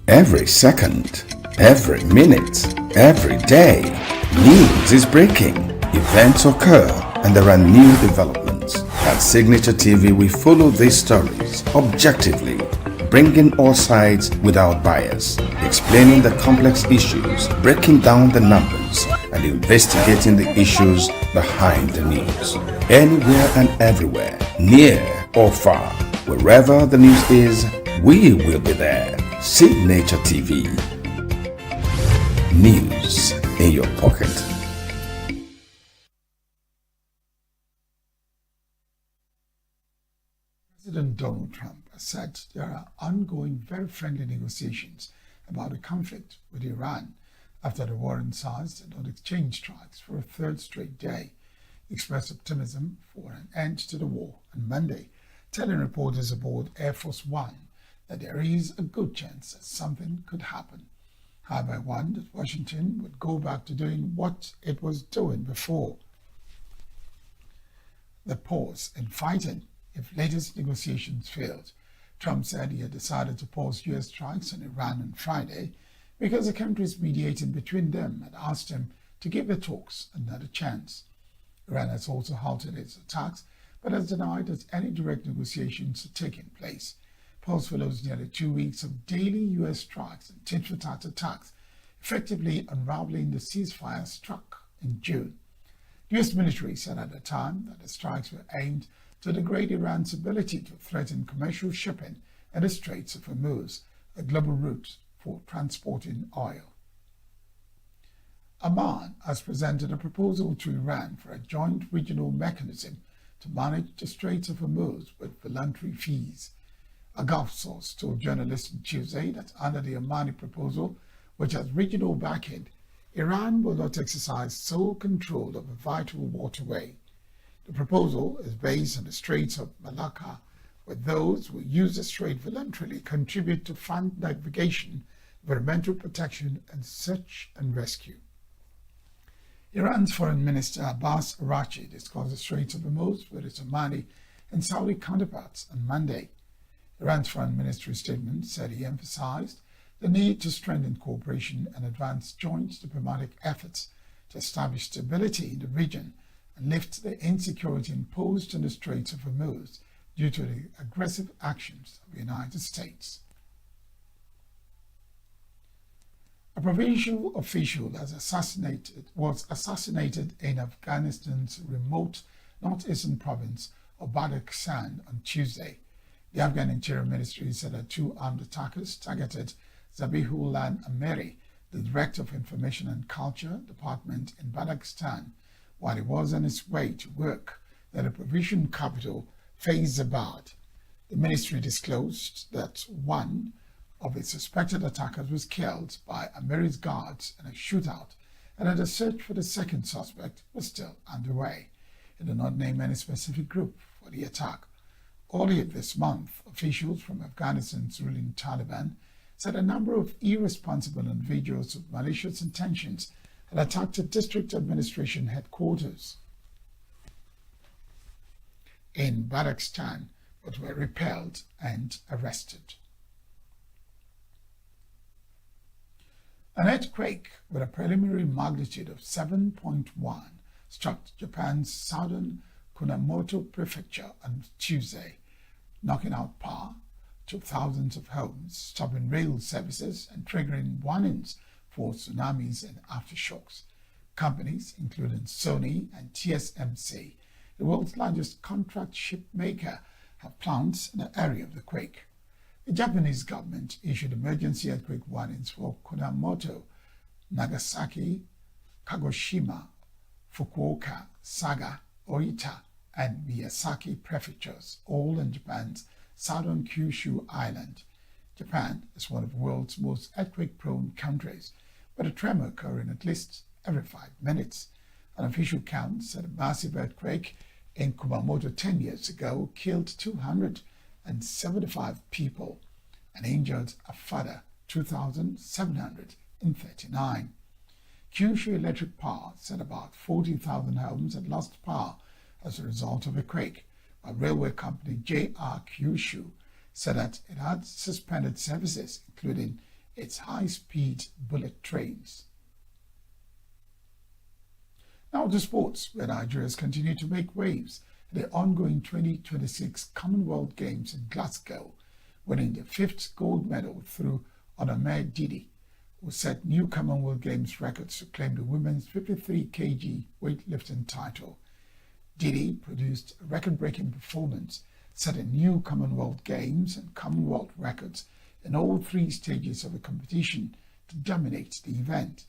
Every second, every minute, every day, news is breaking, events occur, and there are new developments. At Signature TV, we follow these stories objectively, bringing all sides without bias, explaining the complex issues, breaking down the numbers, and investigating the issues behind the news. Anywhere and everywhere, near or far, wherever the news is, we will be there. Signature TV. News in your pocket. President Donald Trump has said there are ongoing very friendly negotiations about the conflict with Iran after the war incites did not exchange strikes for a third straight day. He expressed optimism for an end to the war on Monday, telling reporters aboard Air Force One that there is a good chance that something could happen. However, warned that Washington would go back to doing what it was doing before. The pause in fighting if latest negotiations failed. Trump said he had decided to pause U.S. strikes on Iran on Friday because the countries mediating between them had asked him to give the talks another chance. Iran has also halted its attacks but has denied that any direct negotiations are taking place. Pause follows nearly 2 weeks of daily U.S. strikes and tit-for-tat attacks, effectively unraveling the ceasefire struck in June. The U.S. military said at the time that the strikes were aimed to degrade Iran's ability to threaten commercial shipping at the Straits of Hormuz, a global route for transporting oil. Oman has presented a proposal to Iran for a joint regional mechanism to manage the Straits of Hormuz with voluntary fees. A Gulf source told journalists on Tuesday that under the Omani proposal, which has regional backing, Iran will not exercise sole control of a vital waterway. The proposal is based on the Straits of Malacca, where those who use the strait voluntarily contribute to fund navigation, environmental protection, and search and rescue. Iran's Foreign Minister Abbas Araghchi discussed the Straits of Hormuz with its Omani and Saudi counterparts on Monday. Iran's foreign ministry statement said he emphasized the need to strengthen cooperation and advance joint diplomatic efforts to establish stability in the region and lift the insecurity imposed on the Straits of Hormuz due to the aggressive actions of the United States. A provincial official was assassinated in Afghanistan's remote northeastern province of Badakhshan on Tuesday. The Afghan Interior Ministry said that two armed attackers targeted Zabihullah Ameri, the Director of Information and Culture Department in Badakhshan, while he was on his way to work at the provincial capital, Faizabad. The ministry disclosed that one of its suspected attackers was killed by Ameri's guards in a shootout, and that the search for the second suspect was still underway. It did not name any specific group for the attack. Earlier this month, officials from Afghanistan's ruling Taliban said a number of irresponsible individuals with malicious intentions had attacked a district administration headquarters in Badakhshan, but were repelled and arrested. An earthquake with a preliminary magnitude of 7.1 struck Japan's southern Kumamoto prefecture on Tuesday, knocking out power to thousands of homes, stopping rail services, and triggering warnings for tsunamis and aftershocks. Companies, including Sony and TSMC, the world's largest contract ship maker, have plants in the area of the quake. The Japanese government issued emergency earthquake warnings for Kumamoto, Nagasaki, Kagoshima, Fukuoka, Saga, Oita, and Miyazaki prefectures, all in Japan's southern Kyushu island. Japan is one of the world's most earthquake-prone countries, but a tremor occurring at least every 5 minutes. An official count said a massive earthquake in Kumamoto 10 years ago killed 275 people and injured a further 2,739. Kyushu Electric Power said about 40,000 homes had lost power as a result of a quake, while railway company JR Kyushu said that it had suspended services, including its high-speed bullet trains. Now to sports, where Nigerians continue to make waves at the ongoing 2026 Commonwealth Games in Glasgow, winning their 5th gold medal through Onome Didi, who set new Commonwealth Games records to claim the women's 53 kg weightlifting title. Didi produced a record-breaking performance, setting new Commonwealth Games and Commonwealth records in all 3 stages of the competition to dominate the event.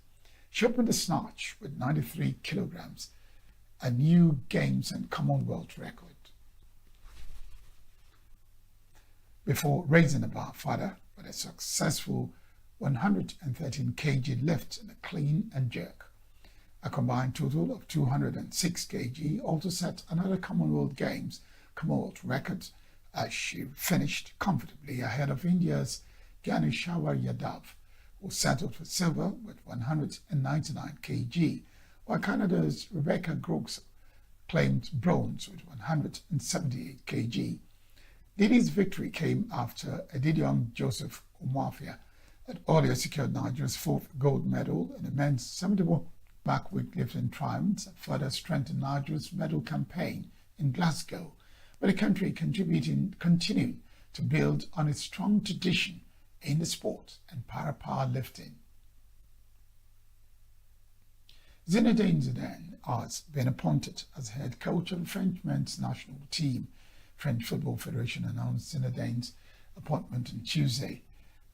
She opened the snatch with 93 kilograms, a new Games and Commonwealth record, before raising the bar further with a successful 113 kg lift in a clean and jerk. A combined total of 206 kg also set another Commonwealth Games Commonwealth record as she finished comfortably ahead of India's Ganeshwar Yadav, who settled for silver with 199 kg, while Canada's Rebecca Groves claimed bronze with 178 kg. Didi's victory came after Edidion Joseph Umafia had earlier secured Nigeria's 4th gold medal in the men's 71 back weightlifting triumphs that further strengthened Nigeria's medal campaign in Glasgow, with the country continuing to build on its strong tradition in the sport and powerlifting. Zinedine Zidane has been appointed as head coach of the French men's national team. French Football Federation announced Zidane's appointment on Tuesday.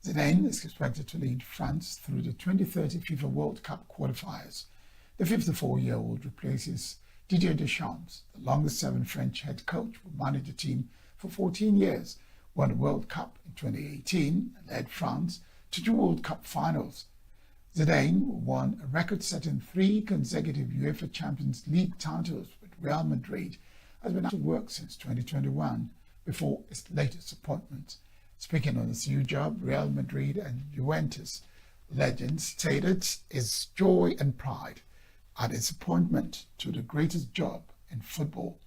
Zidane is expected to lead France through the 2030 FIFA World Cup qualifiers. The 54-year-old replaces Didier Deschamps, the longest-serving French head coach who managed the team for 14 years, won the World Cup in 2018 and led France to 2 World Cup finals. Zidane won a record-setting 3 consecutive UEFA Champions League titles with Real Madrid has been out of work since 2021 before its latest appointment. Speaking on his new job, Real Madrid and Juventus legend stated his joy and pride at his appointment to the greatest job in football.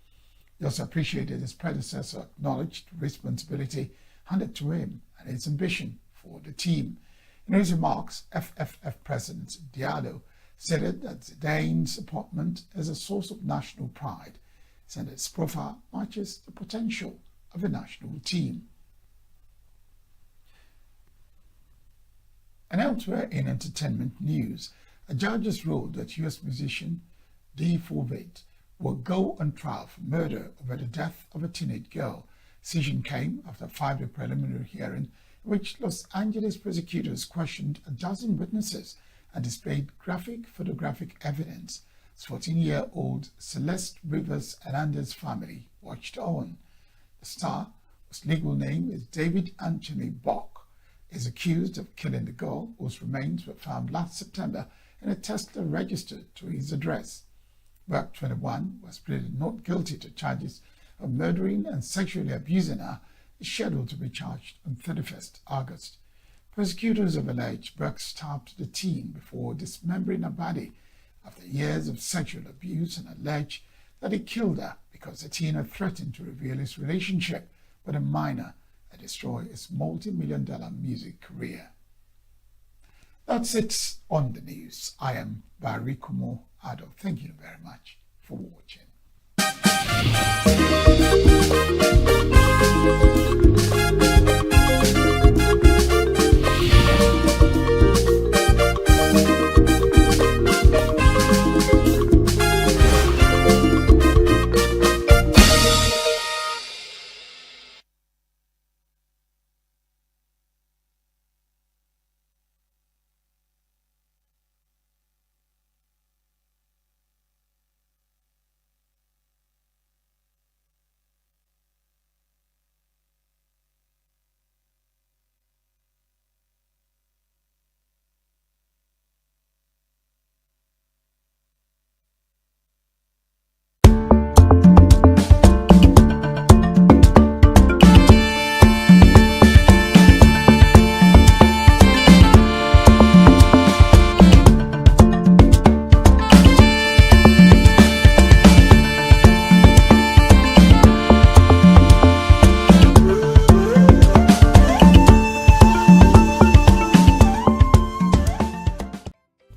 He also appreciated his predecessor acknowledged responsibility handed to him and his ambition for the team. In his remarks, FFF President Diallo stated that Zidane's appointment is a source of national pride, saying its profile matches the potential of the national team. And elsewhere in entertainment news, a judge has ruled that U.S. musician D. Forvate will go on trial for murder over the death of a teenage girl. Decision came after a 5-day preliminary hearing in which Los Angeles prosecutors questioned a dozen witnesses and displayed graphic photographic evidence. 14-year-old Celeste Rivers Hernandez family watched on. The star, whose legal name is David Anthony Bach, is accused of killing the girl, whose remains were found last September in a Tesla registered to his address. Bach, 21, was pleaded not guilty to charges of murdering and sexually abusing her, is scheduled to be charged on 31st August. Prosecutors have alleged Burke stabbed the teen before dismembering her body after years of sexual abuse and allege that he killed her because the teen had threatened to reveal his relationship with a minor and destroy his multi-million-dollar music career. That's it on the news. I am Barry Kumo Ado. Thank you very much for watching.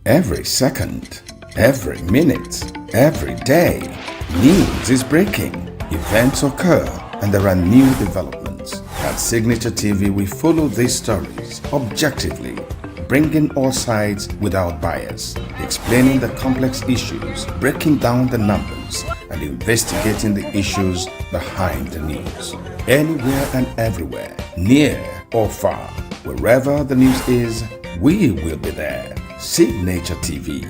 Every second, every minute, every day, news is breaking, events occur, and there are new developments. At Signature TV, we follow these stories objectively, bringing all sides without bias, explaining the complex issues, breaking down the numbers, and investigating the issues behind the news. Anywhere and everywhere, near or far, wherever the news is, we will be there. Signature TV.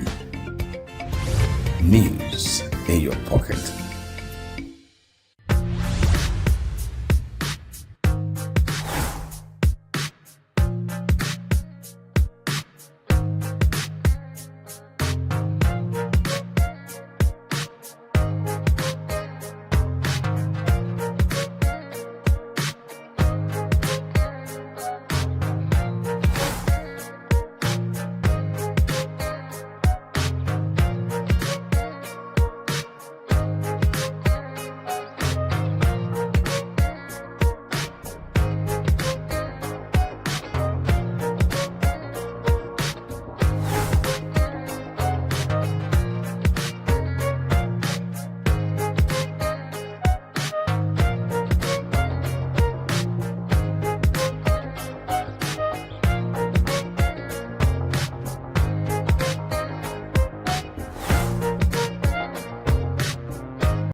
News in your pocket.